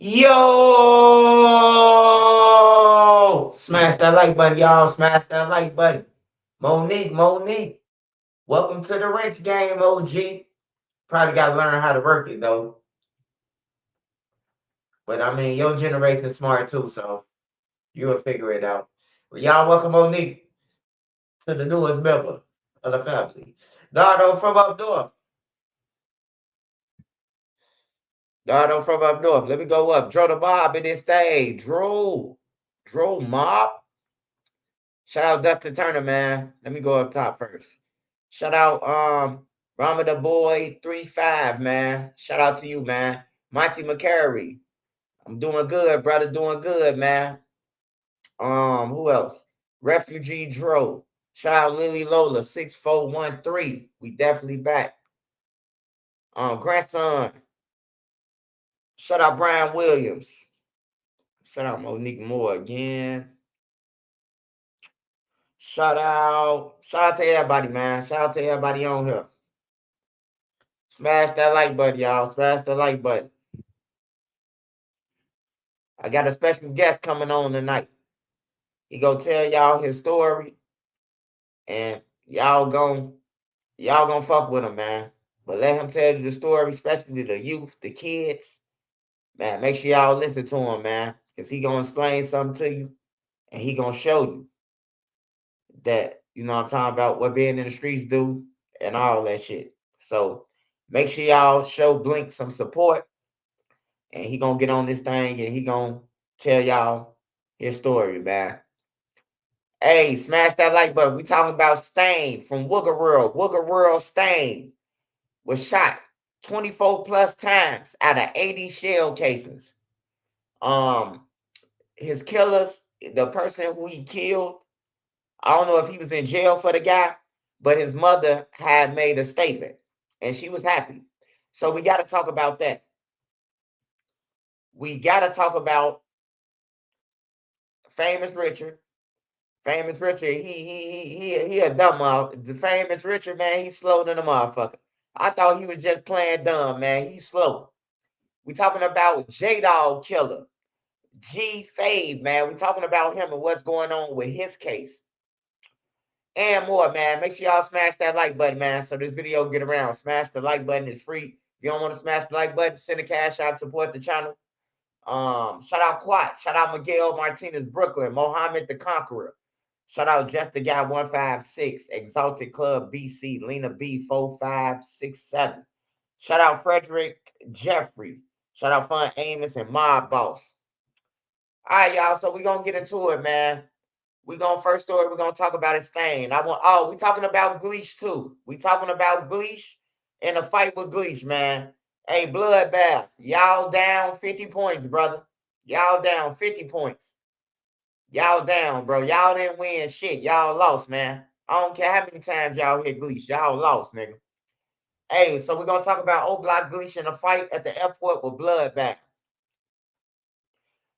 Yo! Smash that like button, y'all. Smash that like button. Monique. Welcome to the wrench game, OG. Probably got to learn how to work it, though. But I mean, your generation's smart, too, so you'll figure it out. Well, y'all welcome Monique to the newest member of the family. Dardo from up north. Dardo from up north. Let me go up. Drew the Mob in this thing. Drew Mob. Shout out Dustin Turner, man. Let me go up top first. Shout out Rama the Boy 35, man. Shout out to you, man. Monty McCary. I'm doing good, brother. Doing good, man. Who else? Refugee Dro. Shout out Lily Lola 6413. We definitely back. Grandson. Shout out Brian Williams. Shout out Monique Moore again. Shout out to everybody, man. Shout out to everybody on here. Smash that like button, y'all. Smash the like button. I got a special guest coming on tonight. He gonna tell y'all his story, and y'all gonna fuck with him, man. But let him tell you the story, especially the youth, the kids. Man, make sure y'all listen to him, man, because he gonna explain something to you, and he gonna show you that, you know what I'm talking about, what being in the streets do, and all that shit. So make sure y'all show Blink some support, and he gonna get on this thing, and he gonna tell y'all his story, man. Hey, smash that like button. We talking about Stain from Wooger World. Wooger World Stain was shot 24 plus times out of 80 shell casings. His killers, the person who he killed, I don't know if he was in jail for the guy, but his mother had made a statement and she was happy. So we got to talk about that. We got to talk about Famous Richard. Famous Richard, he a dumb motherfucker. Famous Richard, man, he's slow than a motherfucker. I thought he was just playing dumb, man. He's slow. We talking about J-Dog killer, G Fave, man. We talking about him and what's going on with his case. And more, man. Make sure y'all smash that like button, man, so this video get around. Smash the like button. It's free. If you don't want to smash the like button, send a cash out, support the channel. Shout out Quat. Shout out Miguel Martinez, Brooklyn. Mohammed the Conqueror. Shout out Just the Guy 156, Exalted Club BC, Lena B 4567. Shout out Frederick Jeffrey. Shout out Fun Amos and Mob Boss. All right, y'all. So we're gonna get into it, man. We gonna first story, we're gonna talk about his thing. We talking about Gleesh too. We talking about Gleesh in a fight with Gleesh, man. Hey, bloodbath. Y'all down 50 points, brother. Y'all down 50 points. Y'all down, bro. Y'all didn't win shit. Y'all lost, man. I don't care how many times y'all hit Gleesh. Y'all lost, nigga. Hey, so we're gonna talk about Oblak Gleesh in a fight at the airport with bloodbath.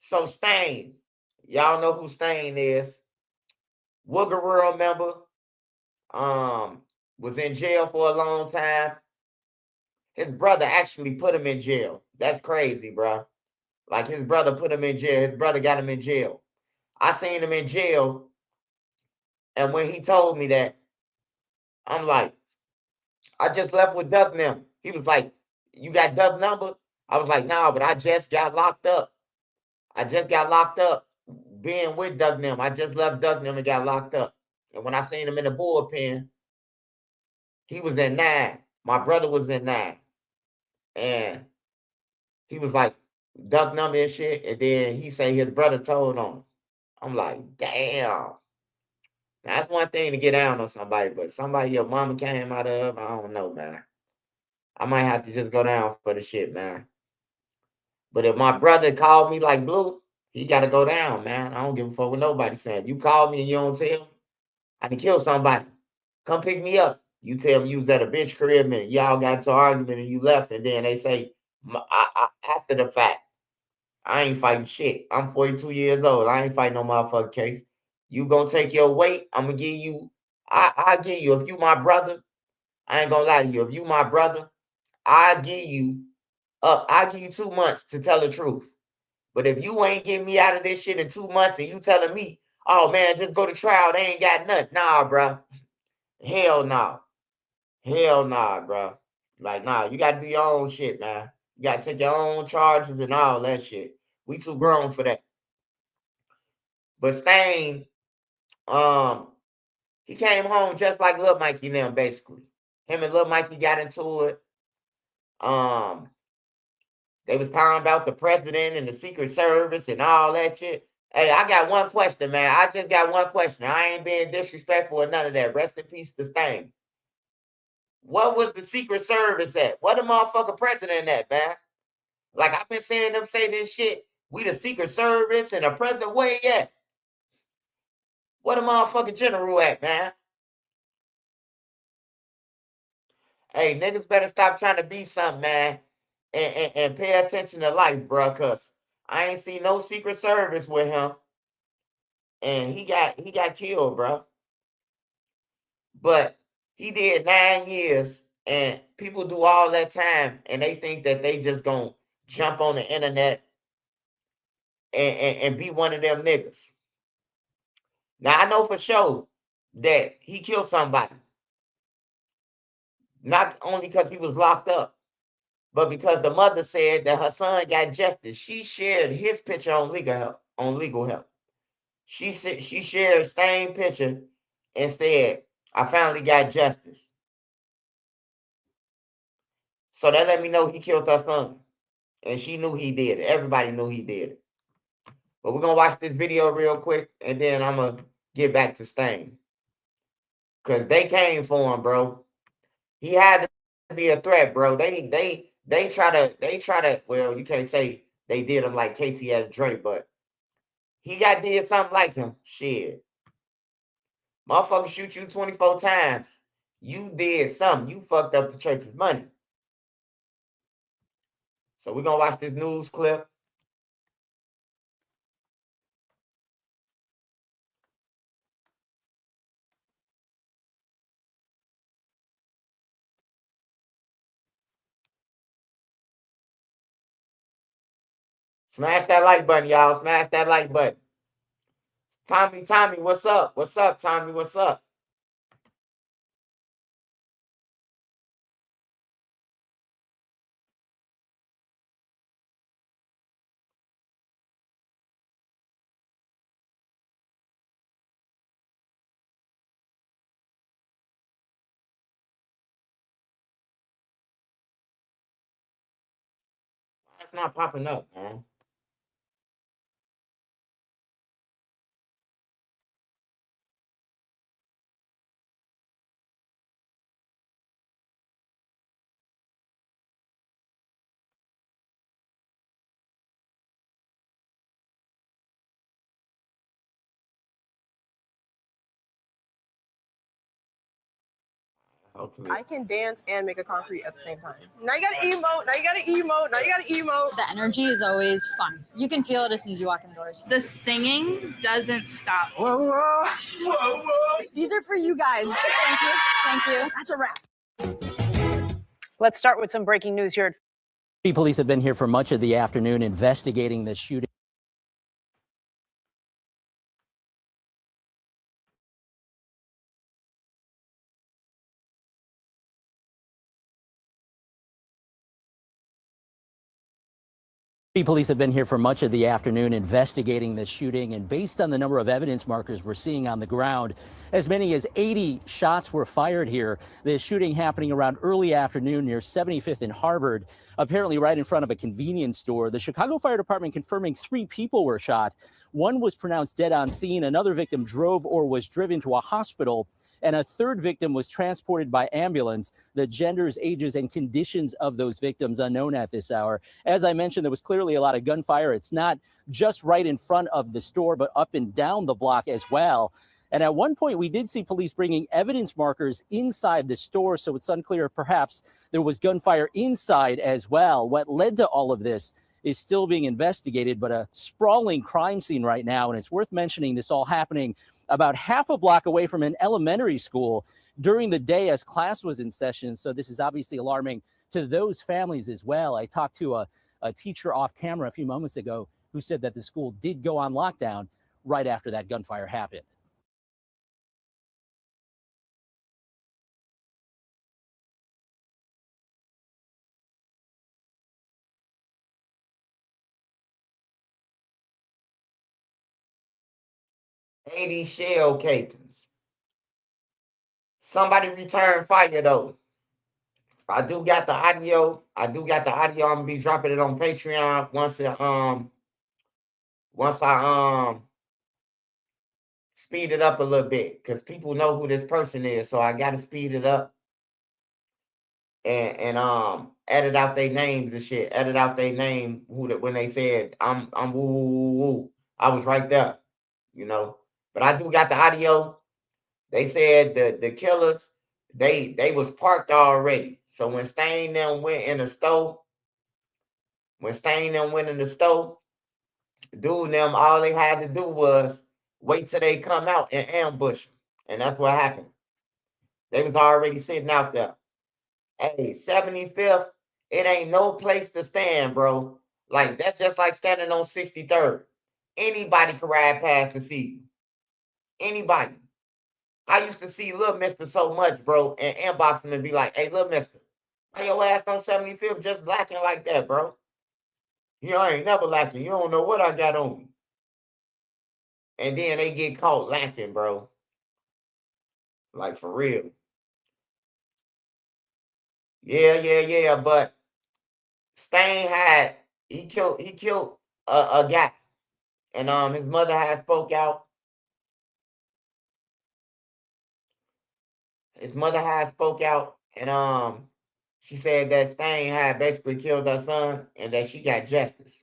So Stain, y'all know who Stain is. Wooger World member, was in jail for a long time. His brother actually put him in jail. That's crazy, bro. Like his brother put him in jail. His brother got him in jail. I seen him in jail, and when he told me that, I'm like, I just left with Duck them. He was like, "You got Duck number?" I was like, "Nah, but I just got locked up. I just got locked up being with Duck them. I just left Duck them and got locked up." And when I seen him in the bullpen, he was in 9. My brother was in 9. And he was like, duck number and shit. And then he say his brother told on him. I'm like, damn. That's one thing to get down on somebody, but somebody your mama came out of, I don't know, man. I might have to just go down for the shit, man. But if my brother called me like Blue, he got to go down, man. I don't give a fuck what nobody saying. You call me and you don't tell me, I can kill somebody. Come pick me up. You tell me you was at a bitch crib and y'all got into an argument and you left, and then they say, after the fact, I ain't fighting shit. I'm 42 years old. I ain't fighting no motherfucking case. You gonna take your weight? I'm gonna give you. I give you. If you my brother, I ain't gonna lie to you. If you my brother, I give you 2 months to tell the truth. But if you ain't getting me out of this shit in 2 months and you telling me, oh man, just go to trial, they ain't got nothing. Nah, bro. Hell no. Hell nah, bro. Like, nah, you gotta do your own shit, man. You gotta take your own charges and all that shit. We too grown for that. But Stain, he came home just like Lil Mikey now, basically. Him and Lil Mikey got into it. They was talking about the president and the Secret Service and all that shit. Hey, I got one question, man. I just got one question. I ain't being disrespectful or none of that. Rest in peace to Stain. What was the Secret Service at? What the motherfucker president at, man? Like, I've been seeing them say this shit. We the Secret Service and the president, where he at? What the motherfucking general at, man? Hey, niggas better stop trying to be something, man, and pay attention to life, bro, cause I ain't seen no Secret Service with him, and he got killed, bro. But he did 9 years, and people do all that time, and they think that they just gonna jump on the internet and be one of them niggas. Now I know for sure that he killed somebody, not only because he was locked up, but because the mother said that her son got justice. She shared his picture on legal help. She said she shared same picture and said, "I finally got justice." So that let me know he killed her son, and she knew he did it. Everybody knew he did it. But we're gonna watch this video real quick, and then I'm gonna get back to Stain, cause they came for him, bro. He had to be a threat, bro. They try to. Well, you can't say they did him like KTS Drake, but he did something like him. Shit, motherfucker shoot you 24 times. You did something. You fucked up the church's money. So we're gonna watch this news clip. Smash that like button, y'all. Smash that like button. Tommy, what's up? What's up, Tommy? What's up? It's not popping up, man. Hopefully. I can dance and make a concrete at the same time. Now you gotta emote, now you gotta emote, now you gotta emote. The energy is always fun. You can feel it as soon as you walk in the doors. The singing doesn't stop. Whoa, whoa, whoa, whoa. These are for you guys. Thank you. Thank you. That's a wrap. Let's start with some breaking news here. Police have been here for much of the afternoon investigating the shooting. Police have been here for much of the afternoon investigating the shooting, and based on the number of evidence markers we're seeing on the ground, as many as 80 shots were fired here. The shooting happening around early afternoon near 75th and Harvard, apparently right in front of a convenience store. The Chicago Fire Department confirming 3 people were shot. One was pronounced dead on scene. Another victim drove or was driven to a hospital, and a third victim was transported by ambulance. The genders, ages, and conditions of those victims unknown at this hour. As I mentioned, there was clearly a lot of gunfire. It's not just right in front of the store, but up and down the block as well. And at one point, we did see police bringing evidence markers inside the store, so it's unclear if perhaps there was gunfire inside as well. What led to all of this is still being investigated, but a sprawling crime scene right now. And it's worth mentioning this all happening about half a block away from an elementary school during the day as class was in session. So this is obviously alarming to those families as well. I talked to a teacher off camera a few moments ago who said that the school did go on lockdown right after that gunfire happened. $80 shell casings. Somebody return fire though. I do got the audio. I'm gonna be dropping it on Patreon once I speed it up a little bit, because people know who this person is. So I gotta speed it up and edit out their names and shit. Edit out their name when they said I'm woo woo woo woo. I was right there, you know. But I do got the audio. They said the killers, they was parked already. So when Stain them went in the store, dude them, all they had to do was wait till they come out and ambush them. And that's what happened. They was already sitting out there. Hey, 75th, it ain't no place to stand, bro. Like, that's just like standing on 63rd. Anybody can ride past and see you. Anybody. I used to see Little Mister so much, bro, and inbox him and be like, hey, Little Mister, why your ass on 75th just lacking like that, bro? You ain't never lacking. You don't know what I got on me. And then they get caught lacking, bro. Like, for real. Yeah. But Stain he killed a guy. And his mother had spoke out. And she said that Stain had basically killed her son and that she got justice.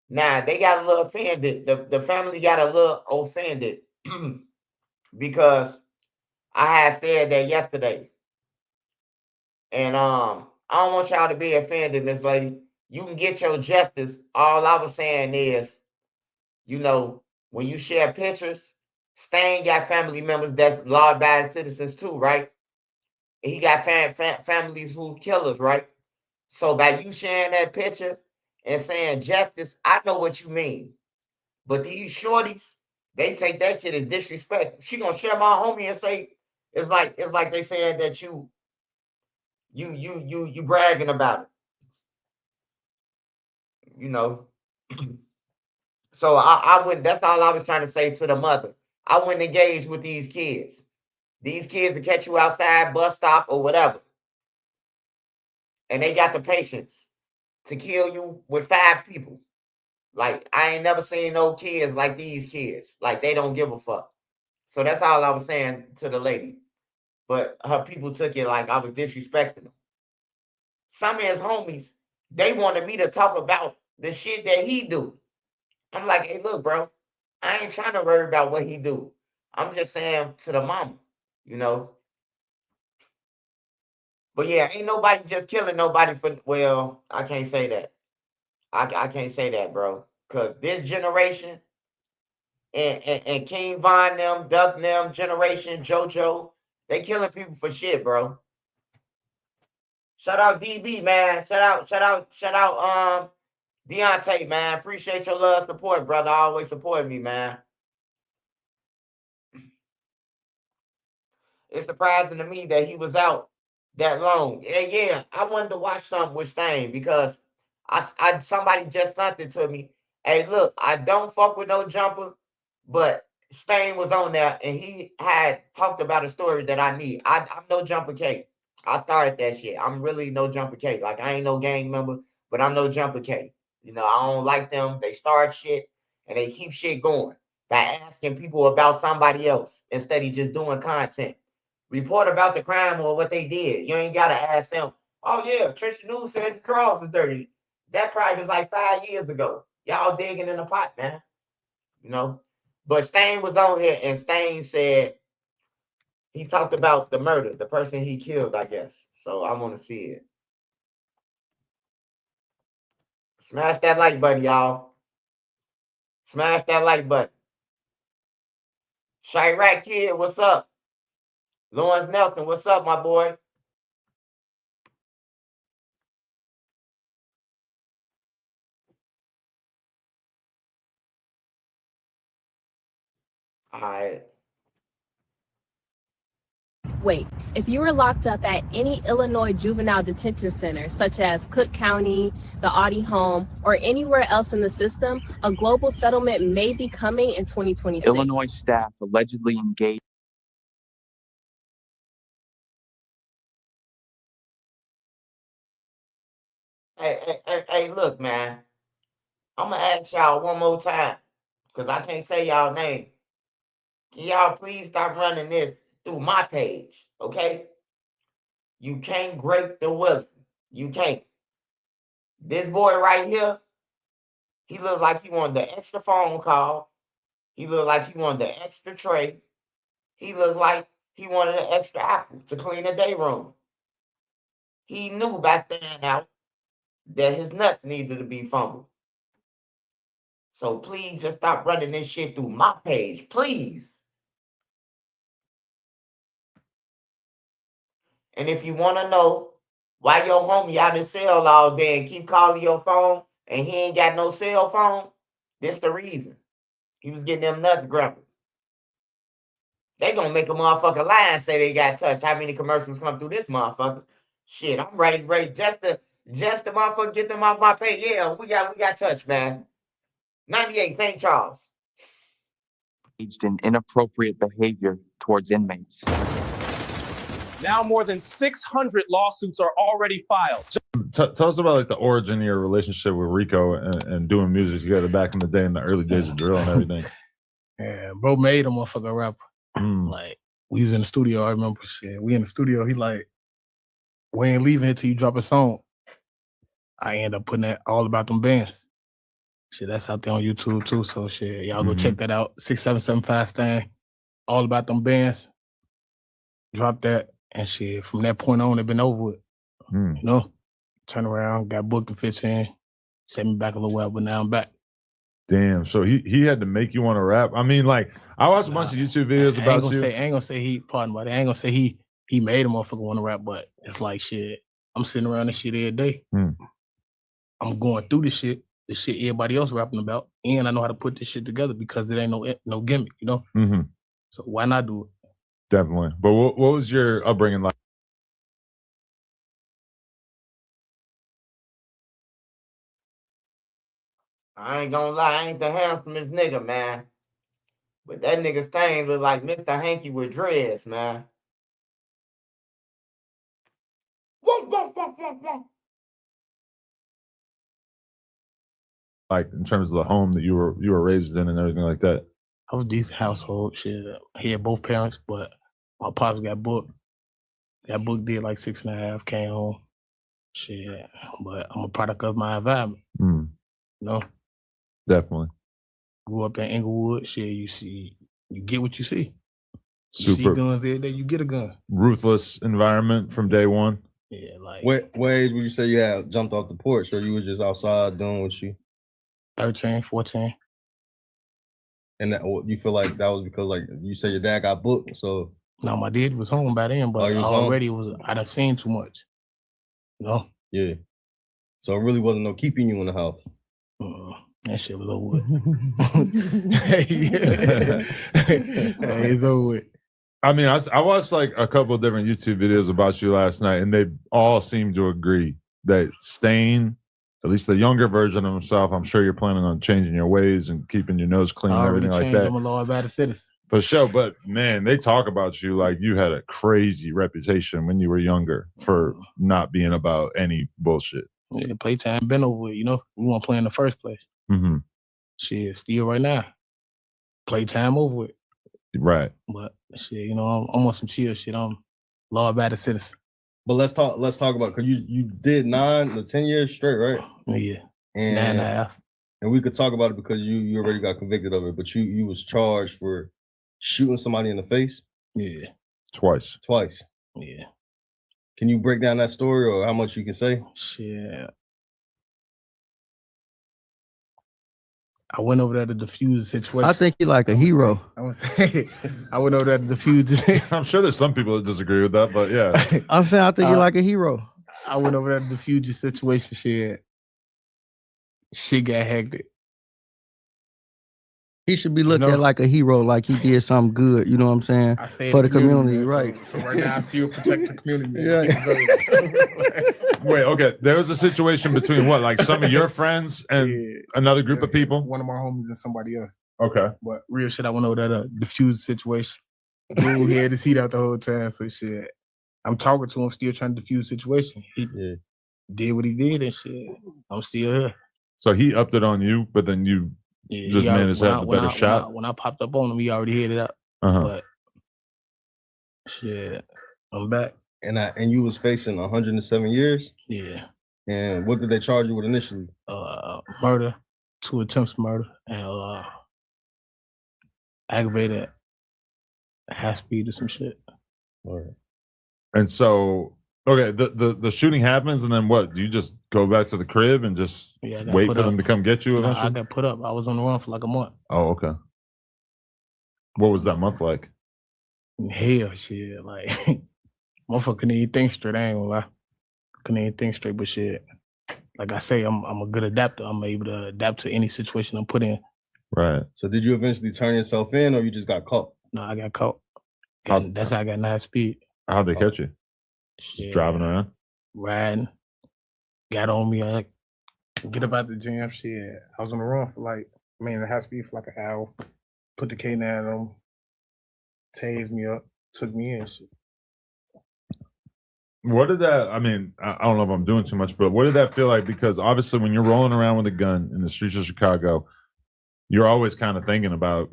Now they got a little offended. The family got a little offended because I had said that yesterday. And I don't want y'all to be offended, Miss Lady. You can get your justice. All I was saying is, you know, when you share pictures, Stain got family members that's law-abiding citizens too, right? He got families who killers, right? So by you sharing that picture and saying justice, I know what you mean. But these shorties, they take that shit as disrespect. She gonna share my homie and say it's like they saying that you bragging about it, you know. So I wouldn't. That's all I was trying to say to the mother. I wouldn't engage with these kids. These kids will catch you outside, bus stop, or whatever, and they got the patience to kill you with 5 people. Like, I ain't never seen no kids like these kids. Like, they don't give a fuck. So that's all I was saying to the lady. But her people took it like I was disrespecting them. Some of his homies, they wanted me to talk about the shit that he do. I'm like, hey, look, bro, I ain't trying to worry about what he do. I'm just saying to the mama, you know. But yeah, ain't nobody just killing nobody for, well, I can't say that. I can't say that, bro. Because this generation and King Von them, Duck them, generation, JoJo, they killing people for shit, bro. Shout out DB, man. Shout out, Deontay, man. Appreciate your love, support, brother. Always support me, man. It's surprising to me that he was out that long. And yeah, I wanted to watch something with Stain because I somebody just sent it to me. Hey, look, I don't fuck with no jumper, but Stain was on there and he had talked about a story that I need. I'm no jumper K. I started that shit. I'm really no jumper K. Like, I ain't no gang member, but I'm no jumper K. You know, I don't like them. They start shit and they keep shit going by asking people about somebody else instead of just doing content. Report about the crime or what they did. You ain't gotta ask them. Oh yeah, Trisha News says the cross is dirty. That probably was like 5 years ago. Y'all digging in the pot, man. You know. But Stain was on here and Stain said he talked about the murder, the person he killed, I guess. So I want to see it. Smash that like button, y'all. Smash that like button. Chirac Kid, what's up? Lawrence Nelson, what's up, my boy? All right. Wait, if you were locked up at any Illinois juvenile detention center, such as Cook County, the Audie Home, or anywhere else in the system, a global settlement may be coming in 2026. Illinois staff allegedly engaged. Hey, look, man. I'm gonna ask y'all one more time, because I can't say y'all name. Can y'all please stop running this through my page, okay? You can't grape the willing. You can't. This boy right here, he looked like he wanted the extra phone call. He looked like he wanted the extra tray. He looked like he wanted an extra apple to clean the day room. He knew by staying out that his nuts needed to be fumbled. So please just stop running this shit through my page, please. And if you want to know why your homie out in cell all day and keep calling your phone and he ain't got no cell phone, this the reason. He was getting them nuts grumbled. They gonna make a motherfucker lie and say they got touched. How many commercials come through this motherfucker? Shit, I'm ready just to motherfucker get them off my page. Yeah, we got touched, man. 98 St. Charles. Engaged in inappropriate behavior towards inmates. Now more than 600 lawsuits are already filed. Tell us about like the origin of your relationship with Rico and doing music together back in the day in the early days of drill and everything. Yeah, bro made a motherfucker rapper. Like, we was in the studio, I remember shit. We in the studio, he like, we ain't leaving until you drop a song. I end up putting that all about them bands. Shit, that's out there on YouTube too. So shit, y'all go check that out. 6775 Stan. All about them bands. Drop that. And shit, from that point on, it been over with. You know? Turn around, got booked in 15, set me back a little while, but now I'm back. Damn, so he had to make you want to rap? I mean, like, I watched a bunch of YouTube videos about you. I ain't gonna say he, pardon me, I ain't gonna say he made a motherfucker want to rap, but it's like shit, I'm sitting around this shit every day. I'm going through this shit everybody else rapping about, and I know how to put this shit together because it ain't no gimmick, you know? So why not do it? Definitely. But what was your upbringing like? I ain't gonna lie, I ain't the handsomest nigga, man. But that nigga Stain look like Mr. Hanky with dreads, man. Like in terms of the home that you were raised in and everything like that? I was a decent household, shit. He had both parents, but my pops got booked. That book did like 6.5, came home. Shit. But I'm a product of my environment. You know? Definitely. Grew up in Inglewood, shit, you get what you see. Super. You see guns every day, you get a gun. Ruthless environment from day one. Yeah, like What age would you say you had jumped off the porch, or you were just outside doing what you 13, 14. And that, you feel like that was because, like you said, your dad got booked, so No, my dad was home by then, but I done seen too much. You know? Yeah. So it really wasn't no keeping you in the house. That shit was over with. It's over with. I mean, I watched like a couple of different YouTube videos about you last night, and they all seem to agree that Stain, at least the younger version of himself, I'm sure you're planning on changing your ways and keeping your nose clean and everything like that. I'm a law-abiding citizen. For sure, but man, they talk about you like you had a crazy reputation when you were younger for not being about any bullshit. Yeah, playtime been over with, you know? We won't play in the first place. Shit, still right now. Playtime over with. Right. But shit, you know, I'm on some chill shit. I'm law-abiding citizen. But let's talk about, because you did 9 to 10 years straight, right? Yeah. And 9.5. And we could talk about it because you already got convicted of it, but you was charged for shooting somebody in the face. Yeah. Twice. Yeah. Can you break down that story, or how much you can say? Shit. I went over there to defuse the situation. I think you're like a hero. I went over there to defuse. I'm sure there's some people that disagree with that, but yeah. I'm saying I think you're like a hero. I went over there to defuse the situation. Shit got hectic. He should be looked at like a hero, like he did something good. You know what I'm saying? For the community, man, right? So right now, I still protect the community. Man. Yeah. Wait, okay. There was a situation between what, like some of your friends and another group of people? One of my homies and somebody else. Okay. But real shit, I went over that diffuse situation. Dude had his heat out the whole time, so shit. I'm talking to him, still trying to diffuse the situation. He did what he did and shit. I'm still here. So he upped it on you, but then you just managed to have a better shot? When I popped up on him, he already had it up. But shit, I'm back. And you was facing 107 years? Yeah. And what did they charge you with initially? Murder, 2 attempts murder, and aggravated high speed or some shit. All right. And so, okay, the shooting happens, and then what? Do you just go back to the crib and just wait for them to come get you eventually? I got put up. I was on the run for like a month. Oh, okay. What was that month like? Hell, shit. Like, motherfucker couldn't even think straight. I ain't gonna lie. Couldn't even think straight, but shit. Like I say, I'm a good adapter. I'm able to adapt to any situation I'm put in. Right. So did you eventually turn yourself in, or you just got caught? No, I got caught. That's how I got 9 speed. How'd they catch you? Just driving around? Riding. Got on me. I get up out the gym. Shit. I was on the run for like, the high speed for like an hour. Put the K9 on. Tased me up. Took me in. Shit. What did that, I don't know if I'm doing too much, but what did that feel like? Because obviously when you're rolling around with a gun in the streets of Chicago, you're always kind of thinking about,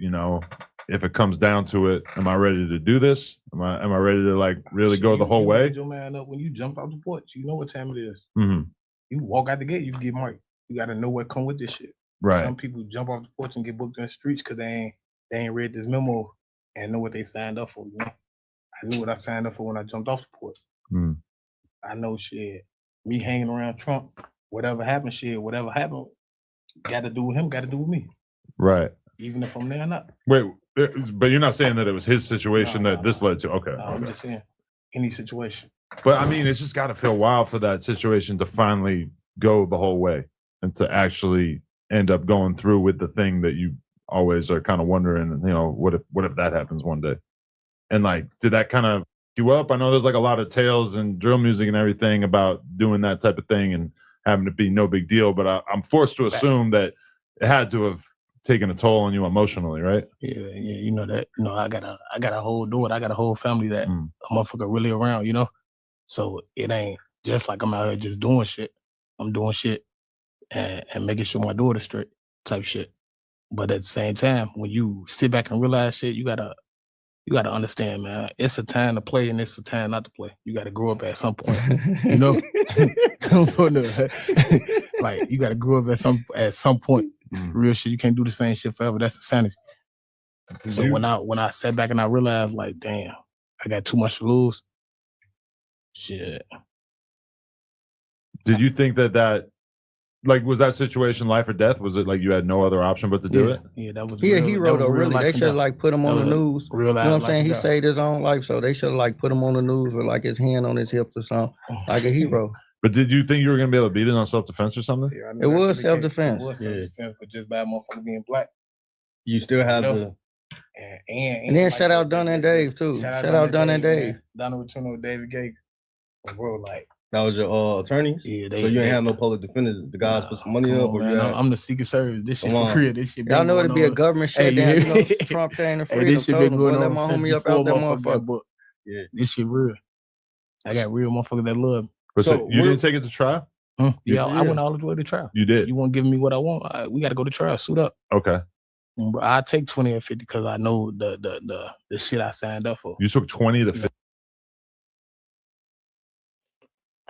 if it comes down to it, am I ready to do this? Am I ready to like really go the whole way? You your man up when you jump out the porch. You know what time it is. Mm-hmm. You walk out the gate, you get marked. You got to know what come with this shit. Right. Some people jump off the porch and get booked in the streets because they ain't read this memo and know what they signed up for. I knew what I signed up for when I jumped off the porch. Mm. I know shit. Me hanging around Trump, whatever happened, got to do with him, got to do with me. Right. Even if I'm there or not. Wait, but you're not saying that it was his situation this led to? Okay. I'm just saying, any situation. But it's just got to feel wild for that situation to finally go the whole way and to actually end up going through with the thing that you always are kind of wondering, what if that happens one day? And like, did that kind of you up? I know there's like a lot of tales and drill music and everything about doing that type of thing and having it be no big deal, but I'm forced to assume that it had to have taken a toll on you emotionally, right? Yeah, you know that. I got a whole dude. I got a whole family that a motherfucker really around, So it ain't just like I'm out here just doing shit. I'm doing shit and making sure my daughter's straight type shit. But at the same time, when you sit back and realize shit, you gotta understand, man. It's a time to play and it's a time not to play. You gotta grow up at some point, Like you gotta grow up at some point. Real shit. You can't do the same shit forever. That's insanity. So when I sat back and I realized, like, damn, I got too much to lose. Shit. Did you think that like, was that situation life or death? Was it like you had no other option but to do it? Yeah, that was. He a hero though. Really, they should like put him on the news. Real you know what I'm saying? He life. saved his own life, so they should like put him on the news with like his hand on his hip or something, like a hero. But did you think you were gonna be able to beat it on self-defense or something? Yeah, it was self-defense. It was self-defense, but just by a motherfucker being black. You still have the. And then shout out Dunn and Dave too. Shout out Dunn and Dave. Donald Returno, David Gay. Bro, like. That was your attorneys? Yeah, so you ain't have no public defenders. The guys put some money up, or I'm the Secret Service. This shit for real. This shit. Y'all know it'd be a government shutdown. Trump came to freedom. This shit been going on. Let my homie up out that motherfucker. Yeah, this shit real. I got real motherfuckers that love me. But so you didn't take it to trial? Yeah, I went all the way to trial. You did. You won't give me what I want. We got to go to trial. Suit up. Okay. I take 20 or 50 because I know the shit I signed up for. You took 20 to 50.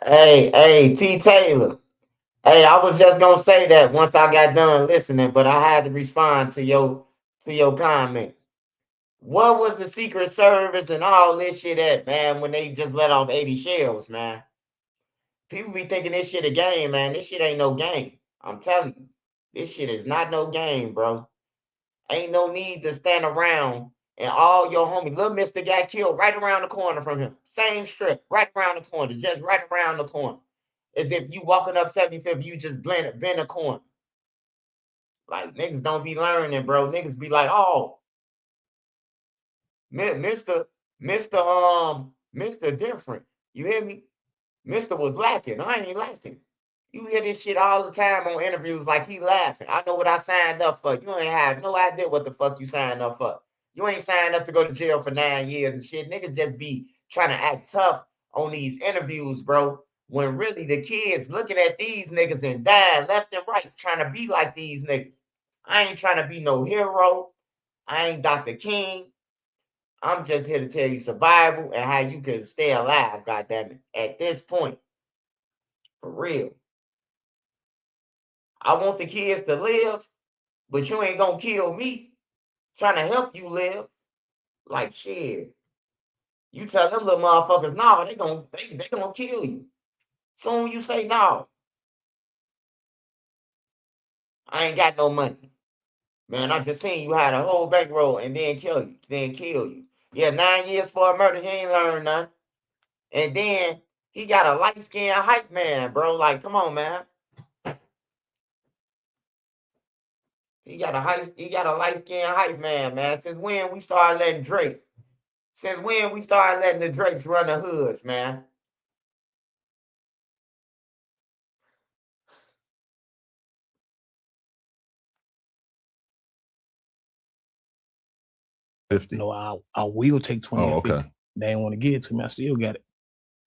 Hey, T. Taylor. Hey, I was just gonna say that once I got done listening, but I had to respond to your comment. What was the Secret Service and all this shit at, man, when they just let off 80 shells, man? People be thinking this shit a game, man. This shit ain't no game. I'm telling you. This shit is not no game, bro. Ain't no need to stand around and all your homies. Little Mister got killed right around the corner from him. Same strip, right around the corner, just right around the corner. As if you walking up 75th, you just bend a corner. Like, niggas don't be learning, bro. Niggas be like, oh, Mr. Different. You hear me? Mr. was lacking. I ain't lacking. You hear this shit all the time on interviews like he laughing. I know what I signed up for. You ain't have no idea what the fuck you signed up for. You ain't signed up to go to jail for 9 years and shit. Niggas just be trying to act tough on these interviews, bro. When really the kids looking at these niggas and dying left and right, trying to be like these niggas. I ain't trying to be no hero. I ain't Dr. King. I'm just here to tell you survival and how you can stay alive, goddammit, at this point. For real. I want the kids to live, but you ain't gonna kill me. Trying to help you live. Like shit. You tell them little motherfuckers, no, they gonna kill you. Soon you say no. I ain't got no money. Man, I just seen you had a whole bankroll and then kill you. Yeah, 9 years for a murder, he ain't learned nothing. And then he got a light-skinned hype man, bro. Like, come on, man. He got a light-skinned hype man. Since when we started letting Drake? Since when we started letting the Drakes run the hoods, man? No, I will take 20 and 50. They ain't want to give it to me. I still got it.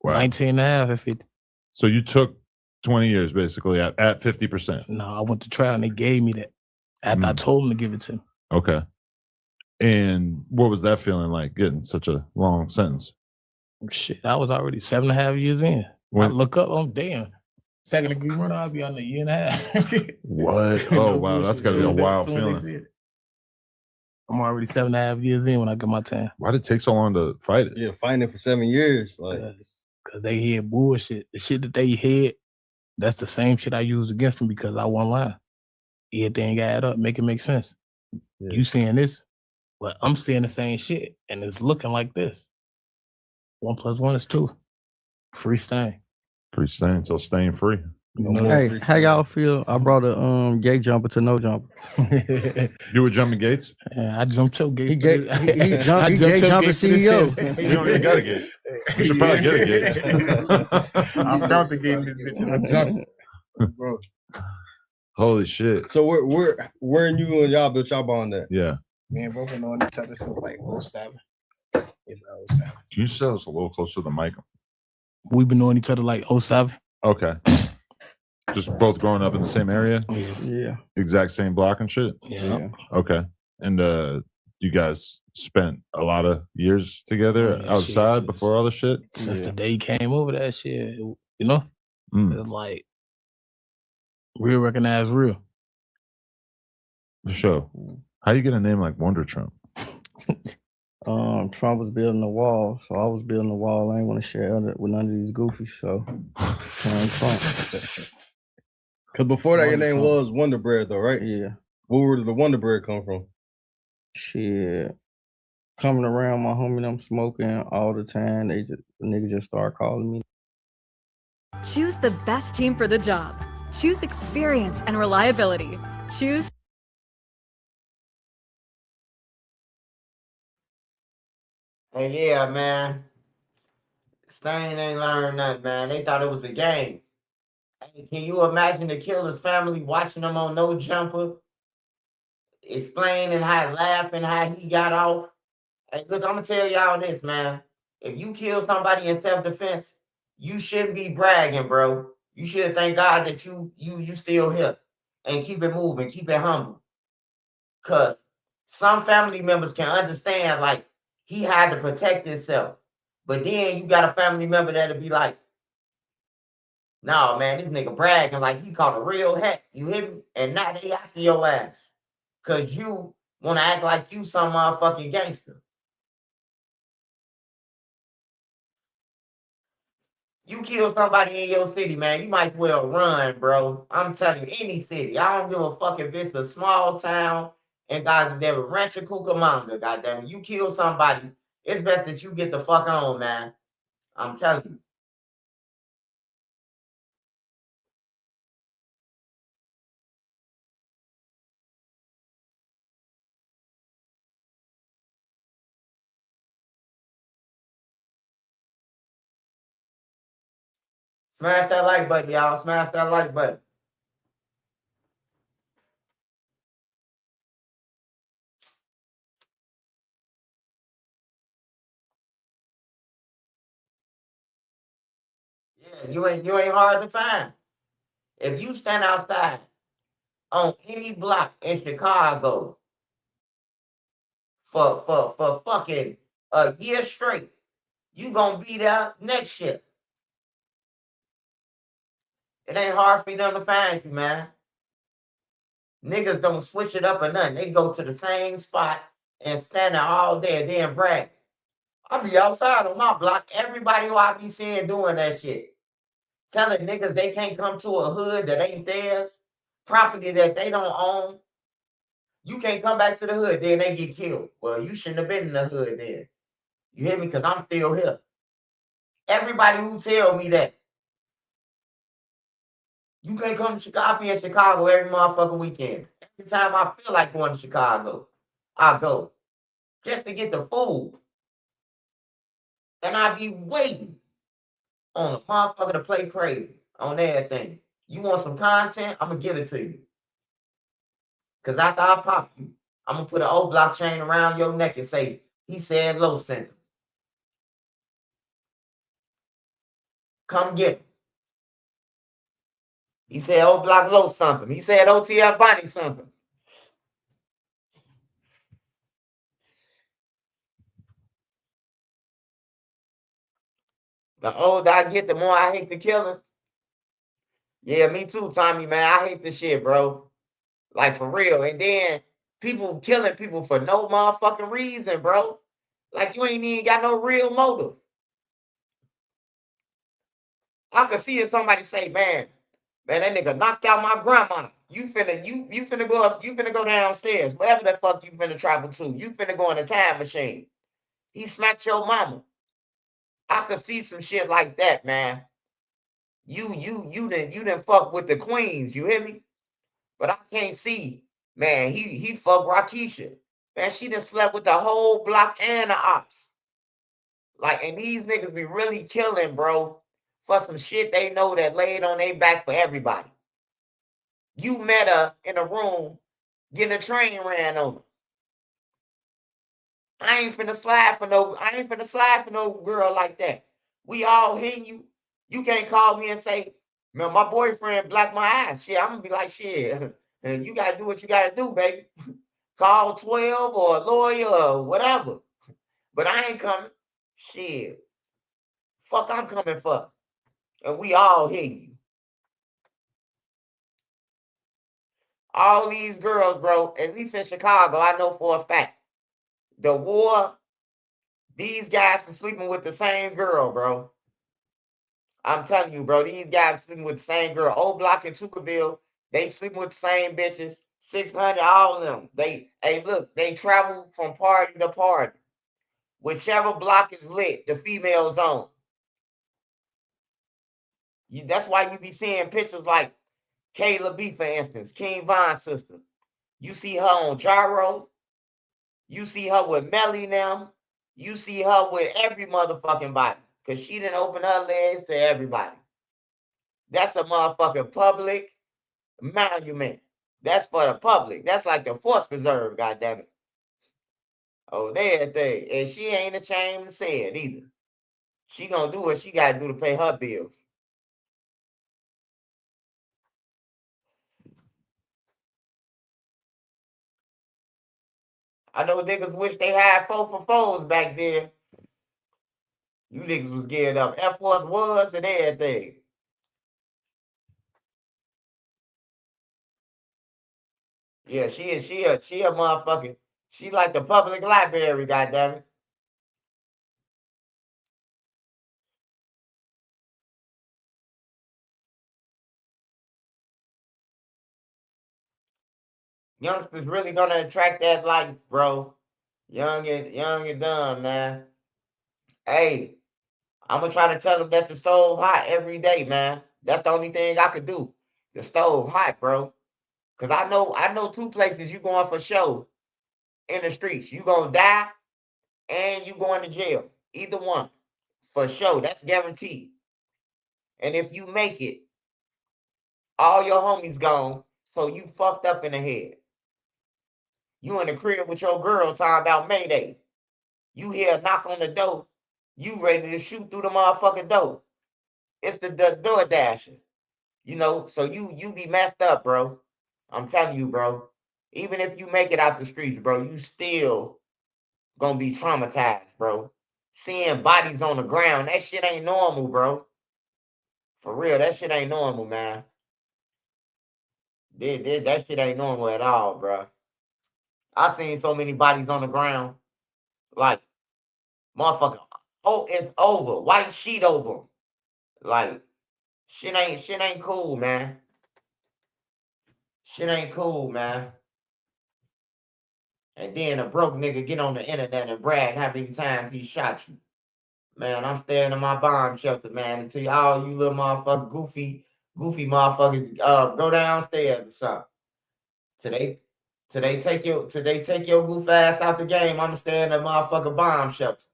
Wow. 19 and a half at 50. So you took 20 years basically at 50%. No, I went to trial and they gave me that after I told them to give it to me. Okay. And what was that feeling like getting such a long sentence? Shit, I was already 7.5 years in. When I look up, I'm damn. Second degree murder, I'll be on a year and a half. What? Oh, wow. That's got to be a wild feeling. I'm already 7.5 years in when I get my time. Why did it take so long to fight it? Yeah, fighting it for 7 years. Like, because they had bullshit. The shit that they had, that's the same shit I used against them because I wasn't lying. Everything add up, make it make sense. Yeah. You saying this, but I'm saying the same shit, and it's looking like this. 1 + 1 is 2. Free stain. Free stain, so stain free. Hey, how y'all feel? I brought a gate jumper to no jumper. You were jumping gates? Yeah, I jumped your gate. He gate jumping CEO. We don't even got a gate. We should probably get a gate. I found the gate in this bitch and I jumped. Bro. Holy shit. So where you and y'all built y'all bond at? Yeah. Me and bro been knowing each other since like 07. Can you say us a little closer to the mic? We've been knowing each other like 07. Okay. Just both growing up in the same area? Yeah. Exact same block and shit? Yeah. Okay. And you guys spent a lot of years together outside before all the shit? Since the day he came over that shit, you know? It's like real recognize real. For sure. How you get a name like Wonder Trump? Trump was building a wall, so I was building a wall. I ain't want to share it with none of these goofies, so Trump. Because before that, your name was Wonder Bread, though, right? Yeah. Where did the Wonder Bread come from? Shit. Coming around my homie, I'm smoking all the time. The niggas just start calling me. Choose the best team for the job. Choose experience and reliability. Choose. Hey, yeah, man. Stain ain't learned nothing, man. They thought it was a game. Hey, can you imagine the killer's family watching them on No Jumper? Explaining how, laughing how he got off. Hey, look, I'm going to tell y'all this, man. If you kill somebody in self-defense, you shouldn't be bragging, bro. You should thank God that you still here. And keep it moving, keep it humble. Because some family members can understand, like, he had to protect himself. But then you got a family member that'll be like, no, man, this nigga bragging like he caught a real hat. You hear me? And now they after your ass. Because you want to act like you some motherfucking gangster. You kill somebody in your city, man, you might as well run, bro. I'm telling you, any city. I don't give a fuck if it's a small town and goddamn Rancho Cucamonga, goddamn. You kill somebody, it's best that you get the fuck on, man. I'm telling you. Smash that like button, y'all. Smash that like button. Yeah, you ain't hard to find. If you stand outside on any block in Chicago for fucking a year straight, you gonna be there next year. It ain't hard for them to find you, man. Niggas don't switch it up or nothing. They go to the same spot and stand there all day and then brag. I be outside on my block. Everybody who I be seeing doing that shit. Telling niggas they can't come to a hood that ain't theirs, property that they don't own. You can't come back to the hood, then they get killed. Well, you shouldn't have been in the hood then. You hear me? Because I'm still here. Everybody who tell me that. You can't come to Chicago. I be in Chicago every motherfucking weekend. Every time I feel like going to Chicago, I go. Just to get the food. And I be waiting on a motherfucker to play crazy on everything. You want some content? I'm going to give it to you. Because after I pop you, I'm going to put an old blockchain around your neck and say, he said low center. Come get him. He said old block low something. He said OTF Bonnie something. The older I get, the more I hate the killing. Yeah, me too, Tommy, man. I hate this shit, bro. Like, for real. And then people killing people for no motherfucking reason, bro. Like, you ain't even got no real motive. I could see if somebody say, man, that nigga knocked out my grandma. You finna go downstairs. Wherever the fuck you finna travel to. You finna go in a time machine. He smacked your mama. I could see some shit like that, man. You didn't fuck with the queens, you hear me? But I can't see, man, he fucked Rakisha. Man, she done slept with the whole block and the ops. Like, and these niggas be really killing, bro, for some shit they know that laid on their back for everybody. You met her in a room, getting a train ran on her. I ain't finna slide for no girl like that. We all hitting you. You can't call me and say, man, my boyfriend blacked my eyes. Shit, I'm gonna be like, shit, and you gotta do what you gotta do, baby. Call 12 or a lawyer or whatever. But I ain't coming. Shit. Fuck I'm coming for. And we all hitting you. All these girls, bro, at least in Chicago, I know for a fact. The war, these guys were sleeping with the same girl, bro. I'm telling you, bro, these guys sleeping with the same girl. Old Block and Tuckerville, they sleeping with the same bitches. 600, all of them. Hey, look, they travel from party to party. Whichever block is lit, the female's on. That's why you be seeing pictures like Kayla B, for instance, King Von's sister. You see her on Gyro. You see her with Melly now. You see her with every motherfucking body. Because she didn't open her legs to everybody. That's a motherfucking public monument. That's for the public. That's like the Force Preserve, goddammit. Oh, that thing. And she ain't ashamed to say it either. She gonna do what she gotta do to pay her bills. I know niggas wish they had 4 back then. You niggas was geared up. Air Force was and everything. Yeah, she a motherfucking, she like the public library, goddammit. Youngsters really gonna attract that life, bro. Young and dumb, man. Hey, I'm gonna try to tell them that the stove hot every day, man. That's the only thing I could do. The stove hot, bro. Cause I know 2 places you going for show in the streets. You gonna die and you going to jail. Either one. For sure. That's guaranteed. And if you make it, all your homies gone, so you fucked up in the head. You in the crib with your girl talking about Mayday. You hear a knock on the door. You ready to shoot through the motherfucking door. It's the door dasher. You know, so you be messed up, bro. I'm telling you, bro. Even if you make it out the streets, bro, you still gonna be traumatized, bro. Seeing bodies on the ground, that shit ain't normal, bro. For real, that shit ain't normal, man. That shit ain't normal at all, bro. I seen so many bodies on the ground, like motherfucker. Oh, it's over. White sheet over 'em. Like shit ain't cool, man. Shit ain't cool, man. And then a broke nigga get on the internet and brag how many times he shot you. Man, I'm staying in my bomb shelter, man, until all you little motherfucker goofy motherfuckers go downstairs or something. Today take your goof ass out the game. I'ma stay in the motherfucker bomb shelter.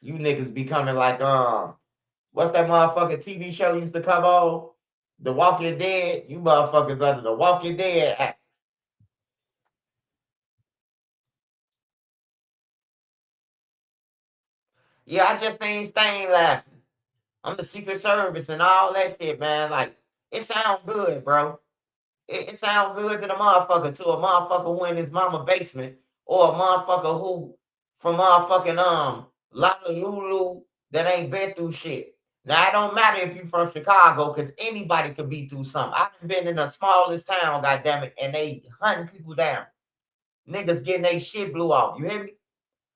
You niggas be coming like what's that motherfucking TV show used to come on? The Walking Dead. You motherfuckers under the Walking Dead act. Yeah, I just ain't staying laughing. I'm the Secret Service and all that shit, man. Like, it sound good, bro. It sound good to the motherfucker, to a motherfucker who in his mama basement, or a motherfucker who from motherfucking Lulu that ain't been through shit. Now, it don't matter if you from Chicago, because anybody could be through something. I've been in the smallest town, goddammit, and they hunting people down. Niggas getting their shit blew off. You hear me?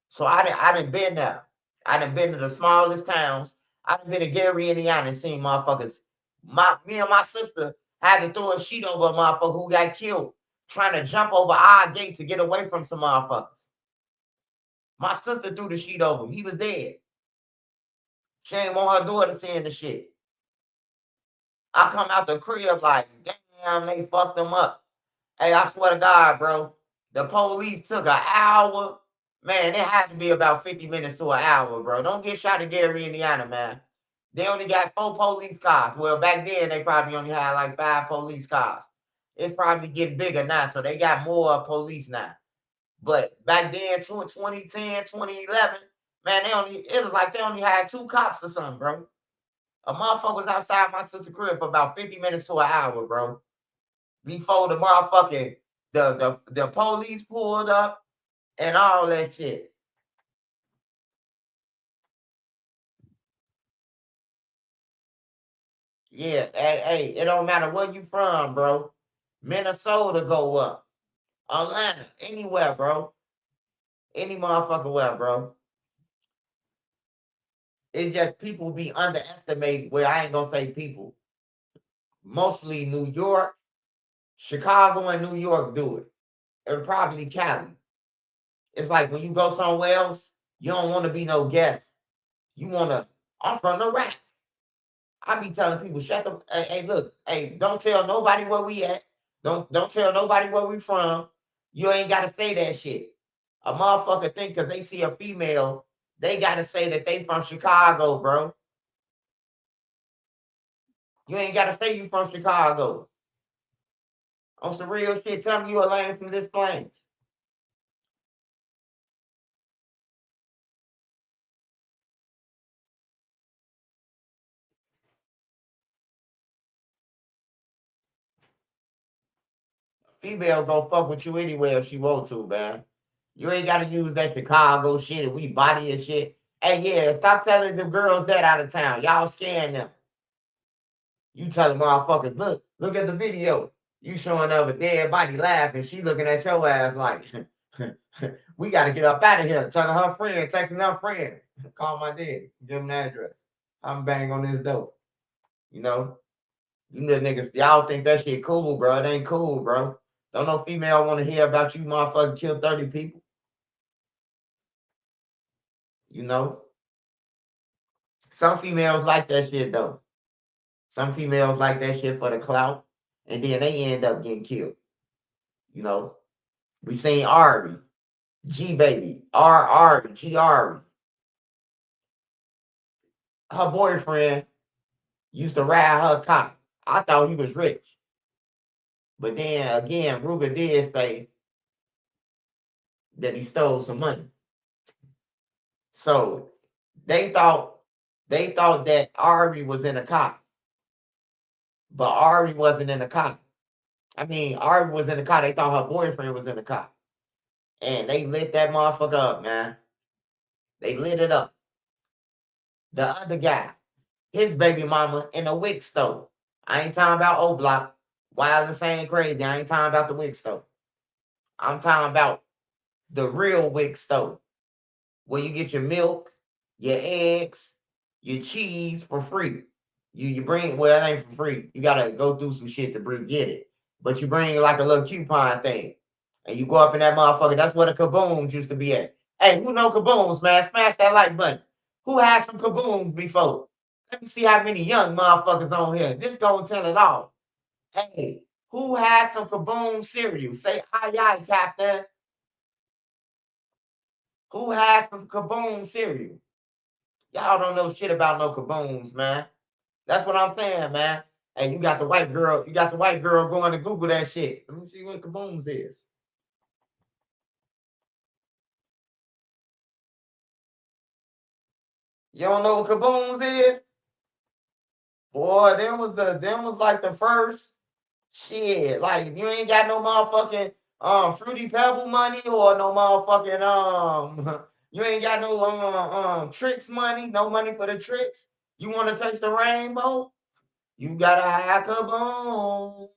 So I done been there. I done been to the smallest towns. I done been to Gary, Indiana, and seen motherfuckers. Me and my sister had to throw a sheet over a motherfucker who got killed trying to jump over our gate to get away from some motherfuckers. My sister threw the sheet over him. He was dead. She ain't want her daughter seeing the shit. I come out the crib like, damn, they fucked him up. Hey, I swear to God, bro, the police took an hour. Man, it had to be about 50 minutes to an hour, bro. Don't get shot in Gary, Indiana, man. They only got 4 police cars. Well, back then, they probably only had like 5 police cars. It's probably getting bigger now, so they got more police now. But back then, 2010, 2011, man, it was like they only had 2 cops or something, bro. A motherfucker was outside my sister's crib for about 50 minutes to an hour, bro. Before the motherfucking, the police pulled up and all that shit. Yeah, hey, it don't matter where you from, bro. Minnesota go up. Atlanta, anywhere, bro. Any motherfucker where, bro. It's just people be underestimated. Well, I ain't gonna say people. Mostly New York, Chicago, and New York do it. And probably Cali. It's like when you go somewhere else, you don't want to be no guest. You want to, I'm from the rack. I be telling people, shut the, hey, look, hey, don't tell nobody where we at. Don't tell nobody where we from. You ain't got to say that shit. A motherfucker think because they see a female, they got to say that they from Chicago, bro. You ain't got to say you from Chicago. On some real shit, tell me you a land from this plains. Female gonna fuck with you anyway if she want to, man. You ain't gotta use that Chicago shit and we body and shit. Hey, yeah, stop telling the girls that out of town. Y'all scaring them. You telling motherfuckers, look at the video. You showing up a dead body laughing. She looking at your ass like, we gotta get up out of here. Telling her friend, texting her friend. Call my daddy. Give him the address. I'm banging on this door. You know? You little niggas, y'all think that shit cool, bro. It ain't cool, bro. Don't no female want to hear about you motherfucking kill 30 people. You know? Some females like that shit, though. Some females like that shit for the clout. And then they end up getting killed. You know? We seen Ari, G-Baby, Ari, G-Ari. her boyfriend used to ride her car. I thought he was rich. But then again, Ruger did say that he stole some money. So they thought that Ari was in a car. But Ari wasn't in the car. I mean, Ari was in the car. They thought her boyfriend was in the car. And they lit that motherfucker up, man. They lit it up. The other guy, his baby mama in a wick store. I ain't talking about O Block. Wild and insane crazy. I ain't talking about the wick store. I'm talking about the real wick store. Where you get your milk, your eggs, your cheese for free. You bring, well, it ain't for free. You gotta go through some shit to get it. But you bring like a little coupon thing. And you go up in that motherfucker. That's where the kabooms used to be at. Hey, who know kabooms, man? Smash that like button. Who had some kabooms before? Let me see how many young motherfuckers on here. This gonna tell it all. Hey, who has some kaboom cereal? Say aye aye, Captain. Who has some kaboom cereal? Y'all don't know shit about no kabooms, man. That's what I'm saying, man. Hey, you got the white girl going to Google that shit. Let me see what kabooms is. You don't know what kabooms is? Boy, them was like the first shit. Like if you ain't got no motherfucking Fruity Pebble money or no motherfucking you ain't got no tricks money, no money for the tricks. You want to taste the rainbow? You gotta have kabooms.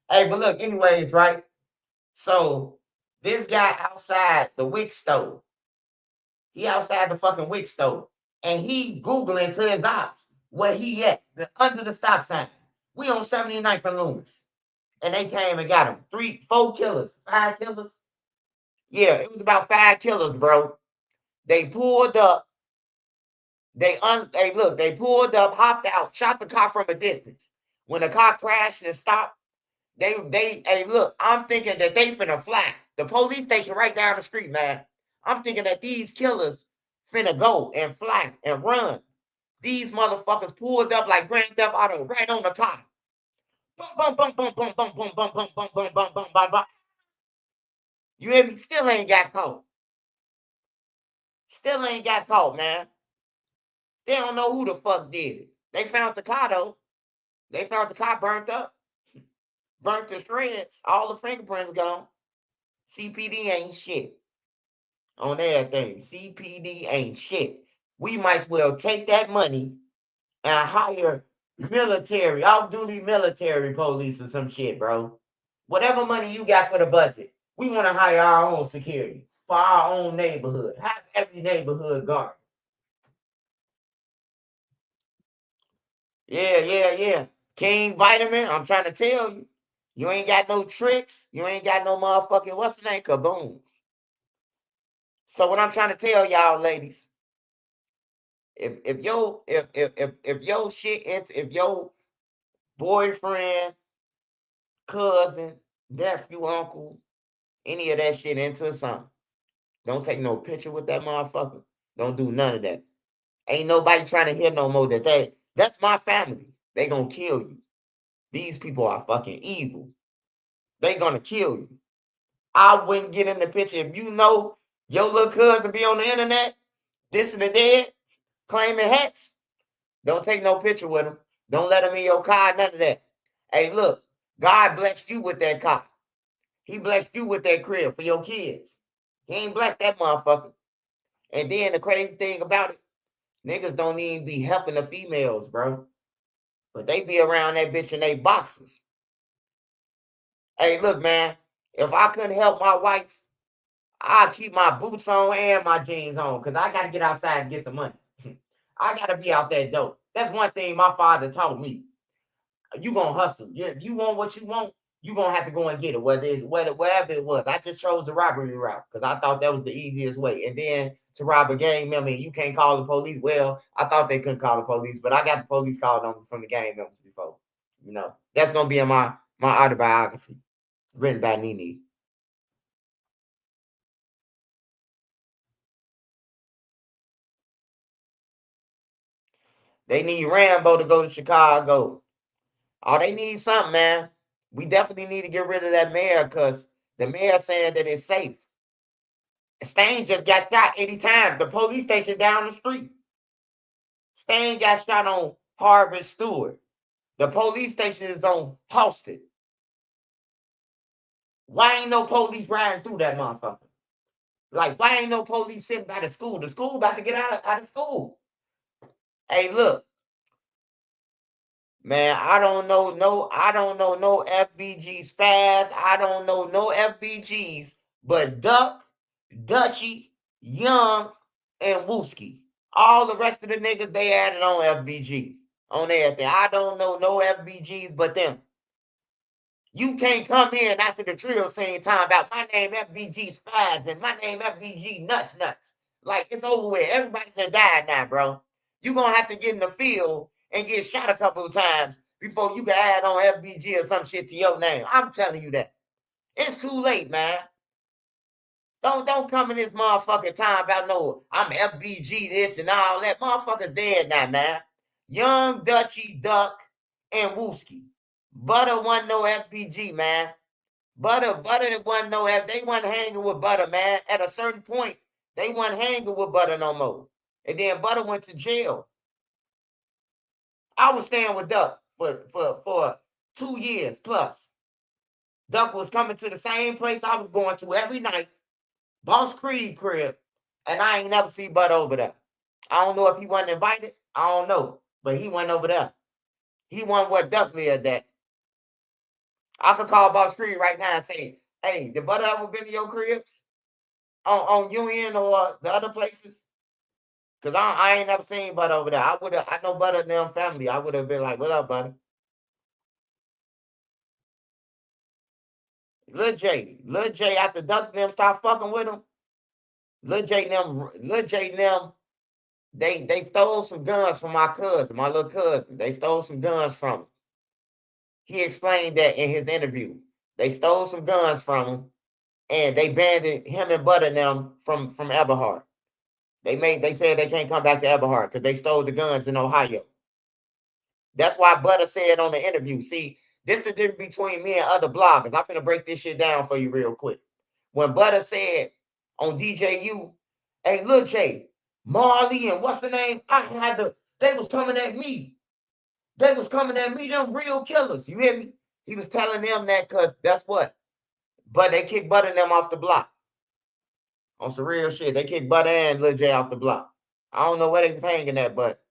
Hey, but look, anyways, right? So this guy outside the wick store. He outside the fucking wick store. And he Googling to his ops where he at, under the stop sign. We on 79th and Loomis. And they came and got him. 4 killers, 5 killers. Yeah, it was about 5 killers, bro. They pulled up. They pulled up, hopped out, shot the car from a distance. When the car crashed and stopped, hey, look, I'm thinking that they finna fly. The police station right down the street, man. I'm thinking that these killers finna go and fly and run. These motherfuckers pulled up like Grand Theft Auto right on the car. Bum, bum, bum, bum, bum, bum, bum, bum, bum, bum, bum, bum, bum, bum. You hear me? Still ain't got caught. Still ain't got caught, man. They don't know who the fuck did it. They found the car, though. They found the car burnt up. Burnt to shreds. All the fingerprints gone. CPD ain't shit. On everything. CPD ain't shit. We might as well take that money and hire military, off-duty military police or some shit, bro. Whatever money you got for the budget, we want to hire our own security for our own neighborhood. Have every neighborhood guard. Yeah. King Vitamin, I'm trying to tell you. You ain't got no tricks. You ain't got no motherfucking, what's the name? Kabooms. So what I'm trying to tell y'all, ladies, if your boyfriend, cousin, nephew, uncle, any of that shit into something, don't take no picture with that motherfucker. Don't do none of that. Ain't nobody trying to hear no more that's my family. They gonna kill you. These people are fucking evil. They gonna kill you. I wouldn't get in the picture if you know your little cousin be on the internet, this and the dead, claiming hats. Don't take no picture with him. Don't let him in your car, none of that. Hey, look, God blessed you with that car. He blessed you with that crib for your kids. He ain't blessed that motherfucker. And then the crazy thing about it, niggas don't even be helping the females, bro. But they be around that bitch in they boxes. Hey, look, man, if I couldn't help my wife, I'd keep my boots on and my jeans on because I got to get outside and get some money. I got to be out that dope. That's one thing my father taught me. You going to hustle. If you want what you want, you going to have to go and get it, wherever it was. I just chose the robbery route because I thought that was the easiest way. And then to rob a gang member, you can't call the police. Well, I thought they couldn't call the police, but I got the police called on from the gang members before. You know, that's going to be in my autobiography written by Nene. They need Rambo to go to Chicago. Oh, they need something, man. We definitely need to get rid of that mayor because the mayor saying that it's safe. Stain just got shot 80 times. The police station down the street. Stain got shot on Harvard Stewart. The police station is on Halsted. Why ain't no police riding through that motherfucker? Like, why ain't no police sitting by the school? The school about to get out of school. Hey, look. Man, I don't know no FBG spaz. I don't know no FBGs, but Duck, Dutchy, Young, and Wooski. All the rest of the niggas they added on FBG. On everything. I don't know no FBGs but them. You can't come in after the drill saying time about my name FBG Spaz and my name FBG Nuts. Like, it's over with. Everybody done died now, bro. You gonna have to get in the field and get shot a couple of times before you can add on FBG or some shit to your name. I'm telling you that. It's too late, man. Don't come in this motherfucking time about no, I'm FBG this and all that. Motherfucker's dead now, man. Young, Dutchy, Duck, and Wooski. Butter wasn't no FBG, man. Butter wasn't no F. They wasn't hanging with Butter, man. At a certain point, they wasn't hanging with Butter no more. And then Butter went to jail. I was staying with Duck for 2 years plus. Duck was coming to the same place I was going to every night, Boss Creed crib, and I ain't never see Butter over there. I don't know if he wasn't invited. I don't know, but he went over there. He wasn't where Duck lived at. I could call Boss Creed right now and say, hey, did Butter ever been to your cribs? On Union or the other places? Because I ain't never seen Butter over there. I know Butter and them family. I would have been like, what up, Butter? Lil J after Duck and them start fucking with him. Lil J and them, they stole some guns from my little cousin. They stole some guns from him. He explained that in his interview. They stole some guns from him, and they banned him and Butter and them from Eberhard. They said they can't come back to Eberhard because they stole the guns in Ohio. That's why Butter said on the interview, see, this is the difference between me and other bloggers. I'm finna break this shit down for you real quick. When Butter said on DJU, hey, Lil J, Marley and what's the name? They was coming at me. They was coming at me, them real killers. You hear me? He was telling them that because that's what. But they kicked Butter and them off the block. On some real shit. They kicked Butter and Lil J off the block. I don't know where they was hanging at, but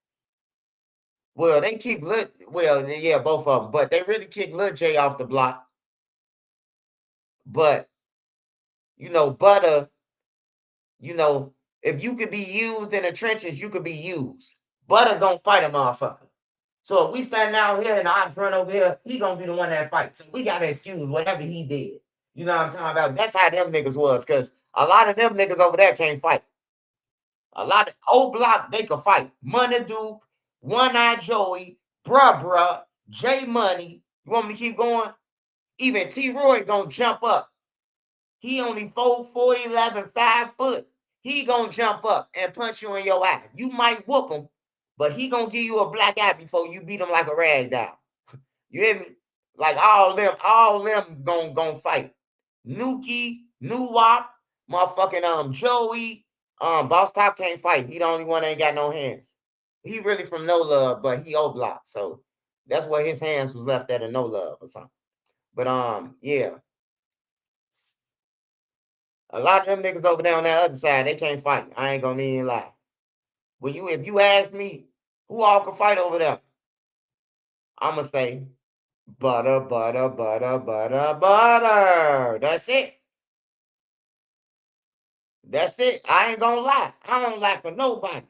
well, they kicked yeah, both of them, but they really kicked Lil J off the block. But Butter, if you could be used in the trenches, you could be used. Butter gonna fight a motherfucker. So if we stand out here and I'm front over here, he gonna be the one that fights. So we gotta excuse whatever he did. You know what I'm talking about? That's how them niggas was, because a lot of them niggas over there can't fight. A lot of old block, they could fight. Money Duke, One Eye Joey, Bruh, J Money. You want me to keep going? Even T Roy gonna jump up. He only 4'11", 5 foot. He gonna jump up and punch you in your eye. You might whoop him, but he gonna give you a black eye before you beat him like a rag doll. You hear me? Like all them gonna fight. Nuki, Nuwop, motherfucking Joey, Boss Top can't fight. He the only one that ain't got no hands. He really from No Love, but he old block, so that's where his hands was left at in No Love or something. But yeah. A lot of them niggas over there on that other side, they can't fight. I ain't gonna even lie. Well, if you ask me who all can fight over there, I'ma say Butter. That's it. That's it. I ain't gonna lie. I don't lie for nobody.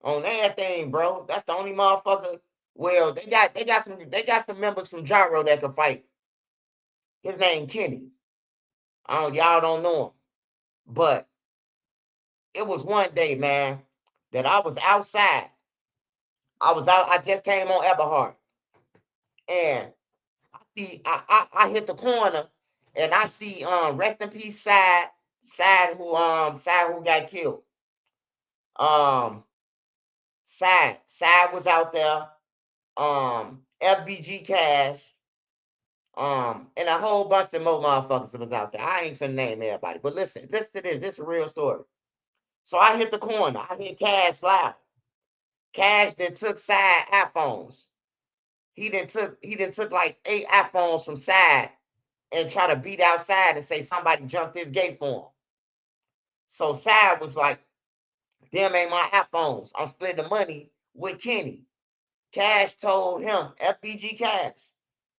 On everything, bro. That's the only motherfucker. Well, they got some members from Gyro that can fight. His name Kenny. Y'all don't know him. But it was one day, man, that I was outside. I just came on Eberhard. And I hit the corner and I see rest in peace Side who got killed. Side was out there. FBG Cash. And a whole bunch of more motherfuckers was out there. I ain't finna name everybody, but listen to this. This is a real story. So I hit the corner. I hit Cash loud. Cash that took Side iPhones. He then took like 8 iPhones from Side and try to beat outside and say somebody jumped his gate for him. So Side was like, them ain't my iPhones. I'm splitting the money with Kenny. Cash told him, FBG Cash.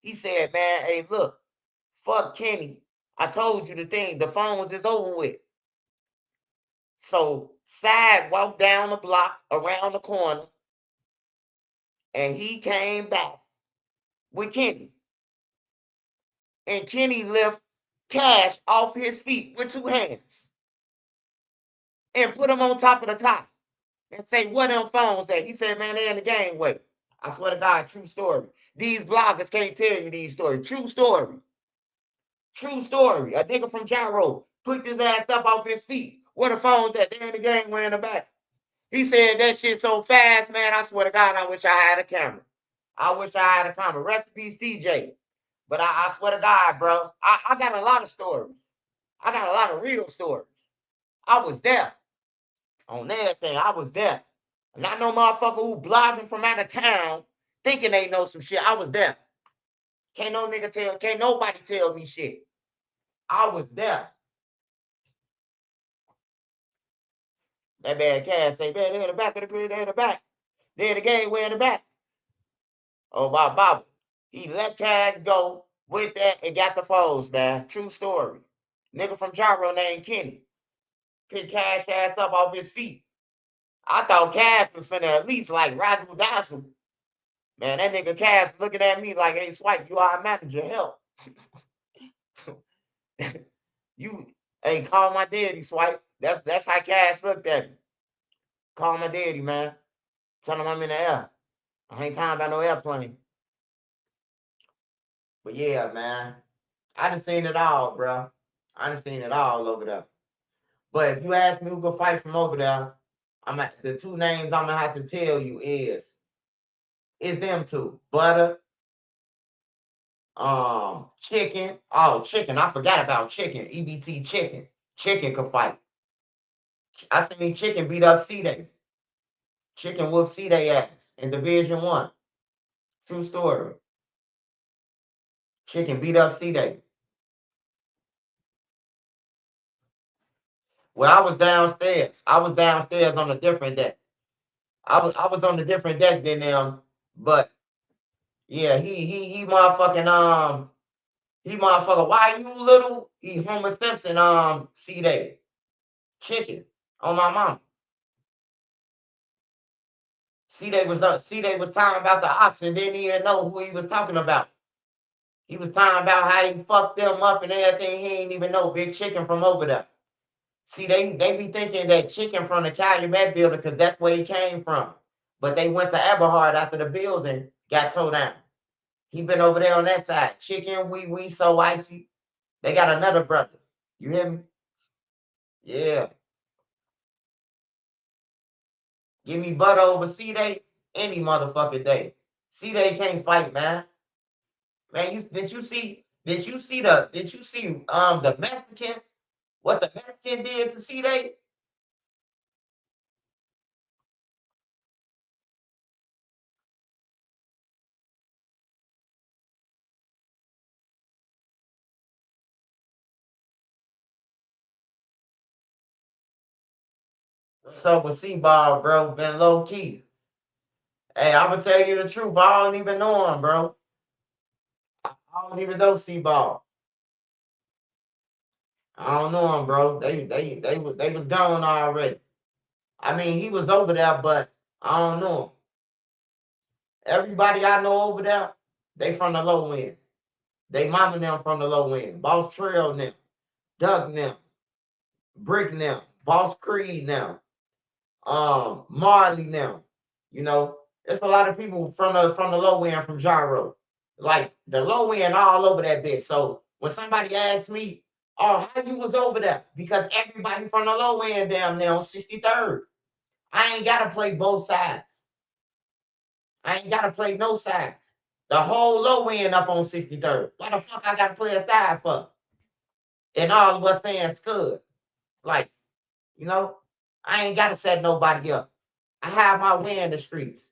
He said, man, hey, look, fuck Kenny. I told you the phones is over with. So Side walked down the block around the corner and he came back with Kenny. And Kenny left Cash off his feet with 2 hands and put him on top of the car and say, what them phones at? He said, man, they in the gangway. I swear to God, true story. These bloggers can't tell you these stories. True story. True story. A nigga from Gyro put his ass up off his feet. Where the phones at? They in the gangway in the back. He said that shit so fast, man. I swear to God, I wish I had a camera. I wish I had a camera. Rest in peace, TJ. But I swear to God, bro, I got a lot of stories. I got a lot of real stories. I was there. On everything, I was there. Not no motherfucker who blogging from out of town thinking they know some shit. I was there. Can't nobody tell me shit. I was there. That bad Cash say, man, they in the back of the grid, they in the back. They in the game, we in the back. Oh, my Bobby. He let Cash go with that and got the phones, man. True story. Nigga from Gyro named Kenny. Picked Cash ass up off his feet. I thought Cash was finna at least like razzle dazzle. Man, that nigga Cash looking at me like, hey, Swipe, you our manager, help. You, hey, call my daddy, Swipe. That's how Cash looked at me. Call my daddy, man. Tell him I'm in the air. I ain't talking about no airplane. But yeah, man. I done seen it all, bro. I done seen it all over there. But if you ask me who go fight from over there, the 2 names I'm gonna have to tell you is them 2. Butter, Chicken. Oh, Chicken. I forgot about Chicken. EBT Chicken. Chicken could fight. I seen Chicken beat up C-Day. Chicken whooped C-Day ass in Division 1. True story. Chicken beat up C-Day. Well, I was downstairs. On a different deck. I was on a different deck than them, but yeah, he motherfucking why you little? He Homer Simpson C-Day. Chicken on my mama. C-Day was talking about the ox and didn't even know who he was talking about. He was talking about how he fucked them up and everything. He ain't even know Big Chicken from over there. See, they be thinking that Chicken from the Calumet building because that's where he came from. But they went to Eberhard after the building got towed down. He been over there on that side. Chicken, we so icy. They got another brother. You hear me? Yeah. Give me butter over C-Day any motherfucking day. C-Day can't fight, man. Man, did you see the Mexican? What the Mexican did to C-Day? What's up with C-Ball, bro? Been low key. Hey, I'm gonna tell you the truth. I don't even know him, bro. I don't even know C-Ball. I don't know him, bro. They was gone already. I mean, he was over there, but I don't know him. Everybody I know over there, they from the low end. They mama them from the low end. Boss Trail them, Doug them, Brick them, Boss Creed them, Marley them. You know, it's a lot of people from the low end from Gyro. Like the low end all over that bitch. So when somebody asks me, oh, how you was over there? Because everybody from the low end down there on 63rd. I ain't gotta play both sides. I ain't gotta play no sides. The whole low end up on 63rd. Why the fuck I gotta play a side for? And all of us saying scud. Like, you know, I ain't gotta set nobody up. I have my way in the streets.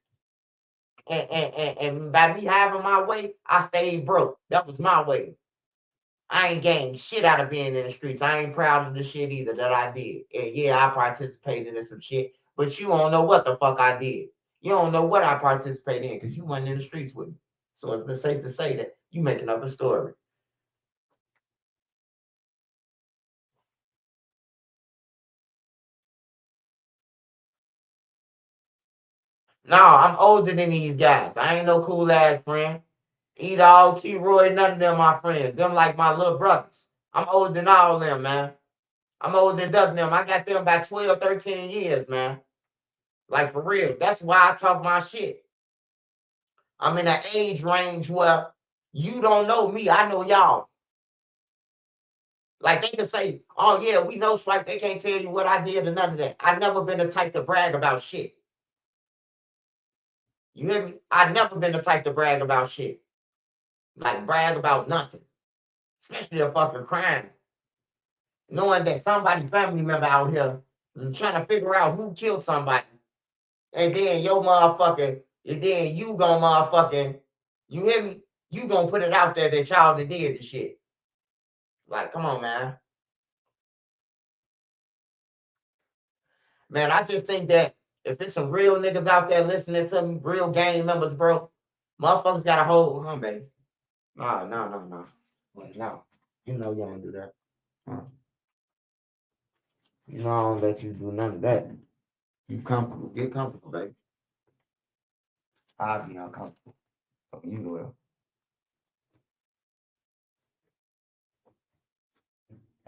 And by me having my way, I stayed broke. That was my way. I ain't gained shit out of being in the streets. I ain't proud of the shit either that I did. And yeah, I participated in some shit, but you don't know what the fuck I did. You don't know what I participated in because you wasn't in the streets with me. So it's safe to say that you making up a story. No, I'm older than these guys. I ain't no cool ass friend. Either all T-Roy, none of them my friends. Them like my little brothers. I'm older than all of them, man. I'm older than Doug them. I got them by 12, 13 years, man. Like for real. That's why I talk my shit. I'm in an age range where you don't know me. I know y'all. Like they can say, oh yeah, we know Swipe. They can't tell you what I did or none of that. I've never been the type to brag about shit. You hear me? I've never been the type to brag about shit. Like brag about nothing. Especially a fucking crime. Knowing that somebody family member out here trying to figure out who killed somebody. And then your motherfucker, and then you gon' motherfucking, you hear me? You gonna put it out there that y'all that did the shit. Like, come on, man. Man, I just think that if it's some real niggas out there listening to me, real gang members, bro, motherfuckers got a hold on, baby. No. Wait, no. You know you don't do that. You know I don't let you do none of that. You comfortable. Get comfortable, baby. I'll be uncomfortable. So you will.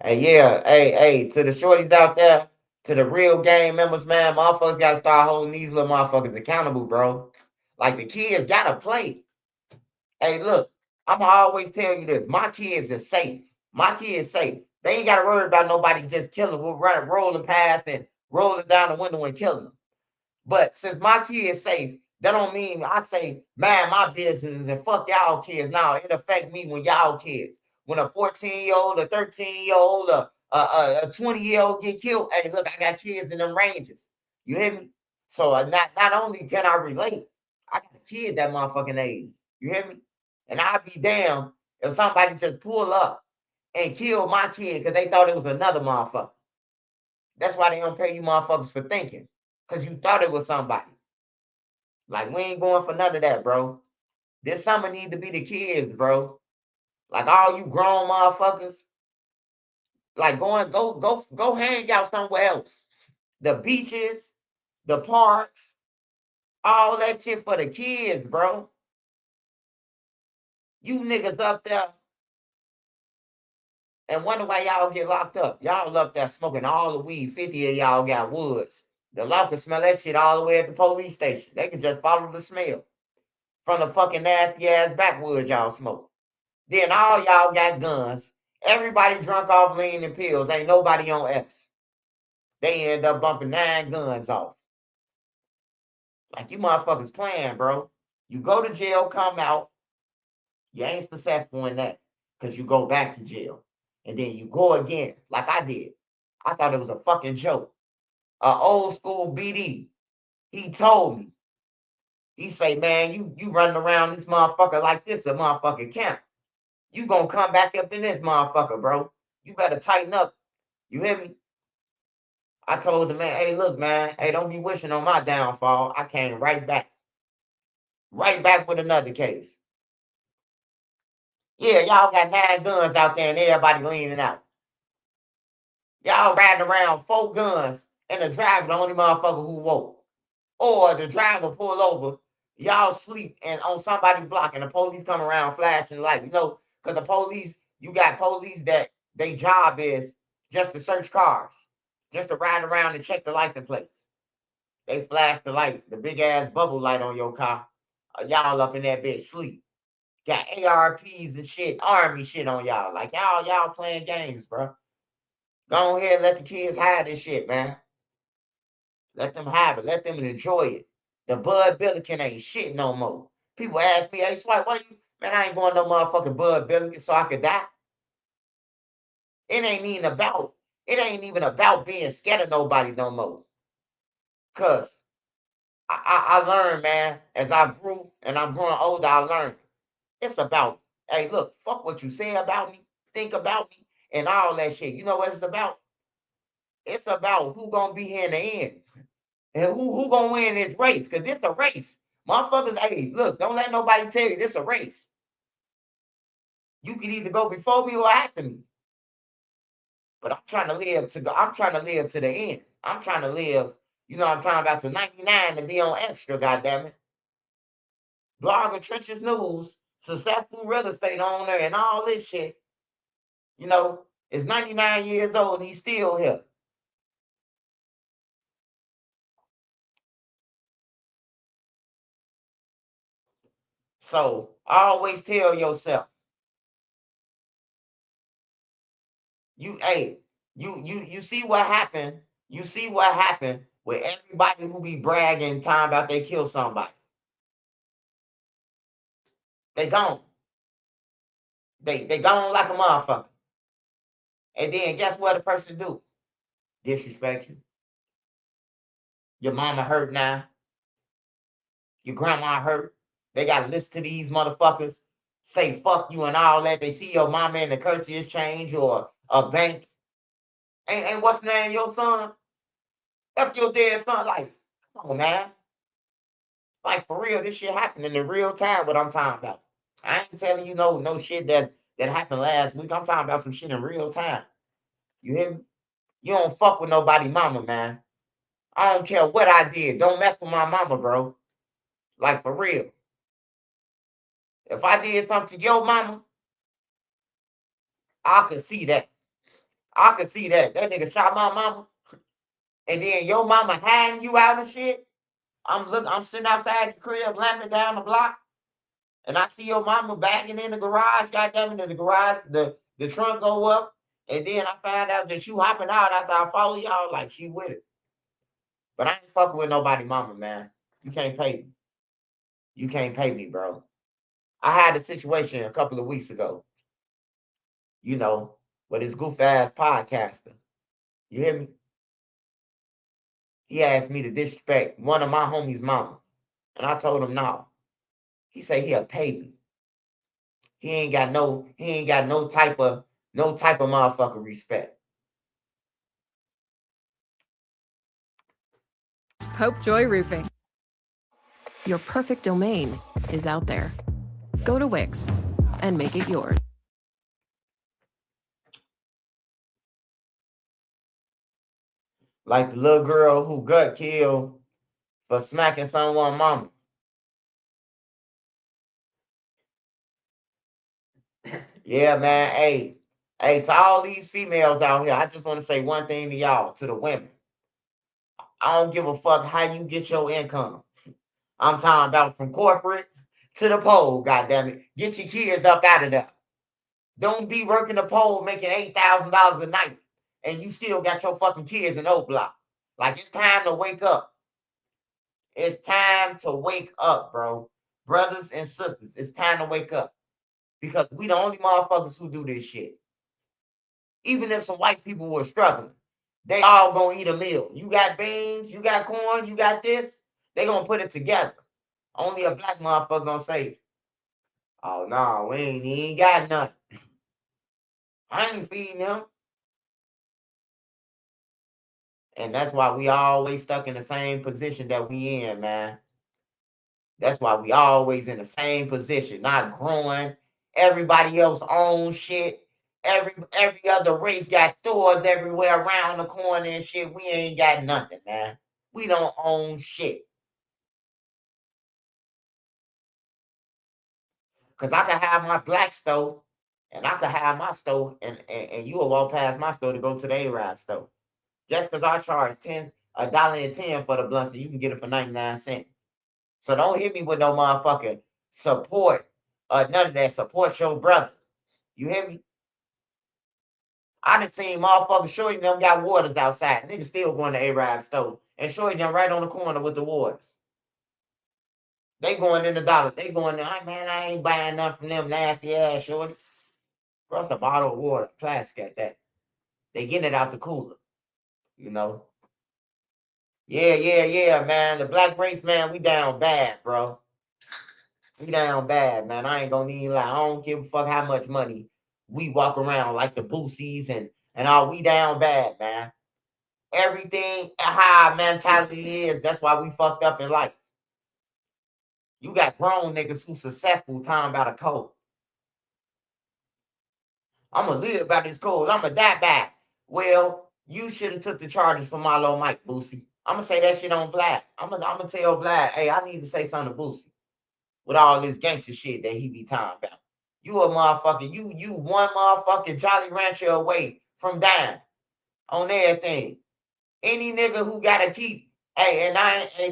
Hey, yeah, hey, to the shorties out there, to the real gang members, man, motherfuckers gotta start holding these little motherfuckers accountable, bro. Like the kids gotta play. Hey, look, I'ma always tell you this: my kids are safe. My kids safe. They ain't gotta worry about nobody just killing, rolling past and rolling down the window and killing them. But since my kids safe, that don't mean I say, man, my business and fuck y'all kids. Now it affect me when y'all kids. When a 14-year-old, a 13-year-old, a 20-year-old get killed, hey, look, I got kids in them ranges. You hear me? So not only can I relate, I got a kid that motherfucking age. You hear me? And I'd be damned if somebody just pull up and kill my kid because they thought it was another motherfucker. That's why they don't pay you motherfuckers for thinking. Because you thought it was somebody. Like, we ain't going for none of that, bro. This summer need to be the kids, bro. Like, all you grown motherfuckers, like, go hang out somewhere else. The beaches, the parks, all that shit for the kids, bro. You niggas up there and wonder why y'all get locked up. Y'all up there smoking all the weed. 50 of y'all got woods. The law can smell that shit all the way at the police station. They can just follow the smell from the fucking nasty ass backwoods y'all smoke. Then all y'all got guns. Everybody drunk off lean and pills. Ain't nobody on X. They end up bumping 9 guns off. Like, you motherfuckers playing, bro. You go to jail, come out. You ain't successful in that because you go back to jail. And then you go again, like I did. I thought it was a fucking joke. Old school BD, he told me. He say, man, you running around this motherfucker like this a motherfucking camp. You gonna come back up in this motherfucker, bro. You better tighten up. You hear me? I told the man, hey, look, man, hey, don't be wishing on my downfall. I came right back. Right back with another case. Yeah, y'all got 9 guns out there and everybody leaning out. Y'all riding around 4 guns and the driver the only motherfucker who woke. Or the driver pull over, y'all sleep and on somebody's block and the police come around flashing light. You know, because the police, you got police that their job is just to search cars, just to ride around and check the license plates. They flash the light, the big ass bubble light on your car. Y'all up in that bitch sleep. Got ARPs and shit, army shit on y'all. Like y'all playing games, bro. Go ahead and let the kids hide this shit, man. Let them have it. Let them enjoy it. The Bud Billiken ain't shit no more. People ask me, hey, Swipe, why you? Man, I ain't going no motherfucking Bud Billiken so I could die. It ain't even about being scared of nobody no more. Cause I learned, man, as I grew and I'm growing older, I learned. It's about, hey, look, fuck what you say about me, think about me, and all that shit. You know what it's about? It's about who gonna be here in the end. And who gonna win this race? Because it's a race. Motherfuckers, hey, look, don't let nobody tell you this a race. You can either go before me or after me. But I'm trying to live to the end. I'm trying to live, you know what I'm talking about, to 99 to be on extra, goddammit. Blogger, Trenches News, successful real estate owner, and all this shit. You know, is 99 years old and he's still here. So always tell yourself, you see what happened. You see what happened with everybody who be bragging time about they kill somebody. They gone. They gone like a motherfucker. And then guess what the person do? Disrespect you. Your mama hurt now. Your grandma hurt. They got to listen to these motherfuckers say fuck you and all that. They see your mama in the currency exchange or a bank. And what's the name of your son? That's your dead son. Like, come on, man. Like, for real, this shit happened in real time, what I'm talking about. I ain't telling you no shit that happened last week. I'm talking about some shit in real time. You hear me? You don't fuck with nobody mama, man. I don't care what I did. Don't mess with my mama, bro. Like, for real. If I did something to your mama, I could see that. I could see that. That nigga shot my mama. And then your mama hiding you out and shit. I'm sitting outside the crib, lamping down the block. And I see your mama bagging in the garage, goddamn it, in the garage, the trunk go up. And then I find out that you hopping out after I follow y'all, like she with it. But I ain't fucking with nobody mama, man. You can't pay me. You can't pay me, bro. I had a situation a couple of weeks ago, you know, with this goof ass podcaster. You hear me? He asked me to disrespect one of my homies' mama. And I told him no. He said he'll pay me. He ain't got no type of motherfucker respect. Pope Joy Roofing. Your perfect domain is out there. Go to Wix and make it yours. Like the little girl who got killed for smacking someone's mama. Yeah, man. Hey, to all these females out here, I just want to say one thing to y'all, to the women. I don't give a fuck how you get your income. I'm talking about from corporate to the pole, goddammit. Get your kids up out of there. Don't be working the pole making $8,000 a night and you still got your fucking kids in O Block. Like, it's time to wake up. It's time to wake up, bro. Brothers and sisters, it's time to wake up. Because we the only motherfuckers who do this shit. Even if some white people were struggling, they all gonna eat a meal. You got beans, you got corn, you got this. They gonna put it together. Only a black motherfucker gonna say, oh, no, we ain't got nothing. I ain't feeding them. And that's why we always stuck in the same position that we in, man. That's why we always in the same position, not growing. Everybody else owns shit. Every other race got stores everywhere around the corner and shit. We ain't got nothing, man. We don't own shit. Because I can have my black store, and I can have my store, and you will walk past my store to go to the Arab store. Just because I charge $1.10 for the blunts, and you can get it for 99 cents. So don't hit me with no motherfucking support. None of that. Support your brother. You hear me? I done seen motherfuckers shorty them got waters outside. Niggas still going to Arab store. And shorty them right on the corner with the waters. They going in the dollar. They going, man, I ain't buying nothing from them nasty ass shorty. Bro, it's a bottle of water, plastic at that. They getting it out the cooler, you know. Yeah, man. The black race, man, we down bad, bro. We down bad, man. I ain't gonna need lie. I don't give a fuck how much money we walk around like the Boosies and all. We down bad, man. Everything how our mentality is, that's why we fucked up in life. You got grown niggas who successful talking about a code. I'm gonna live by this code. I'm gonna die by it. Well, you should have took the charges for my little Mike, Boosie. I'm gonna say that shit on Vlad. I'm gonna tell Vlad, hey, I need to say something to Boosie with all this gangster shit that he be talking about. You a motherfucker. You one motherfucking Jolly Rancher away from dying on everything. Any nigga who gotta keep, hey,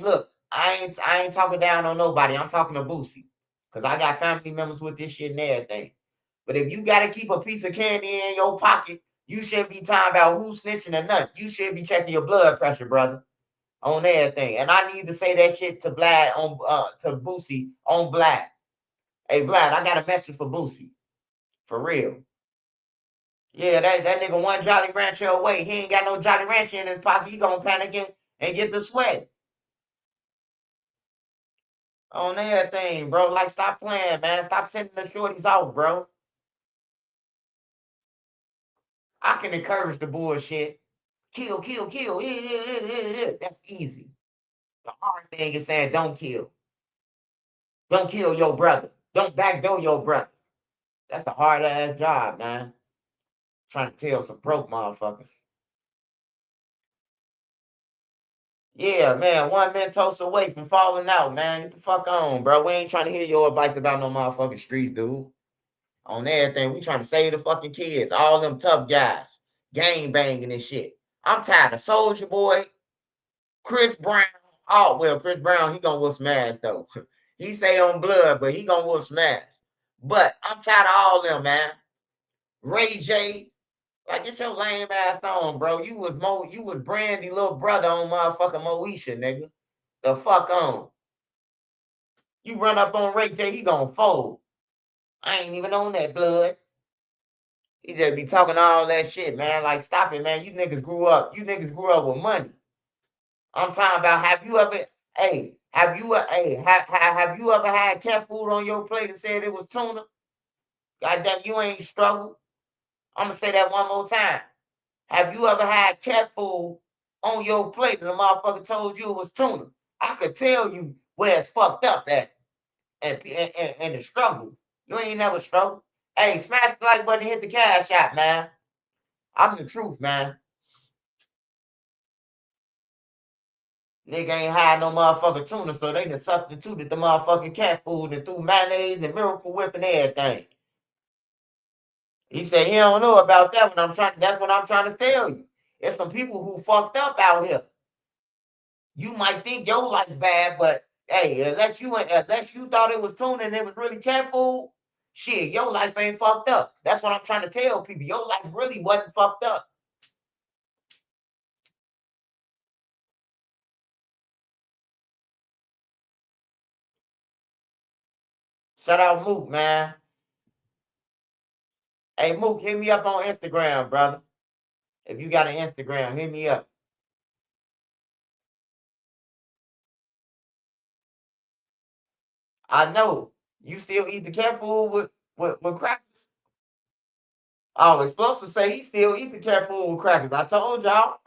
look, I ain't talking down on nobody. I'm talking to Boosie. Cause I got family members with this shit and everything. But if you gotta keep a piece of candy in your pocket, you shouldn't be talking about who's snitching or nothing. You should be checking your blood pressure, brother, on everything. And I need to say that shit to Vlad on to Boosie on Vlad. Hey Vlad, I got a message for Boosie. For real. Yeah, that nigga one Jolly Rancher away. He ain't got no Jolly Rancher in his pocket. He gonna panic and get the sweat. On everything, bro. Like, stop playing, man. Stop sending the shorties off, bro. I can encourage the bullshit. Kill. Yeah. That's easy. The hard thing is saying don't kill. Don't kill your brother. Don't backdoor your brother. That's a hard ass job, man. Trying to tell some broke motherfuckers. Yeah, man, one Mentos away from falling out, man. Get the fuck on, bro. We ain't trying to hear your advice about no motherfucking streets, dude. On everything, we trying to save the fucking kids. All them tough guys. Gang banging and shit. I'm tired of Soulja Boy, Chris Brown. Oh, well, Chris Brown, he gonna whoop some ass, though. He say on blood, but he gonna whoop some ass. But I'm tired of all them, man. Ray J, like, get your lame ass on, bro. You was Brandy little brother on motherfucking Moesha, nigga. The fuck on. You run up on Ray J, he gonna fold. I ain't even on that blood. He just be talking all that shit, man. Like, stop it, man. You niggas grew up. You niggas grew up with money. I'm talking about, have you ever had cat food on your plate and said it was tuna? Goddamn, you ain't struggled. I'm gonna say that one more time. Have you ever had cat food on your plate and the motherfucker told you it was tuna? I could tell you where it's fucked up at and the struggle. You ain't never struggled. Hey, smash the like button, hit the cash out, man. I'm the truth, man. Nigga ain't had no motherfucking tuna, so they done substituted the motherfucking cat food and threw mayonnaise and Miracle Whip and everything. He said he don't know about that when that's what I'm trying to tell you. There's some people who fucked up out here. You might think your life bad, but hey, unless you thought it was tuna and it was really cat food, shit, your life ain't fucked up. That's what I'm trying to tell people. Your life really wasn't fucked up. Shout out Mook, man. Hey, Mook, hit me up on Instagram, brother. If you got an Instagram, hit me up. I know. You still eat the cat food with crackers? Oh, Explosive say he still eat the cat food with crackers. I told y'all.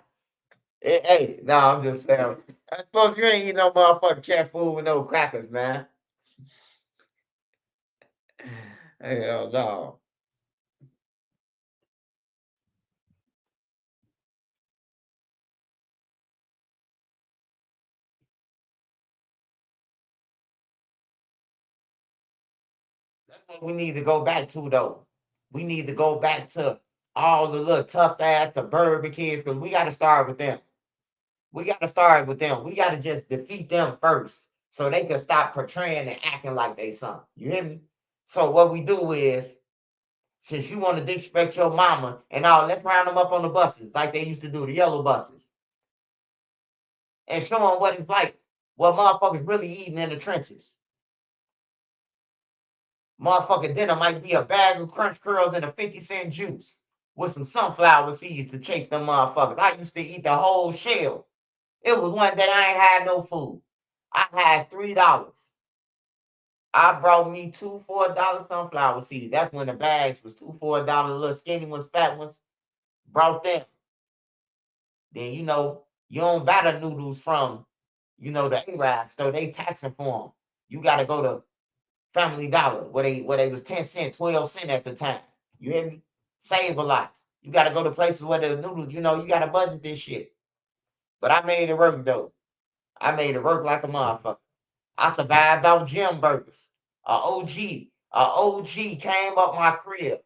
Hey, no, I'm just saying. I suppose you ain't eating no motherfucking cat food with no crackers, man. Hell no. That's what we need to go back to, though. We need to go back to all the little tough ass suburban kids because we got to start with them. We got to start with them. We got to just defeat them first so they can stop portraying and acting like they son. You hear me? So what we do is, since you want to disrespect your mama and all, let's round them up on the buses like they used to do, the yellow buses. And show them what it's like, what motherfuckers really eating in the trenches. Motherfucking dinner might be a bag of Crunch Curls and a 50-cent juice with some sunflower seeds to chase them motherfuckers. I used to eat the whole shell. It was one day I ain't had no food. I had $3. I brought me two $4 sunflower seeds. That's when the bags was two $4, little skinny ones, fat ones. Brought them. Then you don't buy the noodles from the Arab store. They taxing for them. You gotta go to Family Dollar where they was 10 cent, 12 cent at the time. You hear me? Save a lot. You gotta go to places where the noodles, you gotta budget this shit. But I made it work though. I made it work like a motherfucker. I survived off gym burgers. A OG came up my crib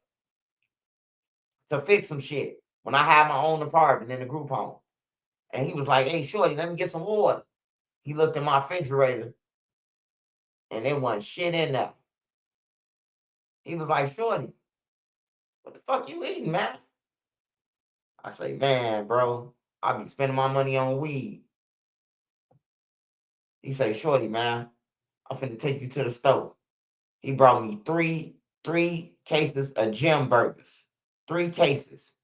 to fix some shit when I had my own apartment in the group home. And he was like, "Hey, shorty, let me get some water." He looked in my refrigerator and there wasn't shit in there. He was like, "Shorty, what the fuck you eating, man?" I say, "Man, bro, I be spending my money on weed." He say, "Shorty, man, I'm finna take you to the store." He brought me three cases of gym burgers. 3 cases.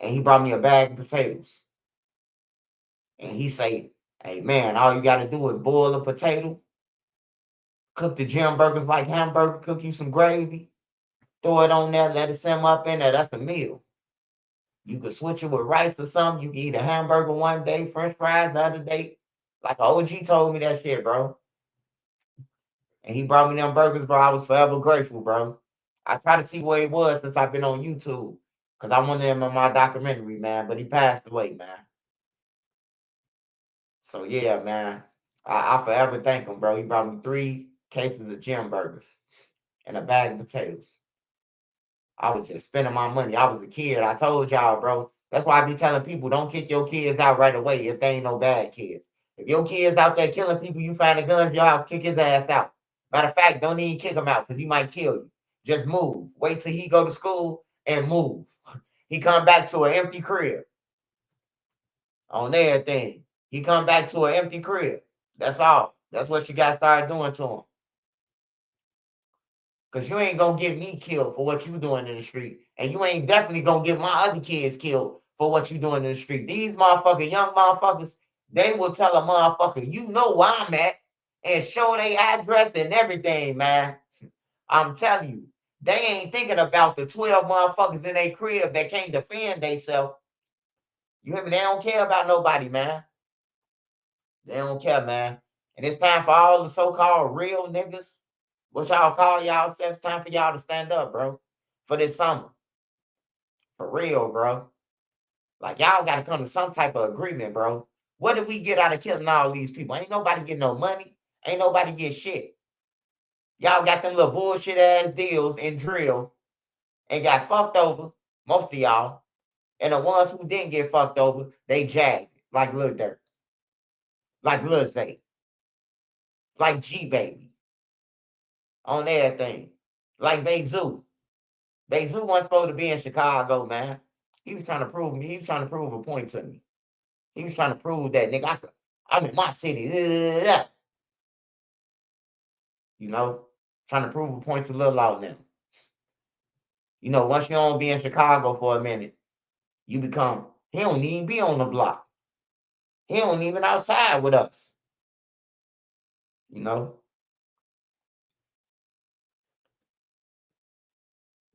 And he brought me a bag of potatoes. And he say, "Hey man, all you gotta do is boil a potato, cook the gym burgers like hamburger, cook you some gravy, throw it on there, let it simmer up in there. That's a meal. You could switch it with rice or something. You can eat a hamburger one day, French fries the other day." Like an OG told me that shit, bro. And he brought me them burgers, bro. I was forever grateful, bro. I try to see where he was since I've been on YouTube. Because I wanted him in my documentary, man. But he passed away, man. So yeah, man. I forever thank him, bro. He brought me 3 cases of gym burgers and a bag of potatoes. I was just spending my money. I was a kid. I told y'all, bro. That's why I be telling people, don't kick your kids out right away if they ain't no bad kids. If your kids out there killing people, you find the guns in your house, kick his ass out. Matter of fact, don't even kick him out because he might kill you. Just move. Wait till he go to school and move. He come back to an empty crib on everything. He come back to an empty crib. That's all. That's what you got to start doing to him. Because you ain't going to get me killed for what you doing in the street. And you ain't definitely going to get my other kids killed for what you doing in the street. These young motherfuckers, they will tell a motherfucker, you know where I'm at, and show their address and everything, man. I'm telling you, they ain't thinking about the 12 motherfuckers in their crib that can't defend themselves. You hear me? They don't care about nobody, man. They don't care, man. And it's time for all the so-called real niggas, what y'all call y'all selves, time for y'all to stand up, bro, for this summer. For real, bro. Like, y'all got to come to some type of agreement, bro. What did we get out of killing all these people? Ain't nobody get no money. Ain't nobody get shit. Y'all got them little bullshit ass deals in drill and got fucked over, most of y'all. And the ones who didn't get fucked over, they jagged like Lil Durk, like Lil Zay, like G Baby, on everything, like Bezoo. Bezoo wasn't supposed to be in Chicago, man. He was trying to prove me. He was trying to prove a point to me. He was trying to prove that, nigga, I'm in my city. You know, trying to prove a point to Lil Law now. You know, once you don't be in Chicago for a minute, you become, he don't even be on the block. He don't even outside with us. You know?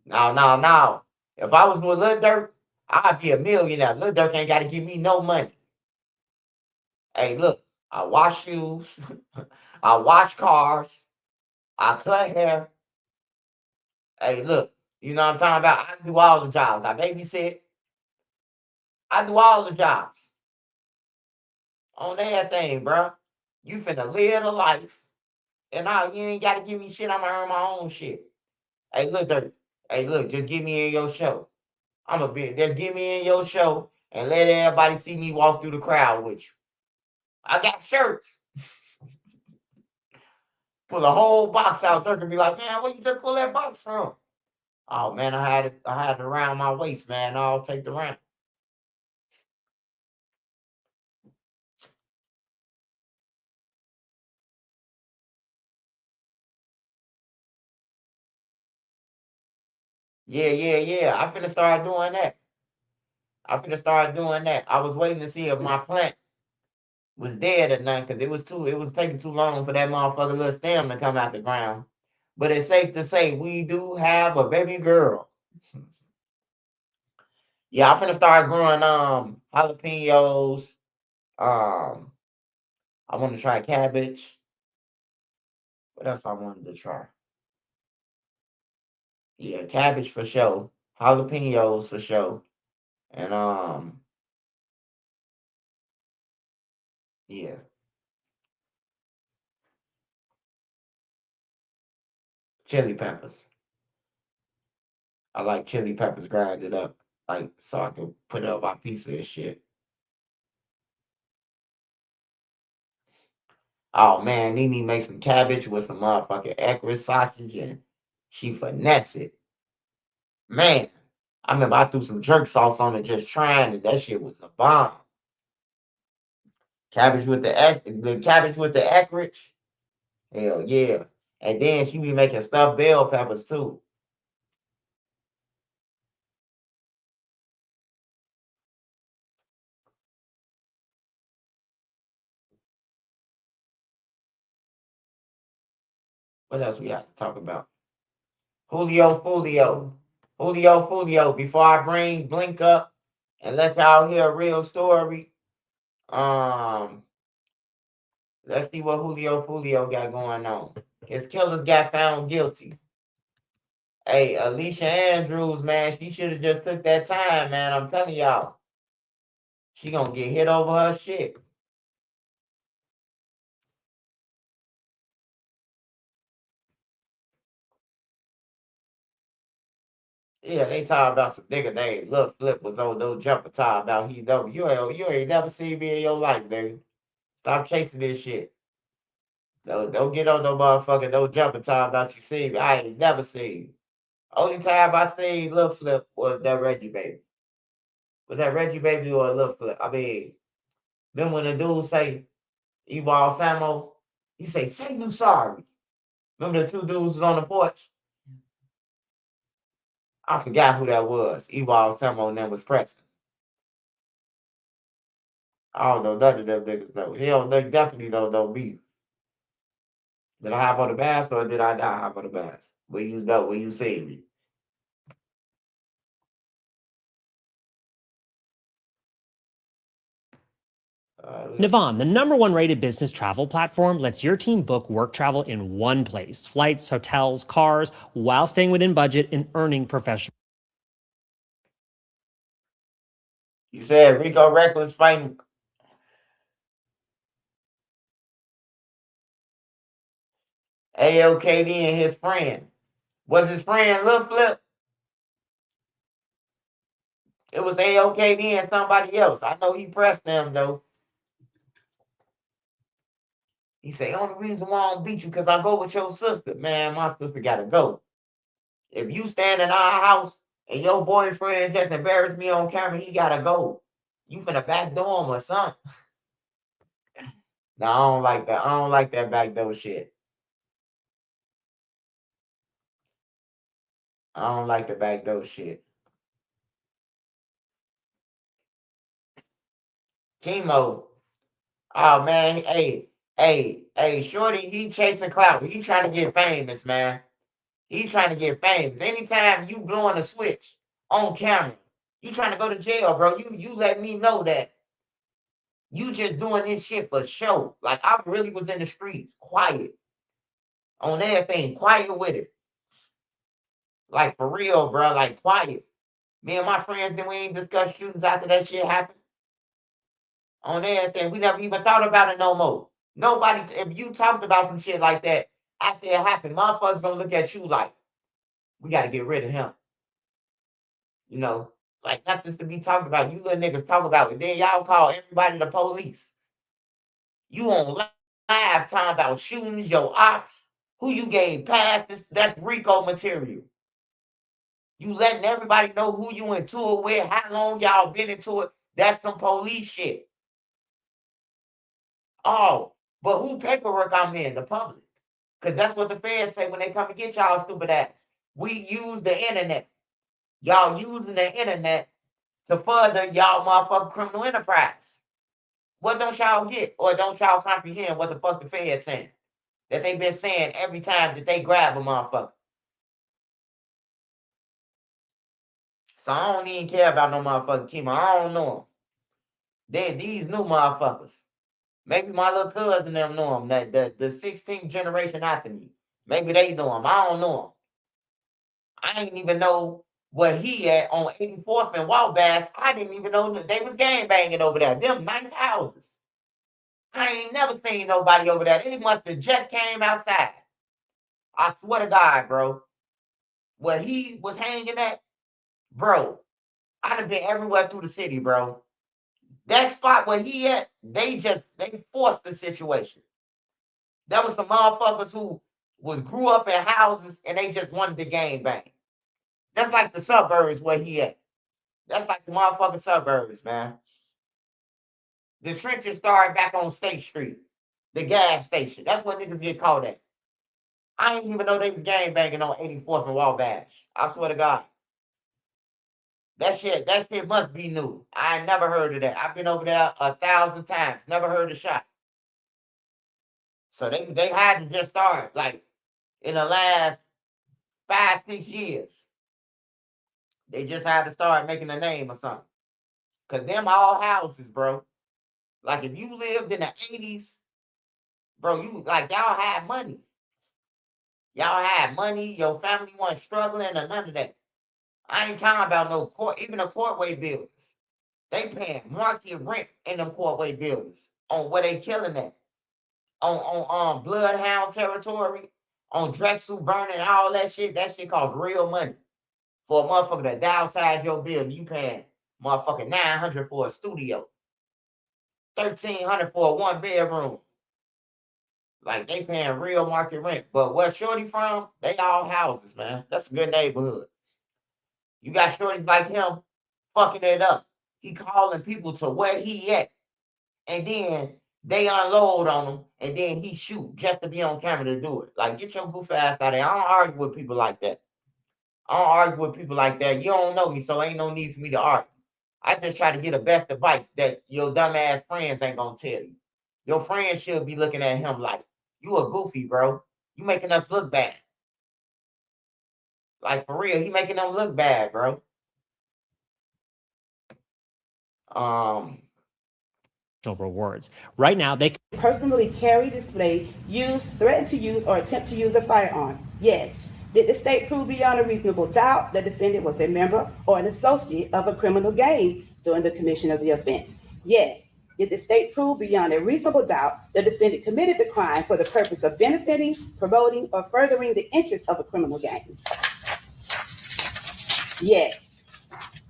Now. If I was with Lil Durk, I'd be a millionaire. Lil Durk ain't got to give me no money. Hey, look, I wash shoes. I wash cars. I cut hair. Hey, look, you know what I'm talking about? I do all the jobs. I babysit. I do all the jobs. On everything, bro. You finna live the life. And you ain't got to give me shit. I'm going to earn my own shit. Hey, look, Dirk. Hey, look, just get me in your show. Just get me in your show and let everybody see me walk through the crowd with you. I got shirts. Pull a whole box out. Dirk and be like, man, where you just pull that box from? Oh man, I had it around my waist, man. I'll take the round. Yeah. I finna start doing that. I was waiting to see if my plant was dead or not, because it was taking too long for that motherfucker little stem to come out the ground. But it's safe to say we do have a baby girl. Yeah, I'm finna start growing jalapenos. I want to try cabbage. What else I wanted to try? Yeah, cabbage for sure. Jalapenos for sure. And yeah, chili peppers. I like chili peppers grinded up, like so I can put it on my pizza and shit. Oh man, Nene make some cabbage with some motherfucking Eckrich sausage and she finesse it. Man, I remember I threw some jerk sauce on it just trying it. That shit was a bomb. The cabbage with the Eckrich. Hell yeah. And then she be making stuffed bell peppers too. What else we got to talk about? Julio Foolio. Foolio. Before I bring Blink up and let y'all hear a real story. Um, let's see what Julio Foolio got going on. His killers got found guilty. Hey, Alicia Andrews, man, she should have just took that time, man. I'm telling y'all. She gonna get hit over her shit. Yeah, they talking about some nigga named Lil Flip was on no jumper talking about he know you ain't never seen me in your life, nigga. Stop chasing this shit. Don't get on no motherfucker no jumper talking about you see me. I ain't never seen you. Only time I seen Lil Flip was that Reggie Baby. Was that Reggie Baby or Lil Flip? I mean, then when the dude say Ewald Samo, he say you sorry. Remember the two dudes was on the porch? I forgot who that was. Ewald Samo and them was pressing. I don't know none of them niggas though. They definitely don't know me. Did I hop on the bass or did I not hop on the bass? Will you know when you see me? Navan, the #1 rated business travel platform, lets your team book work travel in one place. Flights, hotels, cars, while staying within budget and earning professional. You said Rico Reckless fighting AOKD and his friend. Was his friend Lil Flip? It was AOKD and somebody else. I know he pressed them though. He say, only reason why I don't beat you because I go with your sister. Man, my sister gotta go. If you stand in our house and your boyfriend just embarrassed me on camera, he gotta go. You finna backdoor him or something. No, I don't like that. I don't like that backdoor shit. I don't like the backdoor shit. Chemo. Oh man, hey, Shorty, he chasing clout. He trying to get famous, man. He trying to get famous. Anytime you blowing a switch on camera, you trying to go to jail, bro. You let me know that you just doing this shit for show. Like I really was in the streets, quiet on everything, quiet with it. Like for real, bro. Like quiet. Me and my friends, then we ain't discussed shootings after that shit happened. On everything, we never even thought about it no more. Nobody, if you talked about some shit like that after it happened, motherfuckers gonna look at you like, we gotta get rid of him. You know, like not just to be talked about. You little niggas talk about it. Then y'all call everybody the police. You on live talking about shootings, your ops, who you gave past this, that's Rico material. You letting everybody know who you into it with, how long y'all been into it. That's some police shit. Oh, but who paperwork I'm in? The public. Because that's what the feds say when they come to get y'all stupid ass. We use the internet. Y'all using the internet to further y'all motherfucking criminal enterprise. What don't y'all get? Or don't y'all comprehend what the fuck the Fed's saying? That they've been saying every time that they grab a motherfucker. So I don't even care about no motherfucking chemo. I don't know them. They're these new motherfuckers. Maybe my little cousin them know him. The 16th generation after me. Maybe they know him. I don't know him. I ain't even know where he at on 84th and Wabash. I didn't even know that they was gang banging over there. Them nice houses. I ain't never seen nobody over there. They must have just came outside. I swear to God, bro. Where he was hanging at, bro, I'd have been everywhere through the city, bro. That spot where he at, they forced the situation. There was some motherfuckers who grew up in houses and they just wanted to gang bang. That's like the suburbs where he at. That's like the motherfucking suburbs, man. The trenches started back on State Street, the gas station. That's what niggas get caught at. I didn't even know they was gang banging on 84th and Wabash. I swear to God. That shit must be new. I ain't never heard of that. I've been over there 1,000 times. Never heard a shot. So they had to just start, like, in the last 5-6 years. They just had to start making a name or something. Because them all houses, bro. Like, if you lived in the 80s, bro, y'all had money. Y'all had money. Your family wasn't struggling or none of that. I ain't talking about no court, even the courtway buildings. They paying market rent in them courtway buildings on where they killing at. On Bloodhound territory, on Drexel, Vernon, all that shit costs real money. For a motherfucker to downsize your building, you paying motherfucking $900 for a studio. $1,300 for a 1-bedroom. Like, they paying real market rent. But where Shorty from, they all houses, man. That's a good neighborhood. You got shorties like him fucking it up. He calling people to where he at. And then they unload on him. And then he shoot just to be on camera to do it. Like, get your goof ass out of there. I don't argue with people like that. You don't know me, so ain't no need for me to argue. I just try to get the best advice that your dumbass friends ain't gonna tell you. Your friends should be looking at him like, you a goofy, bro. You making us look bad. Like, for real, he making them look bad, bro. Rewards. Right now, they personally carry, display, use, threaten to use, or attempt to use a firearm. Yes. Did the state prove beyond a reasonable doubt the defendant was a member or an associate of a criminal gang during the commission of the offense? Yes. Did the state prove beyond a reasonable doubt the defendant committed the crime for the purpose of benefiting, promoting, or furthering the interests of a criminal gang? Yes.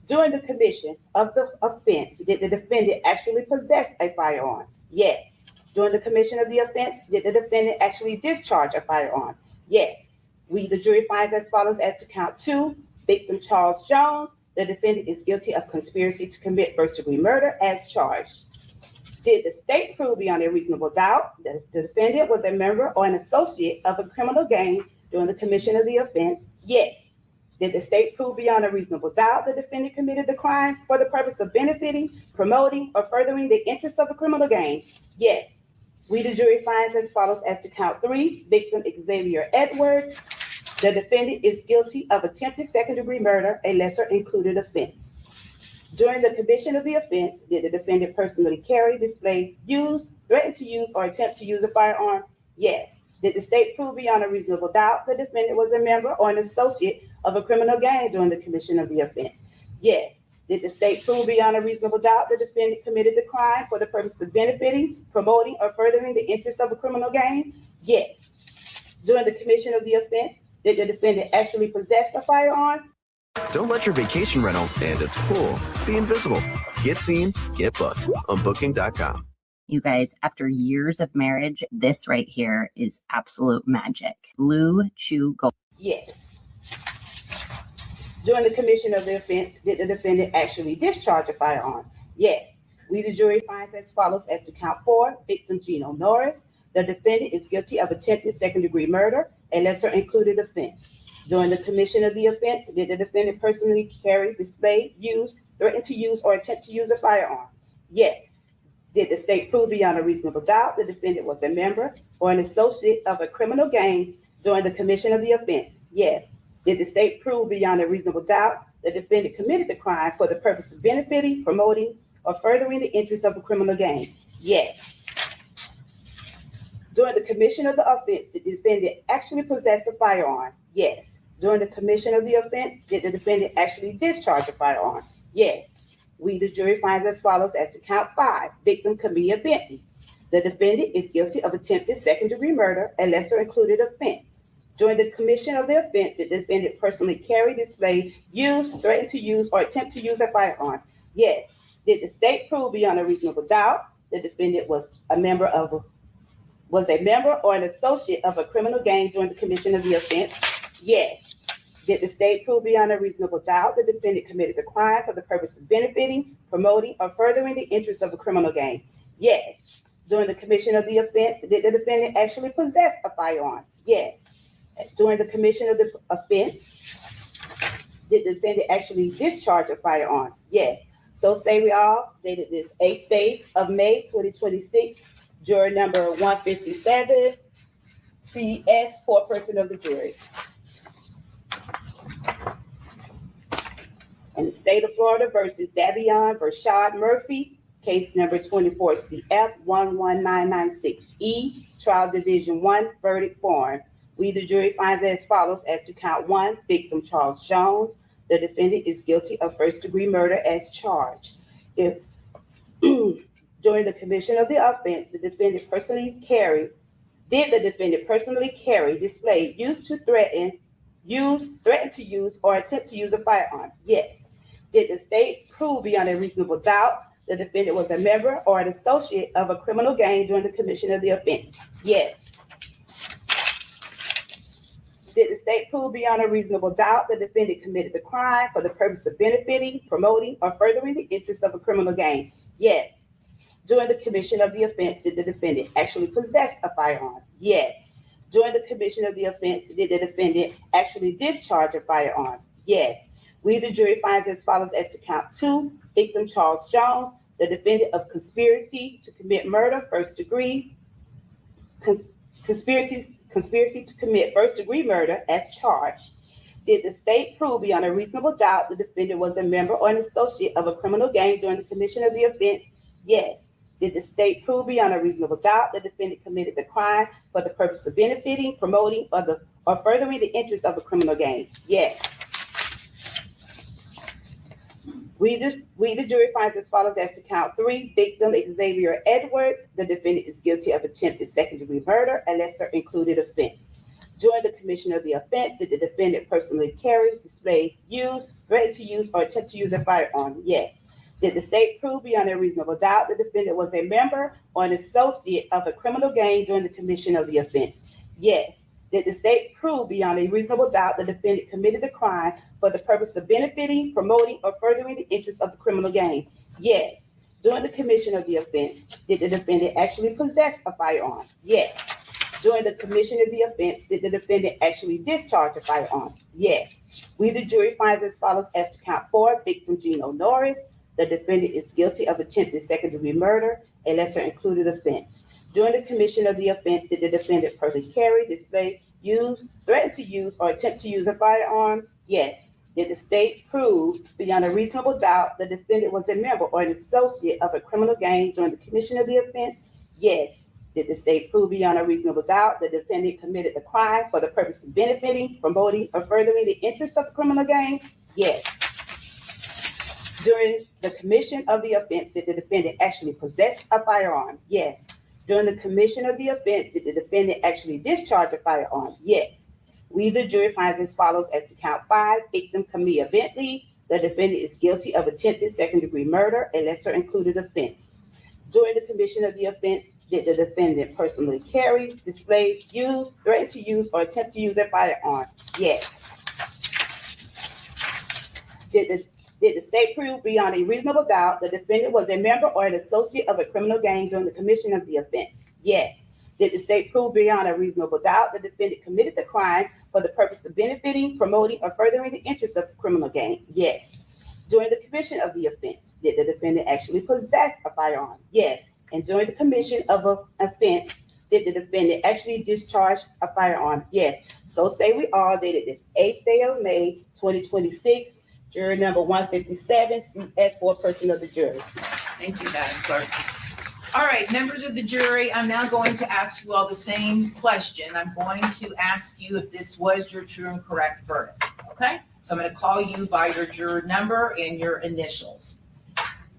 During the commission of the offense, did the defendant actually possess a firearm? Yes. During the commission of the offense, did the defendant actually discharge a firearm? Yes. We, the jury, finds as follows as to count 2. Victim Charles Jones, the defendant is guilty of conspiracy to commit first-degree murder as charged. Did the state prove beyond a reasonable doubt that the defendant was a member or an associate of a criminal gang during the commission of the offense? Yes. Did the state prove beyond a reasonable doubt the defendant committed the crime for the purpose of benefiting, promoting, or furthering the interests of a criminal gang? Yes. We, the jury, finds as follows as to count 3. Victim Xavier Edwards, the defendant is guilty of attempted second-degree murder, a lesser included offense. During the commission of the offense, did the defendant personally carry, display, use, threaten to use, or attempt to use a firearm? Yes. Did the state prove beyond a reasonable doubt the defendant was a member or an associate of a criminal gang during the commission of the offense? Yes. Did the state prove beyond a reasonable doubt the defendant committed the crime for the purpose of benefiting, promoting, or furthering the interests of a criminal gang? Yes. During the commission of the offense, did the defendant actually possess a firearm? Don't let your vacation rental and its pool be invisible. Get seen, get booked on Booking.com. You guys, after years of marriage, this right here is absolute magic. Blue Chew Gold. Yes. During the commission of the offense, did the defendant actually discharge a firearm? Yes. We, the jury, finds as follows as to count 4. Victim Gino Norris, the defendant is guilty of attempted second-degree murder, a lesser included offense. During the commission of the offense, did the defendant personally carry, display, use, threaten to use, or attempt to use a firearm? Yes. Did the state prove beyond a reasonable doubt the defendant was a member or an associate of a criminal gang during the commission of the offense? Yes. Did the state prove beyond a reasonable doubt the defendant committed the crime for the purpose of benefiting, promoting, or furthering the interests of a criminal gang? Yes. During the commission of the offense, did the defendant actually possess a firearm? Yes. During the commission of the offense, did the defendant actually discharge a firearm? Yes. We, the jury, finds as follows as to count 5, victim Camilla Bentley. The defendant is guilty of attempted second-degree murder, a lesser included offense. During the commission of the offense, did the defendant personally carry, display, use, threaten to use, or attempt to use a firearm? Yes. Did the state prove beyond a reasonable doubt the defendant was a member or an associate of a criminal gang during the commission of the offense? Yes. Did the state prove beyond a reasonable doubt the defendant committed the crime for the purpose of benefiting, promoting, or furthering the interests of a criminal gang? Yes. During the commission of the offense, did the defendant actually possess a firearm? Yes. During the commission of the offense, did the defendant actually discharge a firearm? Yes. So say we all, dated this 8th day of May 2026, juror number 157, CS, foreperson of the jury. In the state of Florida versus Davion Vershad Murphy, case number 24 CF 11996E, trial division 1, verdict form. We, the jury, finds as follows as to count 1, victim Charles Jones. The defendant is guilty of first-degree murder as charged. If during the commission of the offense, the defendant personally carried, display, use, threaten to use, or attempt to use a firearm? Yes. Did the state prove beyond a reasonable doubt the defendant was a member or an associate of a criminal gang during the commission of the offense? Yes. Did the state prove beyond a reasonable doubt the defendant committed the crime for the purpose of benefiting, promoting, or furthering the interests of a criminal gang? Yes. During the commission of the offense, did the defendant actually possess a firearm? Yes. During the commission of the offense, did the defendant actually discharge a firearm? Yes. We, the jury, finds as follows as to count 2, victim Charles Jones, the defendant of conspiracy to commit murder, first degree, conspiracy to commit first-degree murder as charged. Did the state prove beyond a reasonable doubt the defendant was a member or an associate of a criminal gang during the commission of the offense? Yes. Did the state prove beyond a reasonable doubt the defendant committed the crime for the purpose of benefiting, promoting, or furthering the interests of a criminal gang? Yes. We, the jury, finds as follows as to count 3, victim Xavier Edwards. The defendant is guilty of attempted second-degree murder, a lesser included offense. During the commission of the offense, did the defendant personally carry, display, use, threaten to use, or attempt to use a firearm? Yes. Did the state prove beyond a reasonable doubt the defendant was a member or an associate of a criminal gang during the commission of the offense? Yes. Did the state prove beyond a reasonable doubt the defendant committed the crime for the purpose of benefiting, promoting, or furthering the interests of the criminal gang? Yes. During the commission of the offense, did the defendant actually possess a firearm? Yes. During the commission of the offense, did the defendant actually discharge a firearm? Yes. We, the jury, finds as follows as to count 4, victim Gino Norris. The defendant is guilty of attempted second-degree murder, a lesser included offense. During the commission of the offense, did the defendant personally carry, display, use, threaten to use, or attempt to use a firearm? Yes. Did the state prove beyond a reasonable doubt the defendant was a member or an associate of a criminal gang during the commission of the offense? Yes. Did the state prove beyond a reasonable doubt the defendant committed the crime for the purpose of benefiting, promoting, or furthering the interests of the criminal gang? Yes. During the commission of the offense, did the defendant actually possess a firearm? Yes. During the commission of the offense, did the defendant actually discharge a firearm? Yes. We, the jury, finds as follows as to count 5, victim Camilla Bentley. The defendant is guilty of attempted second-degree murder, a lesser included offense. During the commission of the offense, did the defendant personally carry, display, use, threaten to use, or attempt to use a firearm? Yes. Did the state prove beyond a reasonable doubt the defendant was a member or an associate of a criminal gang during the commission of the offense? Yes. Did the state prove beyond a reasonable doubt the defendant committed the crime for the purpose of benefiting, promoting, or furthering the interests of criminal gain? Yes. During the commission of the offense, did the defendant actually possess a firearm? Yes. And during the commission of an offense, did the defendant actually discharge a firearm? Yes. So say we all dated this 8th day of May, 2026, jury number 157, CS for person of the jury. Thank you, Madam Clerk. All right, members of the jury, I'm now going to ask you all the same question. I'm going to ask you if this was your true and correct verdict, okay? So I'm going to call you by your juror number and your initials.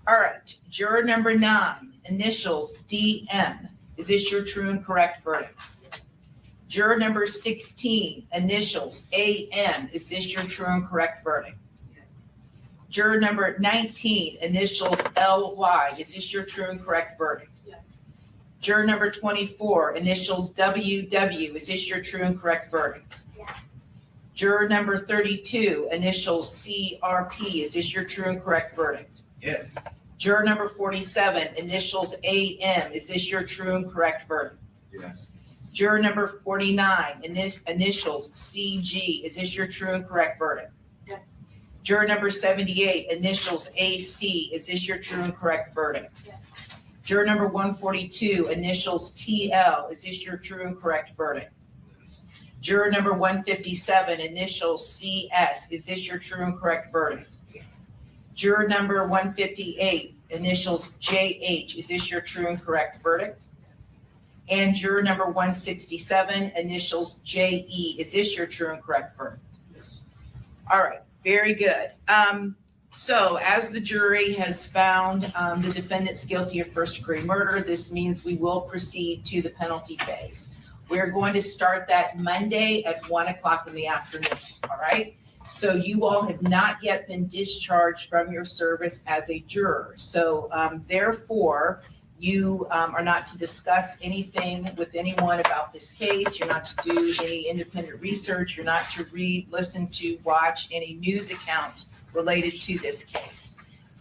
All right, juror number 9, initials DM. Is this your true and correct verdict? Juror number 16, initials AM. Is this your true and correct verdict? Juror number 19, initials LY. Is this your true and correct verdict? Yes. Juror number 24, initials WW. Is this your true and correct verdict? Yes. Juror number 32, initials CRP. Is this your true and correct verdict? Yes. Juror number 47, initials AM. Is this your true and correct verdict? Yes. Juror number 49, initials CG. Is this your true and correct verdict? Yes. Juror number 78, initials AC. Is this your true and correct verdict? Yes. Juror number 142, initials TL. Is this your true and correct verdict? Juror number 157, initials CS. Is this your true and correct verdict? Juror number 158, initials JH. Is this your true and correct verdict? And juror number 167, initials JE. Is this your true and correct verdict? Yes. All right, very good. So as the jury has found the defendant's guilty of first-degree murder, this means we will proceed to the penalty phase. We're going to start that Monday at 1 o'clock in the afternoon, all right? So you all have not yet been discharged from your service as a juror. So therefore, you are not to discuss anything with anyone about this case. You're not to do any independent research. You're not to read, listen to, watch any news accounts related to this case.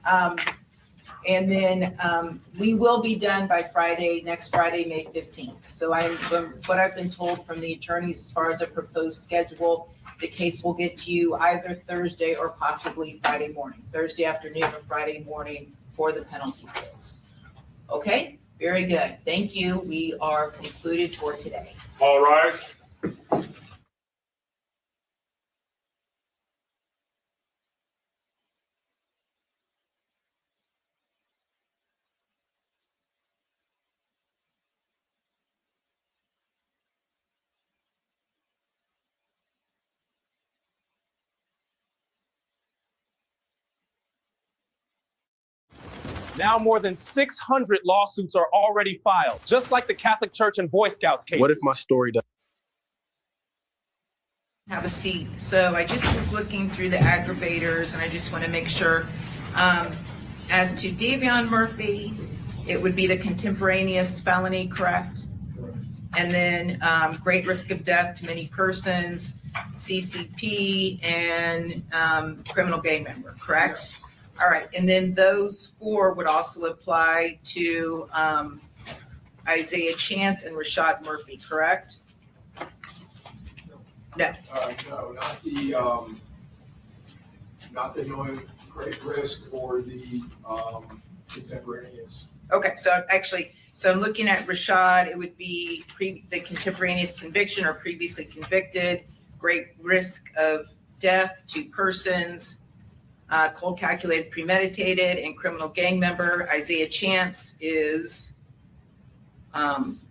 And then we will be done by next Friday, May 15th. So what I've been told from the attorneys as far as a proposed schedule, the case will get to you either Thursday or possibly Friday morning, Thursday afternoon or Friday morning for the penalty phase. Okay, very good. Thank you. We are concluded for today. All rise. Now more than 600 lawsuits are already filed, just like the Catholic Church and Boy Scouts case. What if my story does? Have a seat. So I just was looking through the aggravators, and I just want to make sure. As to Davion Murphy, it would be the contemporaneous felony, correct? And then great risk of death to many persons, CCP, and criminal gang member, correct? All right, and then those 4 would also apply to Isaiah Chance and Rashad Murphy, correct? No. No, not the knowing great risk or the contemporaneous. Okay, so I'm looking at Rashad. It would be the contemporaneous conviction or previously convicted, great risk of death to persons, cold calculated premeditated, and criminal gang member. Isaiah Chance is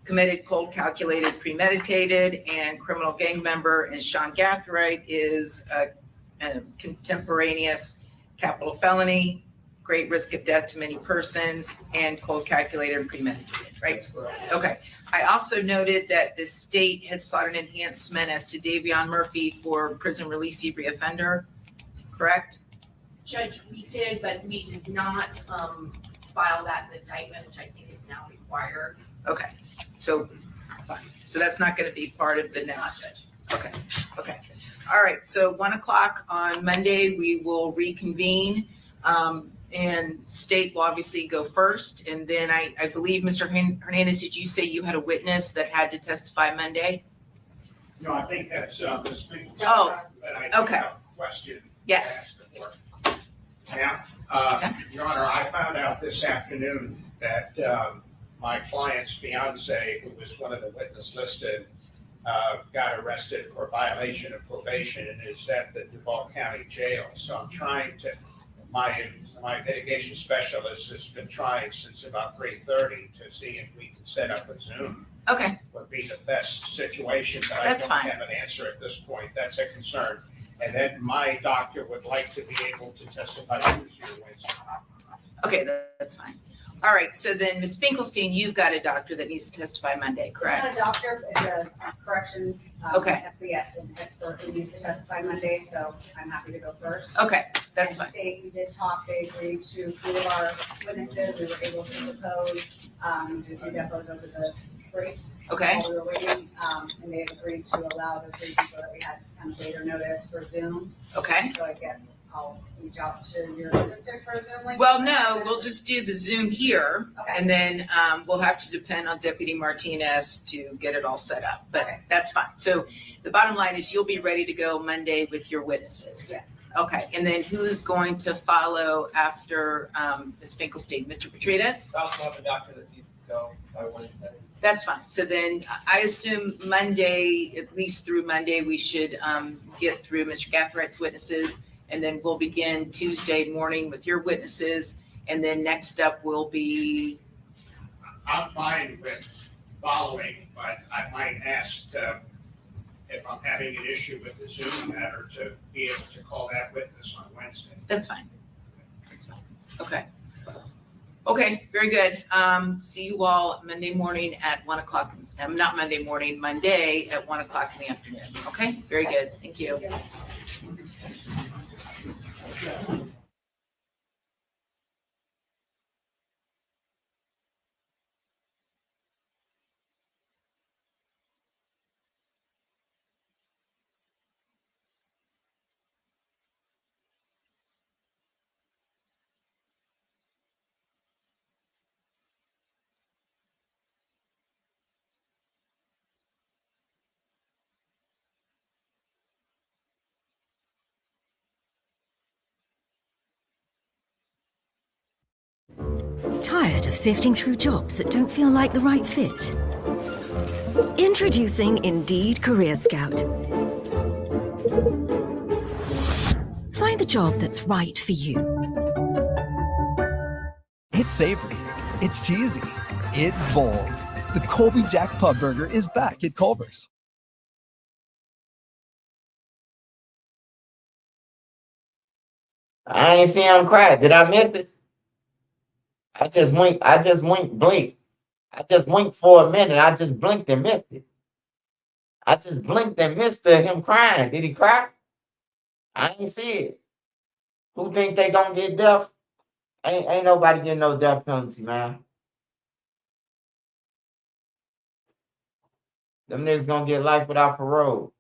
committed cold calculated premeditated and criminal gang member, and Sean Gathright is a contemporaneous capital felony, great risk of death to many persons, and cold calculated and premeditated, right? Okay. I also noted that the state had sought an enhancement as to Davion Murphy for prison release reoffender, correct? Judge, we did, but we did not file that indictment, which I think is now required. Okay, so fine. So that's not going to be part of the next. Okay. All right, so 1 o'clock on Monday, we will reconvene. And state will obviously go first. And then I believe, Mr. Hernandez, did you say you had a witness that had to testify Monday? No, I think that's Ms. Finkelstein. Oh, But I okay. have a question. Yes. Ma'am, Your Honor, I found out this afternoon that my client's fiance, who was one of the witnesses listed, got arrested for violation of probation and is at the Duval County Jail. So I'm trying to, my mitigation specialist has been trying since about 3:30 to see if we can set up a Zoom. Okay. Would be the best situation, but That's I don't fine. have an answer at this point. That's a concern. And then my doctor would like to be able to testify Tuesday or Wednesday. Okay, that's fine. All right, so then Ms. Finkelstein, you've got a doctor that needs to testify Monday, correct? It's not a doctor, it's a corrections Okay. FBI expert who needs to testify Monday, so I'm happy to go first. Okay, that's And fine. State, we did talk, they agreed to 3 of our witnesses, we were able to propose, to do depots over the break. Okay. While we were waiting, and they have agreed to allow the 3 people that we had kind of later notice for Zoom. Okay. So I guess I'll reach out to your assistant for a Zoom link. Well, no, we'll just do the Zoom here, and then we'll have to depend on Deputy Martinez to get it all set up, but that's fine. So the bottom line is you'll be ready to go Monday with your witnesses. Yes. Okay, and then who's going to follow after Ms. Finkelstein? Mr. Petrides? I also have a doctor that needs to go by Wednesday. That's fine. So then I assume Monday, at least through Monday, we should get through Mr. Gathrigh's witnesses, and then we'll begin Tuesday morning with your witnesses, and then next up will be. I'm fine with following, but I might ask if I'm having an issue with the Zoom matter to be able to call that witness on Wednesday. That's fine. That's fine. Okay. Okay, very good. See you all Monday morning at 1 o'clock. Not Monday morning, Monday at 1 o'clock in the afternoon. Okay, very good. Thank you. Tired of sifting through jobs that don't feel like the right fit? Introducing Indeed Career Scout. Find the job that's right for you. It's savory, it's cheesy, it's bold. The Colby Jack Pub Burger is back at Culver's. I ain't see him cry. Did I miss it? I just winked, blink. I just winked for a minute. I just blinked and missed it. I just blinked and missed him crying. Did he cry? I ain't see it. Who thinks they gonna get death? Ain't nobody getting no death penalty, man. Them niggas gonna get life without parole.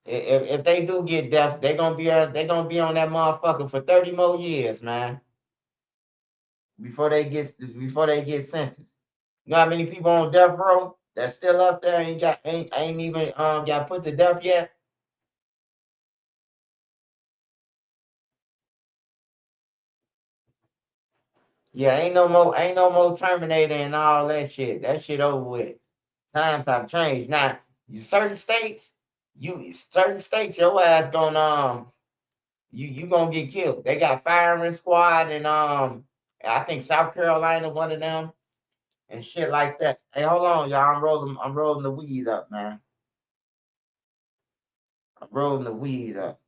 If they do get death, they gonna be on that motherfucker for 30 more years, man. Before they get sentenced. You know how many people on death row that's still up there ain't even got put to death yet? Yeah, ain't no more Terminator and all that shit. That shit over with. Times have changed. Now, certain states, your ass gonna you gonna get killed. They got firing squad and I think South Carolina, one of them, and shit like that. Hey, hold on, y'all. I'm rolling the weed up, man. I'm rolling the weed up.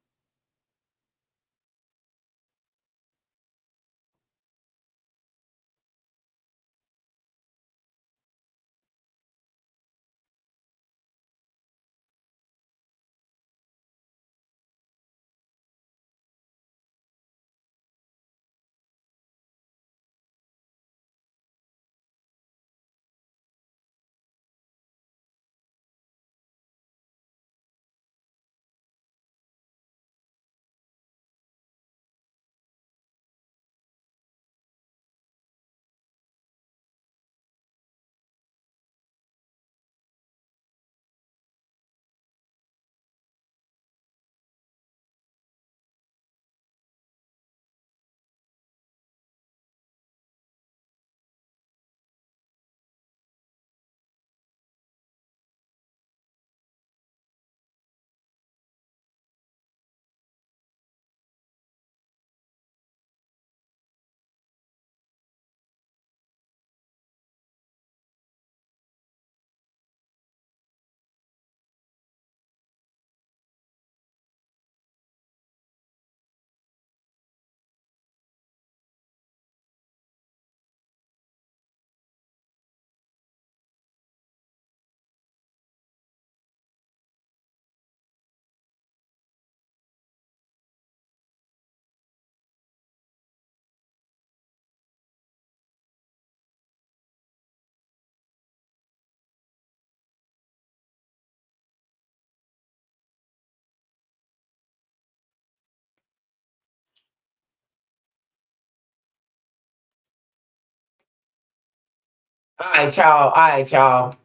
All right, y'all. All right, y'all.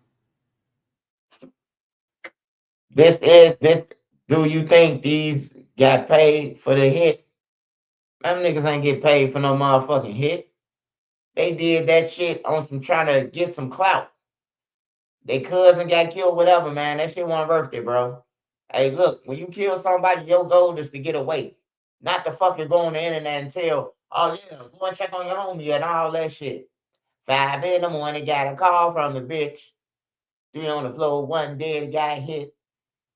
This. Do you think these got paid for the hit? Them niggas ain't get paid for no motherfucking hit. They did that shit on some trying to get some clout. They cousin got killed, whatever, man. That shit wasn't worth it, bro. Hey, look, when you kill somebody, your goal is to get away. Not to fucking go on the internet and tell, oh yeah, go and check on your homie and all that shit. 5 in the morning, got a call from the bitch. 3 on the floor, one dead, got hit.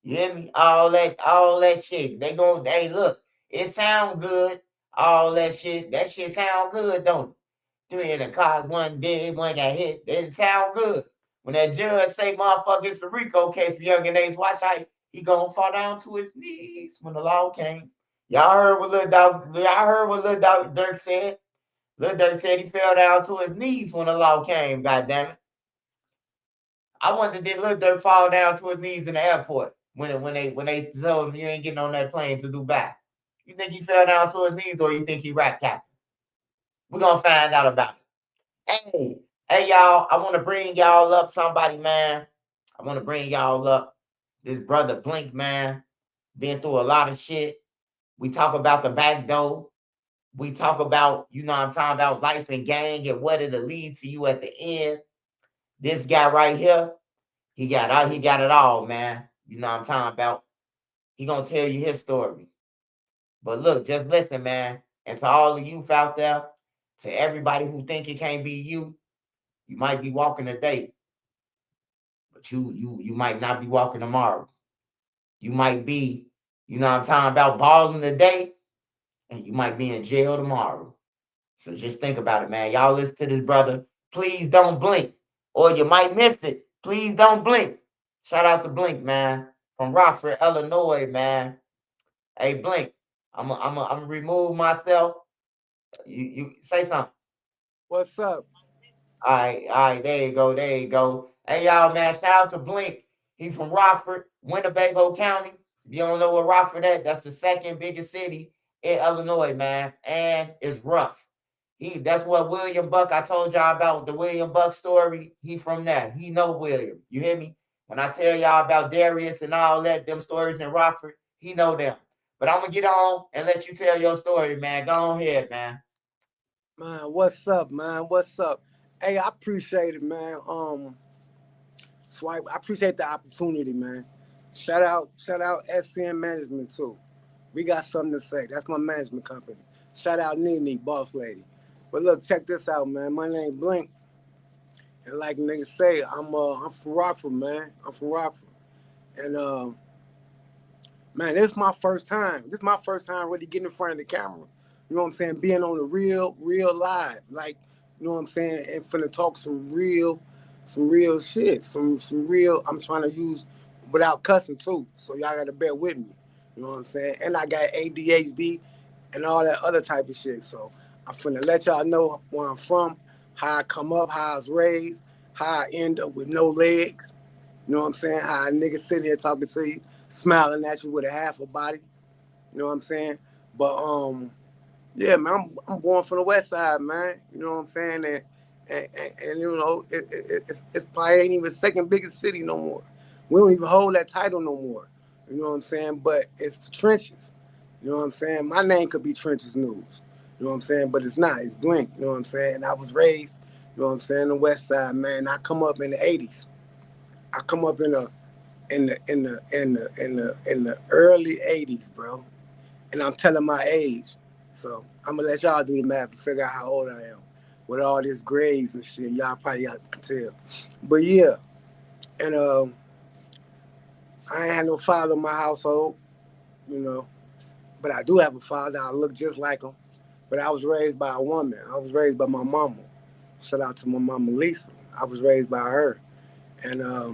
You hear me? All that shit. They go, hey, look, it sound good. All that shit. That shit sound good, don't it? 3 in the car, one dead, one got hit. It sound good. When that judge say, motherfucker, it's a RICO case for young and age, watch how he gonna fall down to his knees when the law came. Y'all heard what Lil Dog Dirk said? Lil Dirk said he fell down to his knees when the law came, goddammit. I wonder did Lil Durk fall down to his knees in the airport when they told him you ain't getting on that plane to Dubai? You think he fell down to his knees or you think he rap capping? We're gonna find out about it. Hey y'all, I want to bring y'all up somebody, man. I want to bring y'all up this brother Blink, man. Been through a lot of shit. We talk about the back door. We talk about, you know what I'm talking about, life and gang and what it'll lead to you at the end. This guy right here, he got it all, man. You know what I'm talking about. He gonna tell you his story. But look, just listen, man. And to all the youth out there, to everybody who think it can't be you, you might be walking today, but you might not be walking tomorrow. You might be, you know what I'm talking about, balling today, and you might be in jail tomorrow. So just think about it, man. Y'all listen to this brother. Please don't blink, or you might miss it. Please don't blink. Shout out to Blink, man, from Rockford, Illinois, man. Hey, Blink, I'm remove myself. You say something. What's up? All right, there you go. Hey, y'all, man, shout out to Blink. He from Rockford, Winnebago County. If you don't know where Rockford at, that's the second biggest city in Illinois, man, and it's rough. That's what William Buck, I told y'all about the William Buck story. He from there. He know William. You hear me? When I tell y'all about Darius and all that, them stories in Rockford, he know them. But I'm gonna get on and let you tell your story, man. Go on ahead, man. Man, what's up, man? What's up? Hey, I appreciate it, man. Swipe, I appreciate the opportunity, man. Shout out SCN Management too. We got something to say. That's my management company. Shout out Nene, boss lady. But look, check this out, man. My name Blink. And like niggas say, I'm from Rockford, man. I'm from Rockford. And man, this is my first time. This is my first time really getting in front of the camera. You know what I'm saying? Being on the real live. Like, you know what I'm saying? And finna talk some real shit. Some real, I'm trying to use without cussing too. So y'all gotta bear with me. You know what I'm saying? And I got ADHD and all that other type of shit. So I'm finna let y'all know where I'm from, how I come up, how I was raised, how I end up with no legs. You know what I'm saying? How a nigga sitting here talking to you, smiling at you with a half a body. You know what I'm saying? But yeah, man, I'm born from the West Side, man. You know what I'm saying? And you know, it's probably ain't even the second biggest city no more. We don't even hold that title no more. You know what I'm saying? But it's the trenches. You know what I'm saying? My name could be Trenches News. You know what I'm saying? But it's not. It's Blink. You know what I'm saying? And I was raised, you know what I'm saying, the West Side, man. I come up in the '80s. I come up in the early '80s, bro. And I'm telling my age. So I'm gonna let y'all do the math and figure out how old I am. With all this grades and shit, y'all probably can tell. But yeah, and I ain't had no father in my household, you know. But I do have a father. I look just like him. But I was raised by a woman. I was raised by my mama. Shout out to my mama Lisa. I was raised by her. And I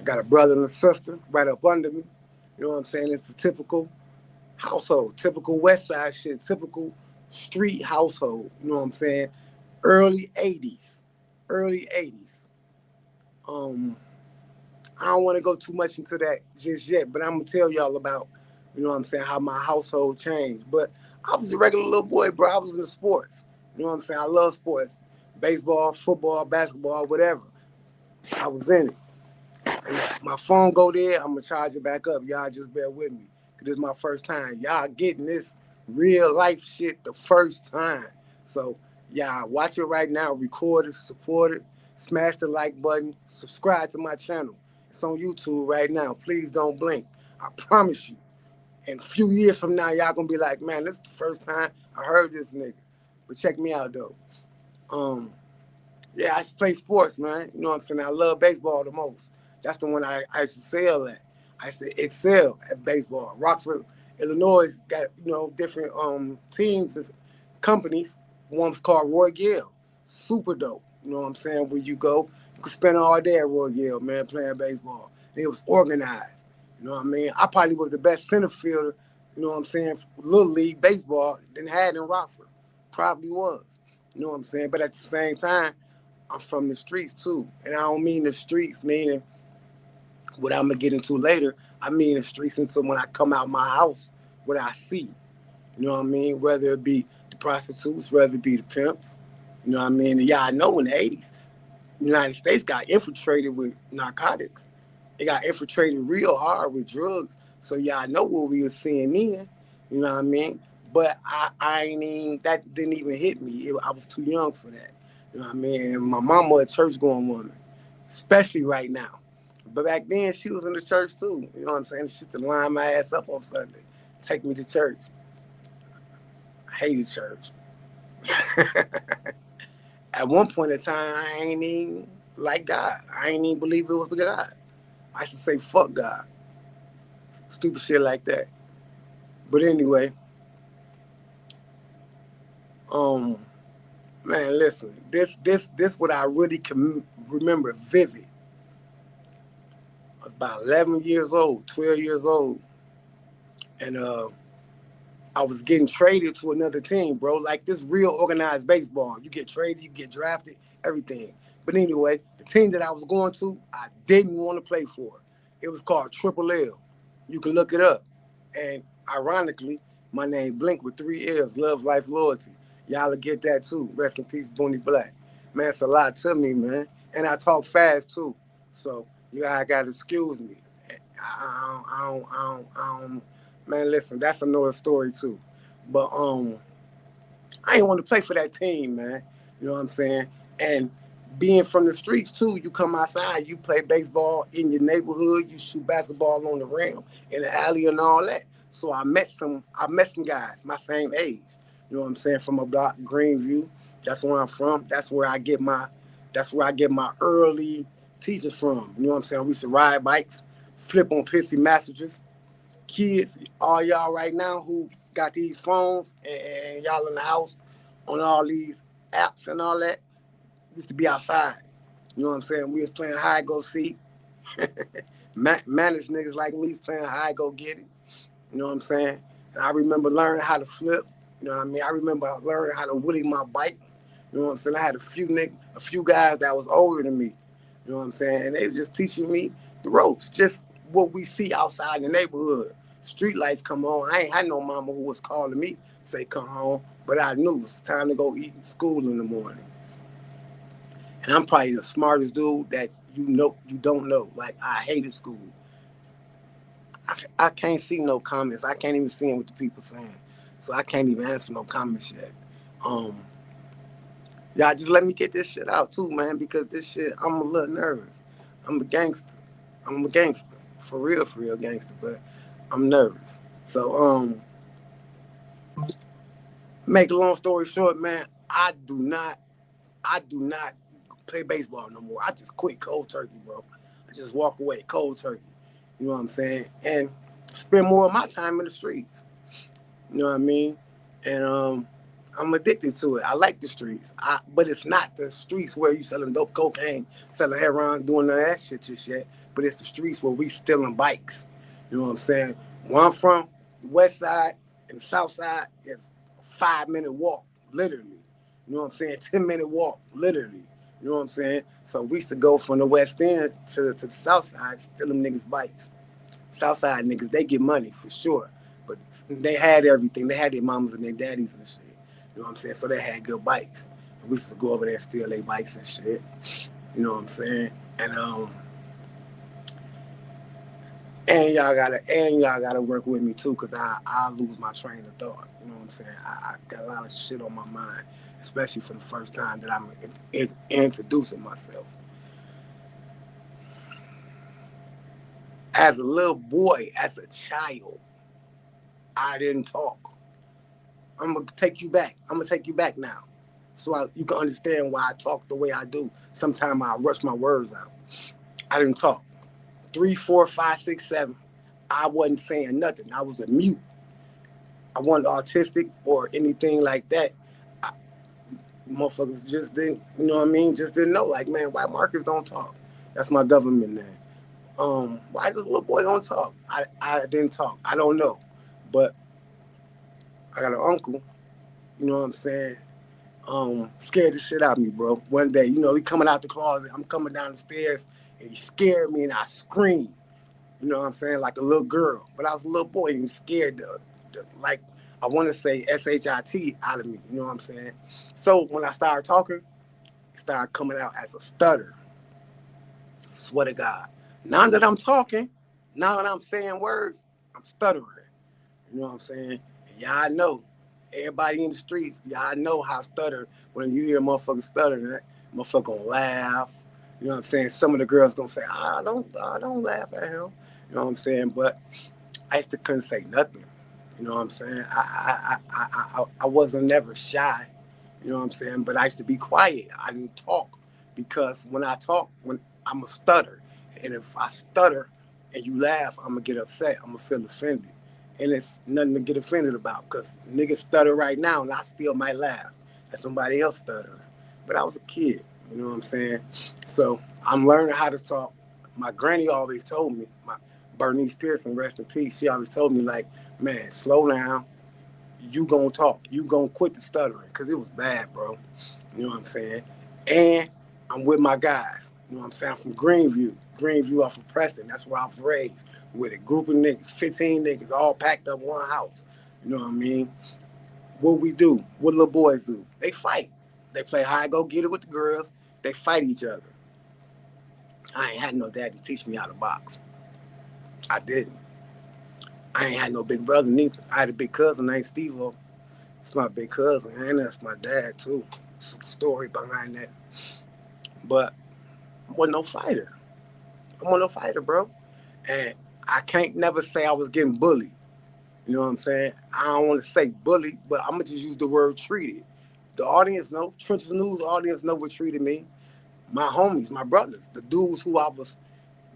got a brother and a sister right up under me. You know what I'm saying? It's a typical household, typical West Side shit, typical street household. You know what I'm saying? Early 80s. I don't want to go too much into that just yet, but I'm going to tell y'all about, you know what I'm saying, how my household changed. But I was a regular little boy, bro. I was in the sports. You know what I'm saying? I love sports. baseball, football, basketball, whatever. I was in it. And if my phone go there, I'm going to charge it back up. Y'all just bear with me. Because this is my first time. Y'all getting this real life shit the first time. So, y'all watch it right now. Record it, support it. Smash the like button. Subscribe to my channel. It's on YouTube right now. Please don't blink. I promise you. In a few years from now, y'all going to be like, man, this is the first time I heard this nigga. But check me out, though. Yeah, I used to play sports, man. You know what I'm saying? I love baseball the most. That's the one I used to excel at. I used to excel at baseball. Rockford, Illinois got, different teams and companies. One's called Roy Gill. Super dope. You know what I'm saying? Where you go, you can spend all day at Roy Gill, man, playing baseball. And it was organized. You know what I mean? I probably was the best center fielder, you know what I'm saying, for Little League baseball than had in Rockford. Probably was. You know what I'm saying? But at the same time, I'm from the streets too. And I don't mean the streets meaning what I'm going to get into later. I mean the streets until when I come out my house, what I see. You know what I mean? Whether it be the prostitutes, whether it be the pimps. You know what I mean? And y'all know in the 80s, the United States got infiltrated with narcotics. It got infiltrated real hard with drugs. So y'all know what we were seeing then. You know what I mean? But I ain't even, that didn't even hit me. I was too young for that. You know what I mean? And my mama a church-going woman, especially right now. But back then, she was in the church too. You know what I'm saying? She used to line my ass up on Sunday, take me to church. I hated church. At one point in time, I ain't even like God. I ain't even believe it was a God. I should say fuck God. Stupid shit like that. But anyway, man, listen. This what I really can remember vivid. I was about 11 years old, 12 years old. And I was getting traded to another team, bro. Like this real organized baseball. You get traded, you get drafted, everything. But anyway, the team that I was going to, I didn't want to play for. It was called Triple L. You can look it up. And ironically, my name Blink with 3 L's, Love, Life, Loyalty. Y'all will get that too. Rest in peace, Booney Black. Man, it's a lot to me, man. And I talk fast too. So you guys got to excuse me. I don't, man, listen, that's another story too. But I ain't want to play for that team, man. You know what I'm saying? And being from the streets too, you come outside, you play baseball in your neighborhood, you shoot basketball on the rim, in the alley and all that. So I met some guys my same age. You know what I'm saying? From a block, Greenview. That's where I'm from. That's where I get my early teachers from. You know what I'm saying? We used to ride bikes, flip on pissy messages. Kids, all y'all right now who got these phones and y'all in the house on all these apps and all that, used to be outside. You know what I'm saying? We was playing hide go seek. Managed niggas like me was playing hide go get it. You know what I'm saying? And I remember learning how to flip. You know what I mean? I remember learning how to wheelie my bike. You know what I'm saying? I had a few guys that was older than me. You know what I'm saying? And they were just teaching me the ropes, just what we see outside in the neighborhood. Street lights come on. I ain't had no mama who was calling me, say come home, but I knew it was time to go eat in school in the morning. And I'm probably the smartest dude that you don't know. Like, I hated school. I can't see no comments. I can't even see what the people saying. So I can't even answer no comments yet. Y'all just let me get this shit out too, man, because this shit, I'm a little nervous. I'm a gangster. For real gangster, but I'm nervous. So, make a long story short, man, I do not play baseball no more. I just quit cold turkey, bro. I just walk away cold turkey. You know what I'm saying? And spend more of my time in the streets. You know what I mean? And I'm addicted to it. I like the streets. But it's not the streets where you selling dope cocaine, selling heroin, doing none of that shit just yet. But it's the streets where we stealing bikes. You know what I'm saying? Where I'm from, the west side and the south side is a 5-minute walk, literally. You know what I'm saying? 10-minute walk, literally. You know what I'm saying? So we used to go from the west end to the south side, steal them niggas' bikes. South side niggas, they get money for sure. But they had everything. They had their mamas and their daddies and shit. You know what I'm saying? So they had good bikes. We used to go over there and steal their bikes and shit. You know what I'm saying? And y'all gotta work with me too, cause I lose my train of thought. You know what I'm saying? I got a lot of shit on my mind, especially for the first time that I'm introducing myself. As a little boy, as a child, I didn't talk. I'm gonna take you back. I'm gonna take you back now, so you can understand why I talk the way I do. Sometimes I rush my words out. I didn't talk. 3, 4, 5, 6, 7. I wasn't saying nothing. I was a mute. I wasn't autistic or anything like that. Motherfuckers just didn't, you know what I mean? Just didn't know. Like, man, why Marcus don't talk? That's my government name. Why this little boy don't talk? I didn't talk. I don't know. But I got an uncle, you know what I'm saying? Scared the shit out of me, bro. One day, you know, he coming out the closet. I'm coming down the stairs, and he scared me, and I screamed. You know what I'm saying? Like a little girl. But I was a little boy, and he scared like, I want to say SHIT out of me. You know what I'm saying? So when I started talking, it started coming out as a stutter. Swear to God. Now that I'm talking, now that I'm saying words, I'm stuttering. You know what I'm saying? And y'all know. Everybody in the streets, y'all know how stutter. When you hear a motherfucker stutter, that motherfucker gonna laugh. You know what I'm saying? Some of the girls gonna say, I don't laugh at him. You know what I'm saying? But I used to couldn't say nothing. You know what I'm saying? I wasn't never shy. You know what I'm saying? But I used to be quiet. I didn't talk because when I talk, when I'm a stutter, and if I stutter and you laugh, I'm gonna get upset. I'm gonna feel offended. And it's nothing to get offended about because niggas stutter right now and I still might laugh at somebody else stuttering. But I was a kid, you know what I'm saying? So I'm learning how to talk. My granny always told me, my Bernice Pearson, rest in peace, she always told me, like, man, slow down. You gonna talk. You gonna quit the stuttering because it was bad, bro. You know what I'm saying? And I'm with my guys. You know what I'm saying? I'm from Greenview off of Preston. That's where I was raised. With a group of niggas, 15 niggas, all packed up one house. You know what I mean? What we do, what little boys do, they fight. They play hide go get it with the girls. They fight each other. I ain't had no daddy teach me how to box. I didn't. I ain't had no big brother neither. I had a big cousin named Steve-O. It's my big cousin, and that's my dad too. It's a story behind that. But I wasn't no fighter. I wasn't no fighter, bro. And I can't never say I was getting bullied. You know what I'm saying? I don't want to say bullied, but I'm going to just use the word treated. The audience know, Trenches News audience know what treated me. My homies, my brothers, the dudes who I was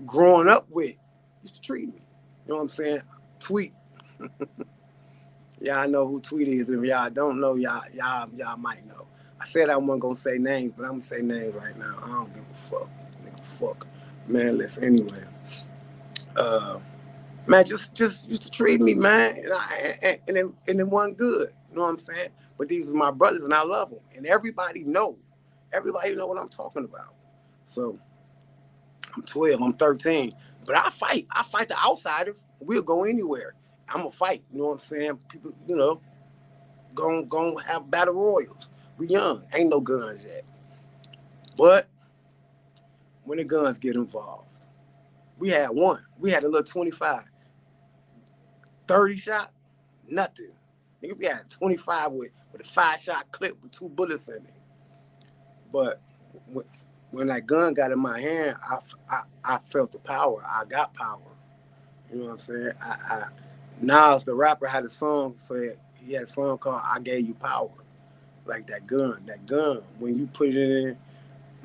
growing up with used to treat me. You know what I'm saying? Tweet. Y'all know who Tweet is. If y'all don't know, y'all might know. I said I wasn't going to say names, but I'm going to say names right now. I don't give a fuck. Nigga, fuck. Man, listen, anyway. Man, just used to treat me, man, and it wasn't good. You know what I'm saying? But these are my brothers, and I love them. And everybody know what I'm talking about. So I'm 12, I'm 13, but I fight. I fight the outsiders. We'll go anywhere. I'm gonna fight. You know what I'm saying? People, you know, gonna have battle royals. We young, ain't no guns yet. But when the guns get involved, we had one. We had a little 25. 30 shot, nothing. Nigga, we had 25 with a 5-shot clip with 2 bullets in it. But when that gun got in my hand, I felt the power. I got power. You know what I'm saying? Nas, the rapper, had a song said, he had a song called I Gave You Power. Like that gun, when you put it in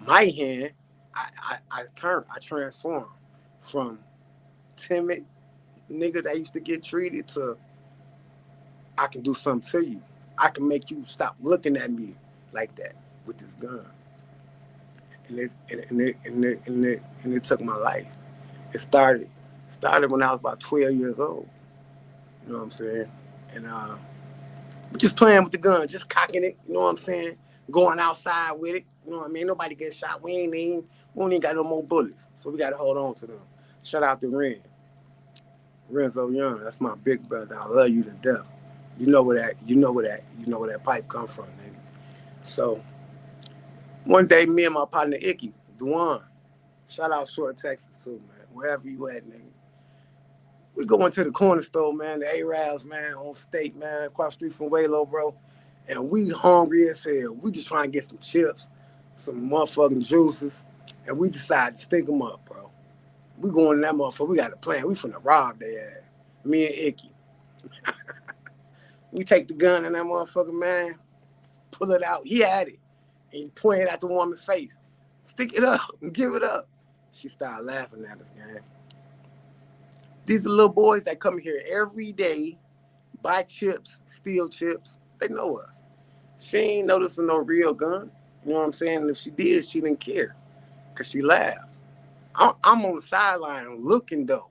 my hand, I transformed from timid nigga that used to get treated to I can do something to you. I can make you stop looking at me like that with this gun. And it took my life. It started when I was about 12 years old. You know what I'm saying? And just playing with the gun, just cocking it, you know what I'm saying? Going outside with it, you know what I mean? Nobody gets shot. We don't even got no more bullets. So we gotta hold on to them. Shout out to Renzo Young, that's my big brother. I love you to death. You know where that pipe come from, nigga. So One day, me and my partner Icky, Duan, shout out Short, Texas too, man. Wherever you at, nigga. We go into the corner store, man, the Arabs, man, on State, man, across the street from Waylo, bro. And we hungry as hell. We just trying to get some chips, some motherfucking juices, and we decide to stick them up, bro. We going in that motherfucker. We got a plan. We finna rob their ass. Me and Icky. We take the gun in that motherfucker, man, pull it out. He had it. And he pointed at the woman's face. Stick it up and give it up. She started laughing at us, man. These are little boys that come here every day, buy chips, steal chips. They know us. She ain't noticing no real gun. You know what I'm saying? And if she did, she didn't care because she laughed. I'm on the sideline looking, though,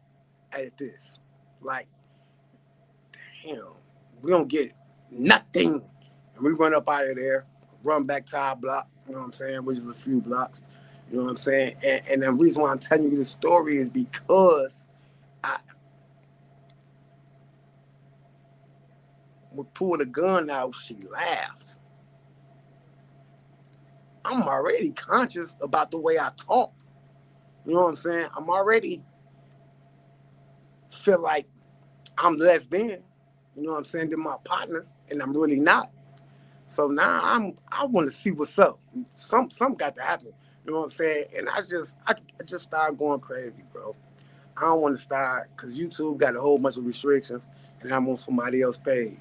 at this. Like, damn, we don't get nothing. And we run up out of there, run back to our block, you know what I'm saying, which is a few blocks. You know what I'm saying? And the reason why I'm telling you this story is because I would pull the gun out, she laughed. I'm already conscious about the way I talk. You know what I'm saying? I'm already feel like I'm less than, you know what I'm saying, than my partners, and I'm really not. So now I want to see what's up. Something got to happen. You know what I'm saying? And I just started going crazy, bro. I don't want to start because YouTube got a whole bunch of restrictions, and I'm on somebody else's page.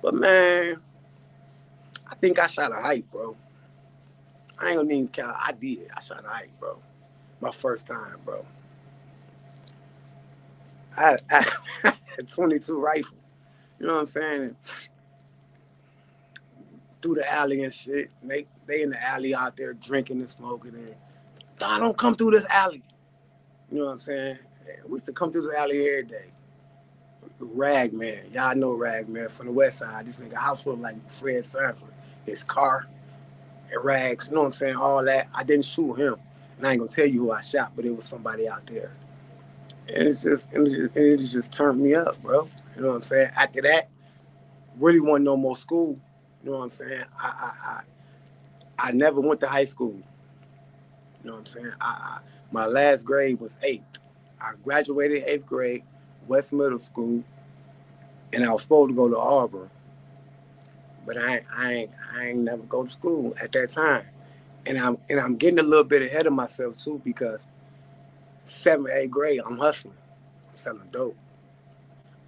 But man, I think I shot a hype, bro. I ain't gonna even count. I did. I shot a hype, bro. My first time, bro. I had 22 rifle. You know what I'm saying? Through the alley and shit. And they in the alley out there drinking and smoking. And I don't come through this alley. You know what I'm saying? We used to come through this alley every day. Ragman. Y'all know Ragman from the west side. This nigga house look like Fred Sanford. His car and rags. You know what I'm saying? All that. I didn't shoot him. And I ain't gonna tell you who I shot, but it was somebody out there. And it just turned me up, bro. You know what I'm saying? After that, really wasn't no more school. You know what I'm saying? I never went to high school. You know what I'm saying? My last grade was 8th. I graduated 8th grade, West Middle School, and I was supposed to go to Auburn. But I ain't never go to school at that time. And I'm getting a little bit ahead of myself too, because 7th, 8th grade, I'm hustling. I'm selling dope.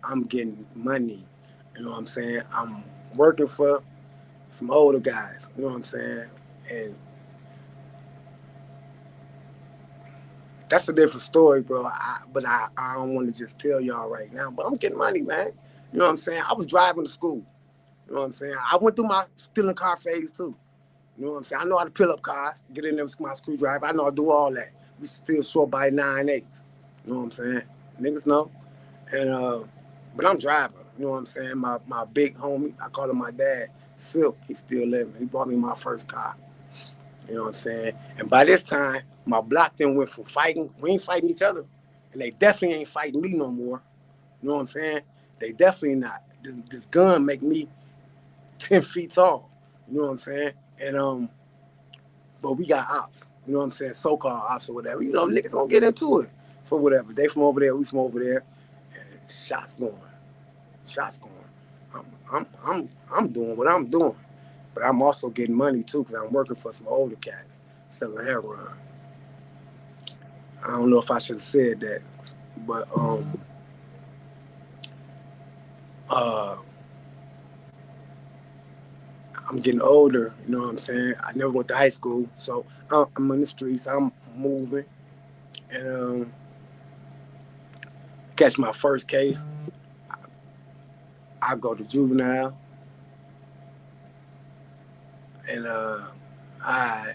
I'm getting money. You know what I'm saying? I'm working for some older guys. You know what I'm saying? And that's a different story, bro. But I don't want to just tell y'all right now. But I'm getting money, man. You know what I'm saying? I was driving to school. You know what I'm saying? I went through my stealing car phase too. You know what I'm saying? I know how to pull up cars, get in there with my screwdriver. I know how to do all that. We still short by 9/8. You know what I'm saying? Niggas know. And but I'm driving. You know what I'm saying? My big homie, I call him my dad, Silk, he's still living. He bought me my first car. You know what I'm saying? And by this time, my block then went from fighting. We ain't fighting each other. And they definitely ain't fighting me no more. You know what I'm saying? They definitely not. This gun make me 10 feet tall. You know what I'm saying? And but we got ops. You know what I'm saying? So-called ops or whatever. You know, niggas gonna get into it for whatever. They from over there, we from over there. And shots going. I'm doing what I'm doing. But I'm also getting money too, because I'm working for some older cats selling heroin. I don't know if I should have said that, but I'm getting older, you know what I'm saying? I never went to high school, so I'm in the streets, I'm moving, and catch my first case, I go to juvenile, and I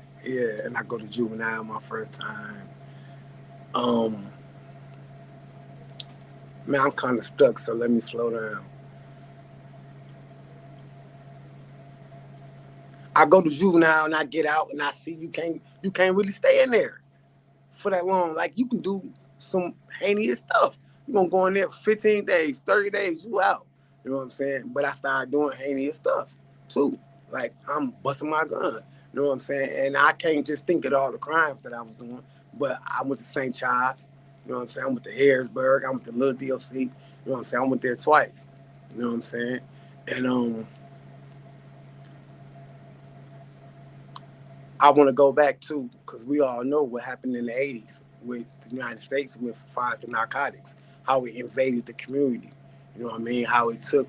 go to juvenile my first time. Man, I'm kind of stuck, so let me slow down. I go to juvenile and I get out and I see you can't really stay in there for that long. Like, you can do some heinous stuff. You're gonna go in there for 15 days, 30 days, you out. You know what I'm saying? But I started doing heinous stuff too. Like, I'm busting my gun. You know what I'm saying? And I can't just think of all the crimes that I was doing, but I went to St. Charles. You know what I'm saying? I went to Harrisburg. I went to Little DLC. You know what I'm saying? I went there twice. You know what I'm saying? And I want to go back to, because we all know what happened in the 80s with the United States with fires to narcotics, how it invaded the community. You know what I mean? How it took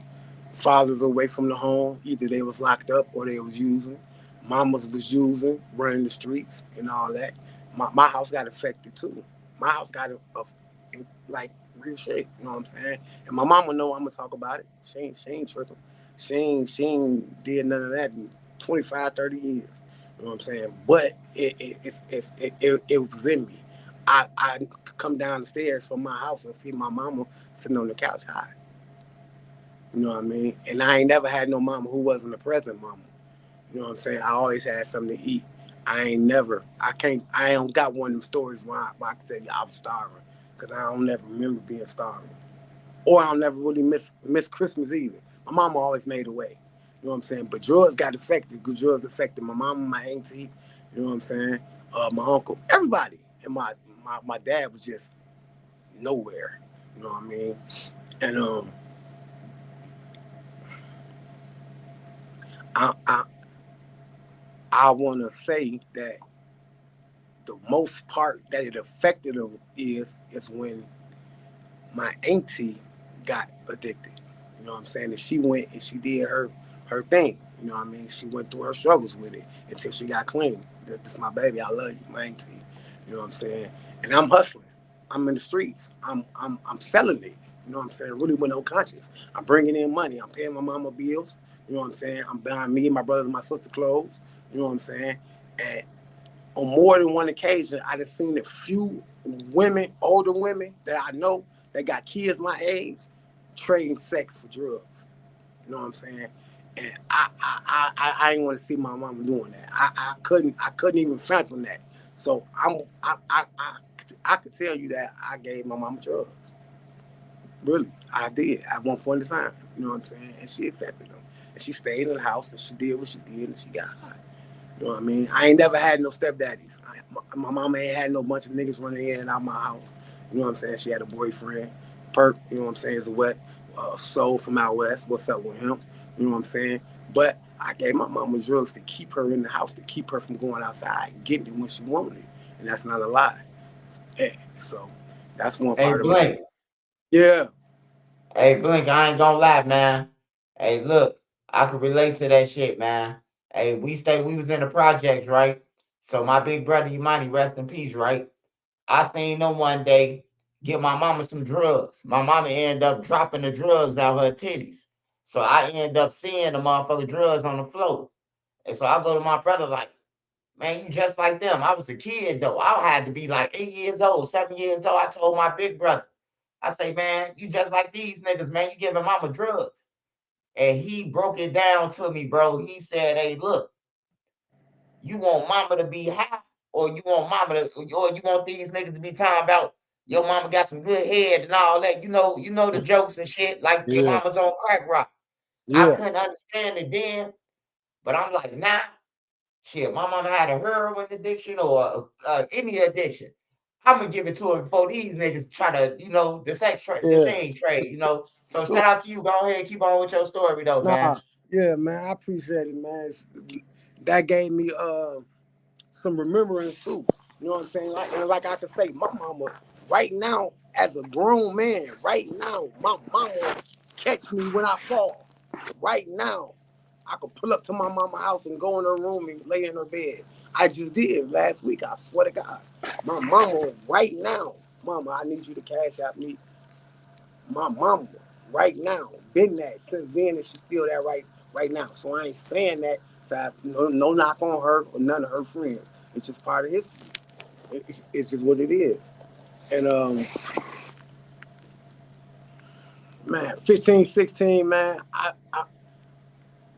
fathers away from the home. Either they was locked up or they was using. Mamas was using, running the streets and all that. My house got affected too. My house got like real shit. You know what I'm saying? And my mama know I'm gonna talk about it. She ain't tripping. She ain't did none of that in 25, 30 years. You know what I'm saying? But it was in me. I come down the stairs from my house and see my mama sitting on the couch high. You know what I mean? And I ain't never had no mama who wasn't a present mama. You know what I'm saying? I always had something to eat. I don't got one of them stories where I can tell you I was starving, because I don't never remember being starving. Or I don't never really miss Christmas either. My mama always made a way. You know what I'm saying? But drugs got affected. Good drugs affected my mama, my auntie, you know what I'm saying? My uncle, everybody. And my dad was just nowhere. You know what I mean? And I want to say that the most part that it affected him is when my auntie got addicted. You know what I'm saying? And she went and she did her thing. You know what I mean? She went through her struggles with it until she got clean. That's my baby. I love you, my auntie. You know what I'm saying? And I'm hustling. I'm in the streets. I'm selling it. You know what I'm saying? Really with no conscience. I'm bringing in money. I'm paying my mama bills. You know what I'm saying? I'm buying me and my brothers and my sister clothes. You know what I'm saying? And on more than one occasion, I just seen a few women, older women that I know that got kids my age, trading sex for drugs. You know what I'm saying? And I didn't want to see my mama doing that. I couldn't even fathom that. So I could tell you that I gave my mama drugs. Really, I did at one point in time. You know what I'm saying? And she accepted them. And she stayed in the house and she did what she did and she got high. You know what I mean? I ain't never had no stepdaddies. My mama ain't had no bunch of niggas running in and out my house. You know what I'm saying? She had a boyfriend. Perk, you know what I'm saying, is a wet soul from out west. What's up with him? You know what I'm saying? But I gave my mama drugs to keep her in the house, to keep her from going outside and getting it when she wanted it. And that's not a lie. Yeah, so that's one part of Blink. Yeah. Hey, Blink, I ain't gonna lie, man. Hey, look, I can relate to that shit, man. Hey, we was in the projects, right? So my big brother, Imani, rest in peace, right? I seen them one day give my mama some drugs. My mama ended up dropping the drugs out her titties. So I end up seeing the motherfucking drugs on the floor. And so I go to my brother like, man, you just like them. I was a kid though. I had to be like 8 years old, 7 years old. I told my big brother, I say, man, you just like these niggas, man. You giving mama drugs. And he broke it down to me, bro. He said, hey, look, you want mama to be high, or you want these niggas to be talking about your mama got some good head and all that. You know the jokes and shit, like your mama's on crack rock. I couldn't understand it then, but I'm like, nah, shit, my mama had a heroin addiction or any addiction. I'm gonna give it to her before these niggas try to, the sex trade, the thing trade, So shout out to you. Go ahead and keep on with your story though, man. Yeah, man, I appreciate it, man. That gave me some remembrance too. You know what I'm saying? Like I could say, my mama, right now, as a grown man, right now, my mama catch me when I fall. Right now, I could pull up to my mama's house and go in her room and lay in her bed. I just did last week. I swear to God. My mama, right now, mama, I need you to cash out me. My mama, right now, been that since then, and she's still that right now. So I ain't saying that to have no knock on her or none of her friends. It's just part of history. It's just what it is. And man, 15, 16, man, I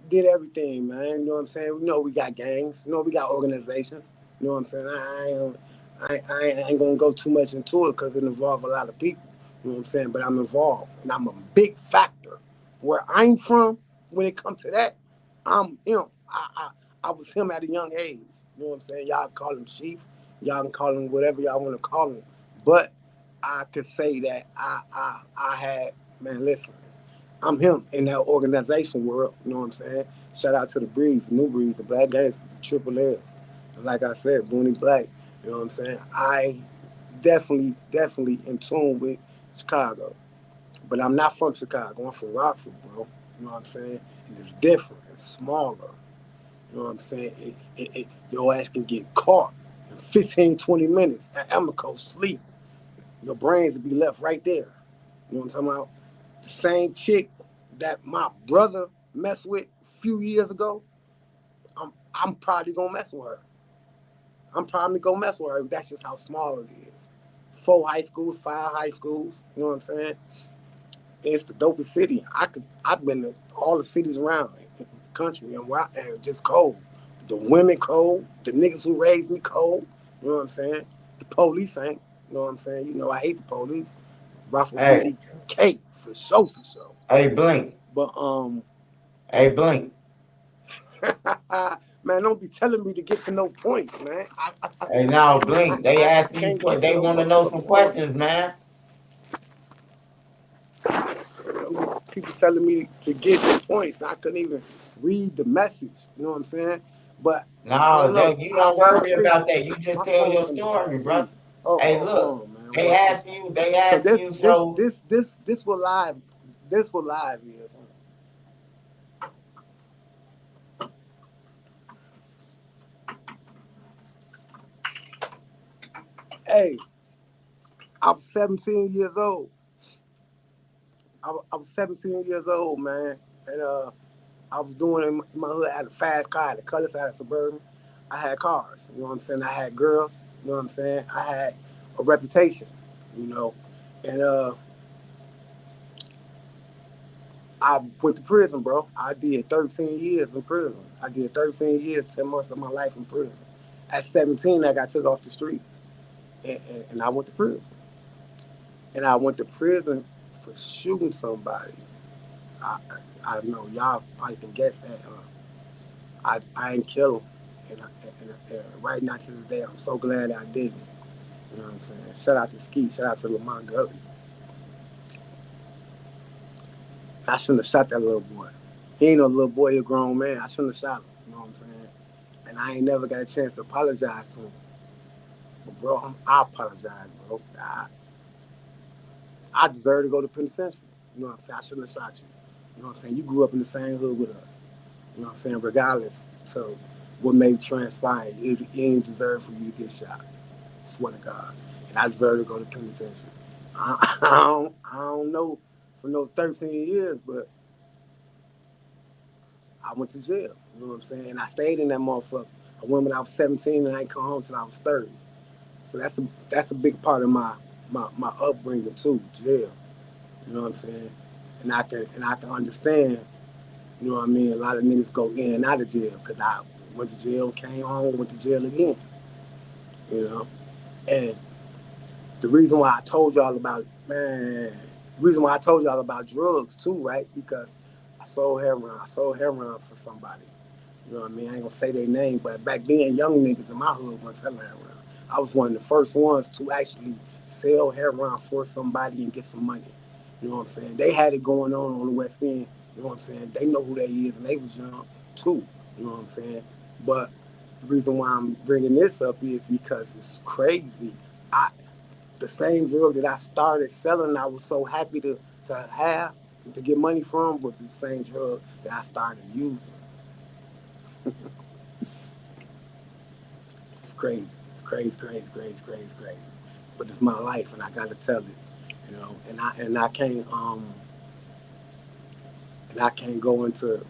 did everything, man. You know what I'm saying? We know we got gangs. You know we got organizations. You know what I'm saying? I ain't gonna go too much into it because it involves a lot of people. You know what I'm saying? But I'm involved, and I'm a big factor. Where I'm from, when it comes to that, I was him at a young age. You know what I'm saying? Y'all call him chief. Y'all can call him whatever y'all want to call him. But I could say that I had, man, listen, I'm him in that organization world. You know what I'm saying? Shout out to the Breeze, the New Breeze, the Black Gangsters, the Triple L's. Like I said, Booney Black. You know what I'm saying? I definitely in tune with Chicago. But I'm not from Chicago. I'm from Rockford, bro. You know what I'm saying? And it's different. It's smaller. You know what I'm saying? Your ass can get caught in 15, 20 minutes. At Amico sleep. Your brains will be left right there. You know what I'm talking about? The same chick that my brother messed with a few years ago, I'm probably gonna mess with her. I'm probably gonna mess with her. That's just how small it is. 4 high schools, 5 high schools. You know what I'm saying? And it's the dopest city. I've been to all the cities around the country and just cold. The women cold. The niggas who raised me cold. You know what I'm saying? The police ain't. You know what I'm saying? You know I hate the police. Raffle Hey. Cake for sure. Hey, Blink. But Hey, Blink. man, don't be telling me to get to no points, man. Hey, now, Blink. They asking you, can't get they to want to no know some questions, man. People telling me to get to points, and I couldn't even read the message. You know what I'm saying? But I don't know. You don't worry about that. You just tell your story, bro. Hey, look. On, man. They ask you. This was live. This was live here. Hey, I was 17 years old. I was 17 years old, man, and I was doing in my hood. I had a fast car, I had a Cutlass, I had a Suburban. I had cars. You know what I'm saying? I had girls. You know what I'm saying? I had a reputation. You know, and I went to prison, bro. I did 13 years in prison. I did 13 years, 10 months of my life in prison. At 17, I got took off the street, and I went to prison. And I went to prison for shooting somebody. I know y'all probably can guess that. I didn't kill him, and right now to this day, I'm so glad I didn't. You know what I'm saying? Shout out to Ski. Shout out to Lamont Gully. I shouldn't have shot that little boy. He ain't no little boy, he a grown man. I shouldn't have shot him. You know what I'm saying? And I ain't never got a chance to apologize to him. But bro, I apologize, bro. I deserve to go to penitentiary. You know what I'm saying? I shouldn't have shot you. You know what I'm saying? You grew up in the same hood with us. You know what I'm saying? Regardless to what may transpire, it ain't deserve for you to get shot. I swear to God. And I deserve to go to penitentiary. I don't know for no 13 years, but I went to jail. You know what I'm saying? And I stayed in that motherfucker. I went when I was 17 and I ain't come home till I was 30. So that's a big part of my upbringing too, jail. You know what I'm saying? And I can understand, you know what I mean, a lot of niggas go in and out of jail because I went to jail, came home, went to jail again. You know? And the reason why I told y'all about drugs too, right? Because I sold heroin. I sold heroin for somebody. You know what I mean? I ain't gonna say their name, but back then, young niggas in my hood weren't selling heroin. I was one of the first ones to actually sell heroin for somebody and get some money. You know what I'm saying? They had it going on the West End. You know what I'm saying? They know who they is, and they was young too. You know what I'm saying? But the reason why I'm bringing this up is because it's crazy. The same drug that I started selling, I was so happy to have to get money from, was the same drug that I started using. It's crazy. It's crazy. But it's my life, and I gotta tell it. You know, and I can't go into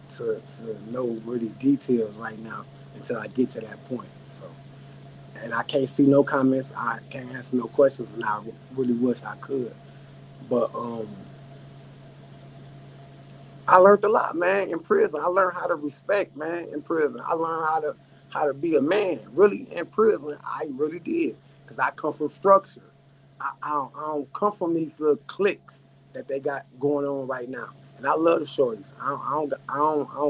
no really details right now until I get to that point. So, and I can't see no comments. I can't answer no questions, and I really wish I could. But I learned a lot, man, in prison. I learned how to respect, man, in prison. I learned how to be a man, really, in prison. I really did, because I come from structure. I don't come from these little cliques that they got going on right now. And I love the shorties. I don't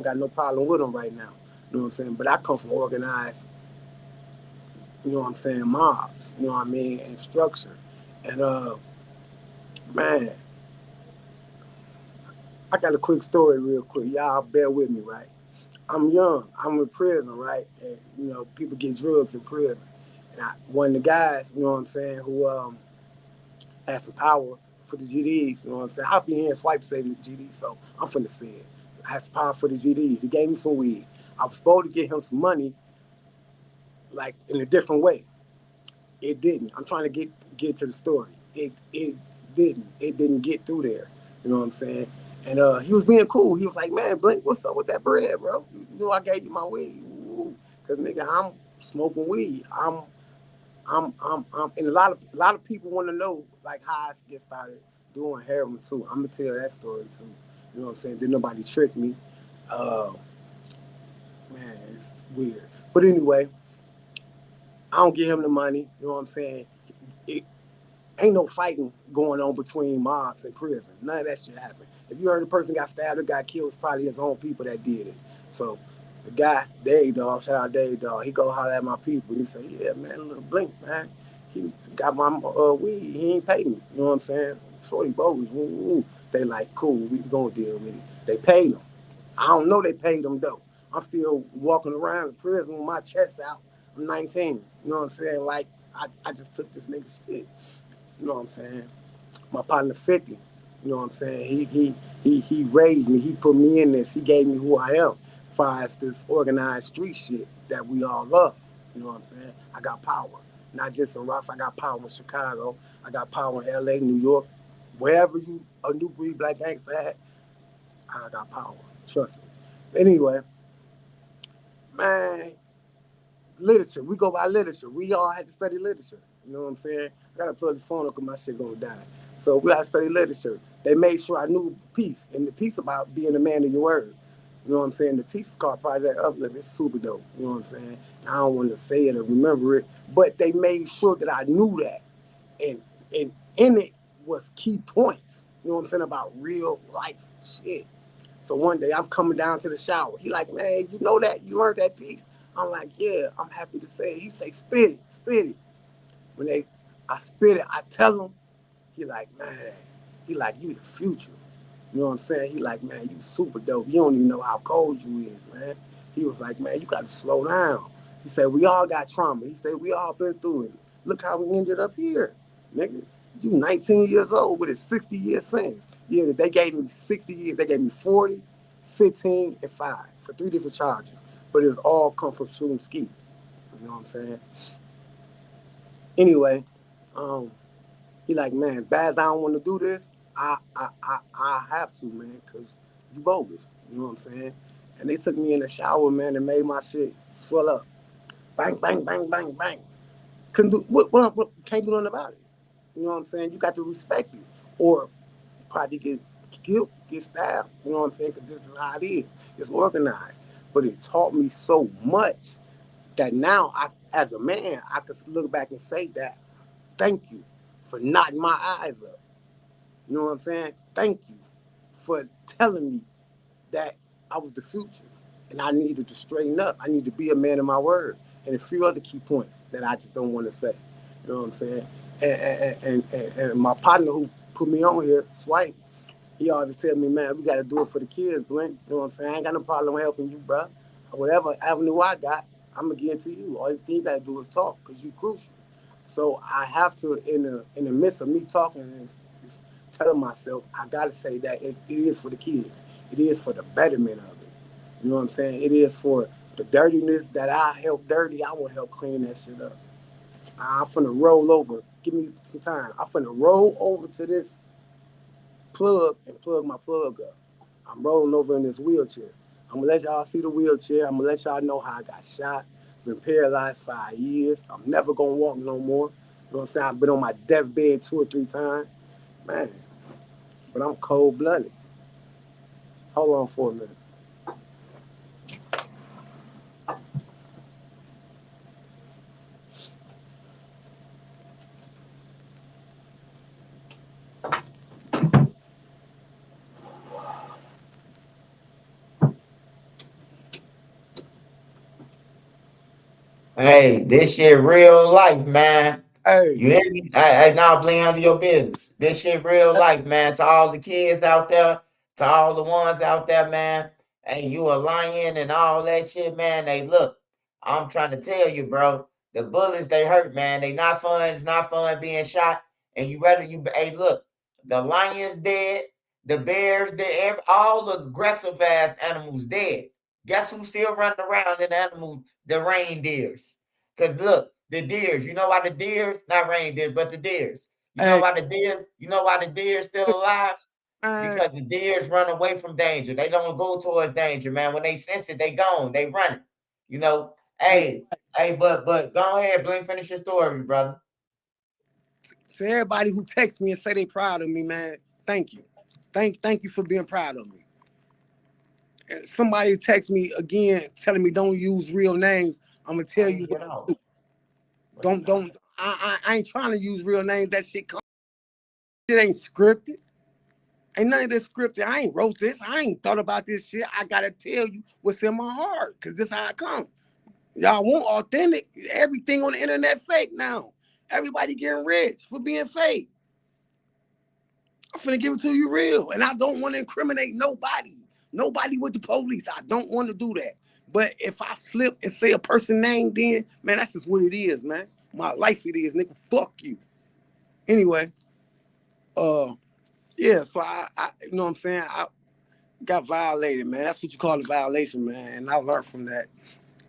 got no problem with them right now. You know what I'm saying? But I come from organized, you know what I'm saying, mobs, you know what I mean, and structure. And man, I got a quick story real quick. Y'all bear with me, right? I'm young. I'm in prison, right? And you know, people get drugs in prison. And one of the guys, you know what I'm saying, who had some power for the GDs, you know what I'm saying? I'll be here and swipe saving the GDs, so I'm finna say it. I had some power for the GDs. He gave me some weed. I was supposed to get him some money, like in a different way. It didn't. I'm trying to get to the story. It didn't. It didn't get through there. You know what I'm saying? And he was being cool. He was like, "Man, Blink, what's up with that bread, bro? You know I gave you my weed, cause nigga, I'm smoking weed. And a lot of people want to know like how I get started doing heroin too. I'm gonna tell that story too. You know what I'm saying? Did nobody trick me? Uh, man, it's weird. But anyway, I don't give him the money. You know what I'm saying? It ain't no fighting going on between mobs and prison. None of that shit happened. If you heard a person got stabbed or got killed, it's probably his own people that did it. So the guy, Dave Dog, shout out Dave Dog, he go holler at my people. And he say, yeah, man, little Blink, man. He got my weed. He ain't paid me. You know what I'm saying? Shorty bogus. Woo, woo. They like, cool, we gonna deal with it. They paid him. I don't know they paid him though. I'm still walking around the prison with my chest out. I'm 19. You know what I'm saying? Like, I just took this nigga shit. You know what I'm saying? My partner 50. You know what I'm saying? He raised me. He put me in this. He gave me who I am. As far as this organized street shit that we all love. You know what I'm saying? I got power. Not just in Rough. I got power in Chicago. I got power in LA, New York. Wherever you a new breed black gangster at, I got power. Trust me. Anyway, man, literature. We go by literature. We all had to study literature. You know what I'm saying? I gotta plug this phone up because my shit gonna die. So we gotta study literature. They made sure I knew peace, and the piece about being a man of your word. You know what I'm saying? The piece is called Project Uplift. It's super dope. You know what I'm saying? I don't want to say it or remember it, but they made sure that I knew that, and in it was key points. You know what I'm saying about real life shit. So one day I'm coming down to the shower. He like, man, you know that? You learned that piece? I'm like, yeah, I'm happy to say it. He say, spit it. When I spit it, I tell him, he like, man, he like, you the future. You know what I'm saying? He like, man, you super dope. You don't even know how cold you is, man. He was like, man, you got to slow down. He said, we all got trauma. He said, we all been through it. Look how we ended up here, nigga. You 19 years old with a 60-year sentence. Yeah, they gave me 60 years. They gave me 40, 15, and 5 for 3 different charges. But it's all come from shooting ski. You know what I'm saying? Anyway, he like, man, as bad as I don't want to do this, I have to, man, because you bogus. You know what I'm saying? And they took me in the shower, man, and made my shit swell up. Bang, bang, bang, bang, bang. Couldn't do what can't do nothing about it. You know what I'm saying? You got to respect it. Or probably get killed, get stabbed. You know what I'm saying? Because this is how it is. It's organized. But it taught me so much that now, as a man, I could look back and say that, thank you for knotting my eyes up. You know what I'm saying? Thank you for telling me that I was the future and I needed to straighten up. I need to be a man of my word. And a few other key points that I just don't want to say. You know what I'm saying? And my partner who put me on here, Swipe, he always tell me, man, we got to do it for the kids, Blink. You know what I'm saying? I ain't got no problem helping you, bro. Whatever avenue I got, I'm going to give it to you. All you got to do is talk because you crucial. So I have to, in the midst of me talking and telling myself, I got to say that it is for the kids. It is for the betterment of it. You know what I'm saying? It is for the dirtiness that I help dirty. I will help clean that shit up. I'm finna roll over. Give me some time. I'm finna roll over to this plug and plug my plug up. I'm rolling over in this wheelchair. I'm gonna let y'all see the wheelchair. I'm gonna let y'all know how I got shot. Been paralyzed 5 years. I'm never gonna walk no more. You know what I'm saying? I've been on my deathbed 2 or 3 times. Man, but I'm cold-blooded. Hold on for a minute. Hey, this shit real life, man. Hey, You hear me? I now bling under your business. This shit real life, man. To all the kids out there, to all the ones out there, man. Hey, you a lion and all that shit, man. Hey, look, I'm trying to tell you, bro. The bullets they hurt, man. They not fun. It's not fun being shot. And you rather you. Hey, look, the lions dead, the bears dead, all the aggressive ass animals dead. Guess who's still running around in the animals? The reindeers. Cause look, the deers. You know why the deers, not reindeers, but the deers. You know hey, why the deer? You know why the deer's still alive? man. Because the deers run away from danger. They don't go towards danger, man. When they sense it, they gone. They running. You know. Hey, But go ahead, Blink. Finish your story, brother. to everybody who text me and say they proud of me, man, thank you. Thank you for being proud of me. And somebody text me again telling me don't use real names. I'm gonna tell you what to do. Don't I ain't trying to use real names. That shit ain't scripted. Ain't none of this scripted. I ain't wrote this. I ain't thought about this shit. I gotta tell you what's in my heart, cause this how I come. Y'all want authentic. Everything on the internet fake now. Everybody getting rich for being fake. I'm finna give it to you real. And I don't want to incriminate nobody. Nobody with the police. I don't want to do that. But if I slip and say a person name, then, man, that's just what it is, man. My life it is, nigga. Fuck you. Anyway, yeah, so I you know what I'm saying? I got violated, man. That's what you call a violation, man. And I learned from that.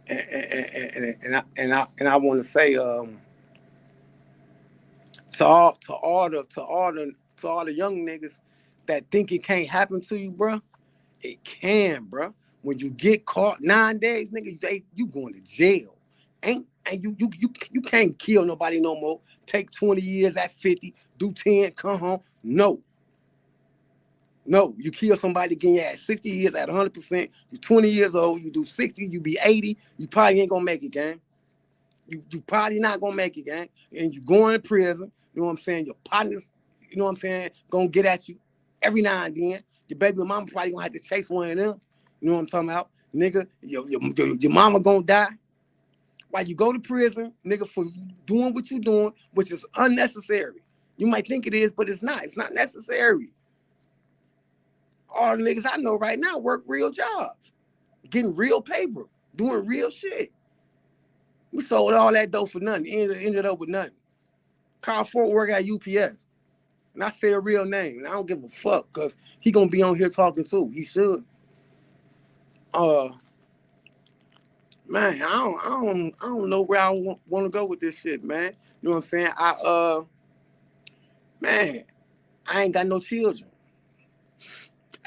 And I want to say, to all the young niggas that think it can't happen to you, bro, it can, bro. When you get caught 9 days, nigga, you going to jail. And you can't kill nobody no more. Take 20 years at 50, do 10, come home. No, you kill somebody again, you at 60 years at 100%. You 20 years old, you do 60, you be 80, you probably ain't gonna make it, gang. You probably not gonna make it, gang. And you going to prison, you know what I'm saying? Your partners, you know what I'm saying, gonna get at you every now and then. Your baby mama probably gonna have to chase one of them. You know what I'm talking about? Nigga, your mama gonna die. While you go to prison, nigga, for doing what you're doing, which is unnecessary. You might think it is, but it's not. It's not necessary. All the niggas I know right now work real jobs, getting real paper, doing real shit. We sold all that dope for nothing. Ended up with nothing. Carl Ford work at UPS. And I say a real name. And I don't give a fuck because he gonna be on here talking too. He should. Man, I don't know where I want to go with this shit, man. You know what I'm saying? Man, I ain't got no children.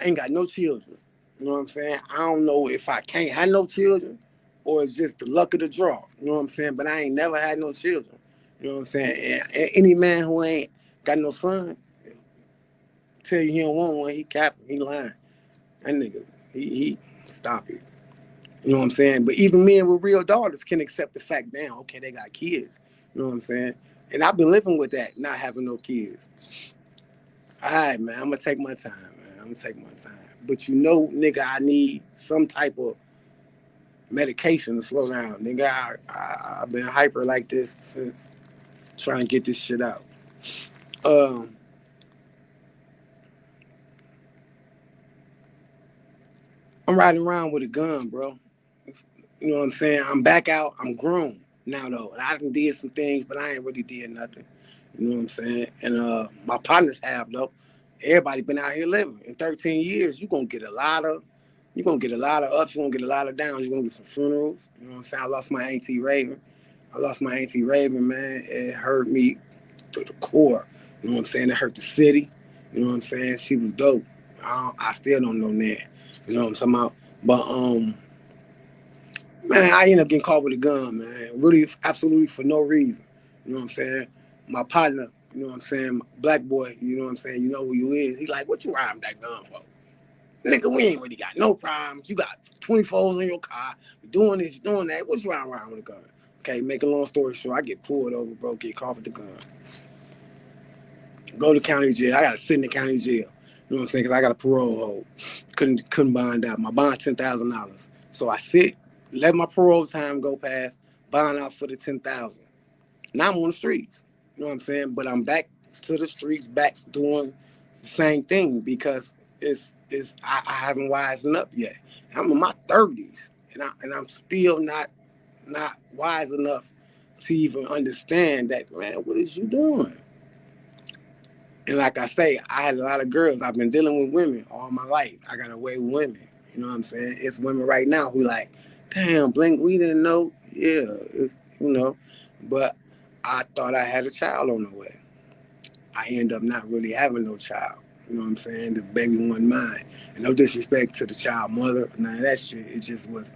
You know what I'm saying? I don't know if I can't have no children or it's just the luck of the draw. You know what I'm saying? But I ain't never had no children. You know what I'm saying? And any man who ain't got no son, tell you he don't want one, he capping, he lying. That nigga, he stop it. You know what I'm saying? But even men with real daughters can accept the fact, damn, okay, they got kids. You know what I'm saying? And I've been living with that, not having no kids. All right, man, I'm gonna take my time, man. But you know, nigga, I need some type of medication to slow down. Nigga, I've been hyper like this since trying to get this shit out. I'm riding around with a gun, bro. You know what I'm saying? I'm back out. I'm grown now, though. And I done did some things, but I ain't really did nothing. You know what I'm saying? And my partners have, though. Everybody been out here living. In 13 years, you're gonna get a lot of ups, you're gonna get a lot of downs, you're gonna get some funerals. You know what I'm saying? I lost my Auntie Raven, man. It hurt me to the core. You know what I'm saying? It hurt the city. You know what I'm saying? She was dope. I still don't know that. You know what I'm talking about? But man, I ended up getting caught with a gun, man. Really, absolutely for no reason. You know what I'm saying? My partner, you know what I'm saying, black boy, you know what I'm saying, you know who you is. He like, what you riding that gun for? Nigga, we ain't really got no problems. You got 24s in your car. You doing this, doing that. What you riding around with a gun? Okay, make a long story short, I get pulled over, bro, get caught with the gun. Go to county jail. I got to sit in the county jail. You know what I'm saying? Because I got a parole hold. Couldn't bond out. My bond $10,000. So I sit, let my parole time go past. buying out for the 10,000. Now I'm on the streets. You know what I'm saying? But I'm back to the streets, back doing the same thing because I haven't wised up yet. I'm in my 30s and I'm still not wise enough to even understand that, man, what is you doing? And like I say, I had a lot of girls. I've been dealing with women all my life. I got away with women. You know what I'm saying? It's women right now who like, damn, Blink, we didn't know. Yeah, it's, you know. But I thought I had a child on the way. I end up not really having no child. You know what I'm saying? The baby wasn't mine. And no disrespect to the child mother, none of that shit. It just was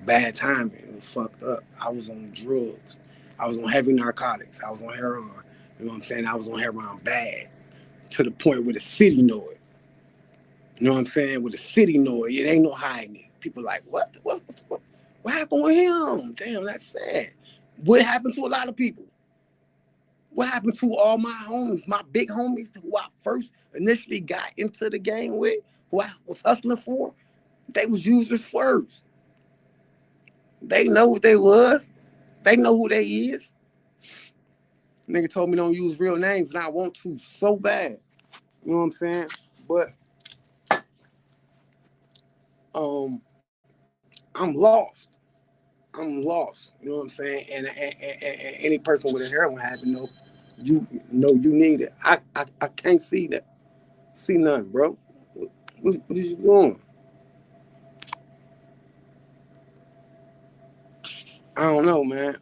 bad timing. It was fucked up. I was on drugs. I was on heavy narcotics. I was on heroin. You know what I'm saying? I was on heroin bad. To the point where the city know it. You know what I'm saying? With the city know it, it ain't no hiding it. People like, what happened with him? Damn, that's sad. What happened to a lot of people? What happened to all my homies, my big homies who I first initially got into the game with, who I was hustling for? They was users first. They know what they was. They know who they is. Nigga told me don't use real names, and I want to so bad. You know what I'm saying? But I'm lost. I'm lost. You know what I'm saying? And any person with a heroin habit you need it. I can't see that. See nothing, bro. What is you doing? I don't know, man.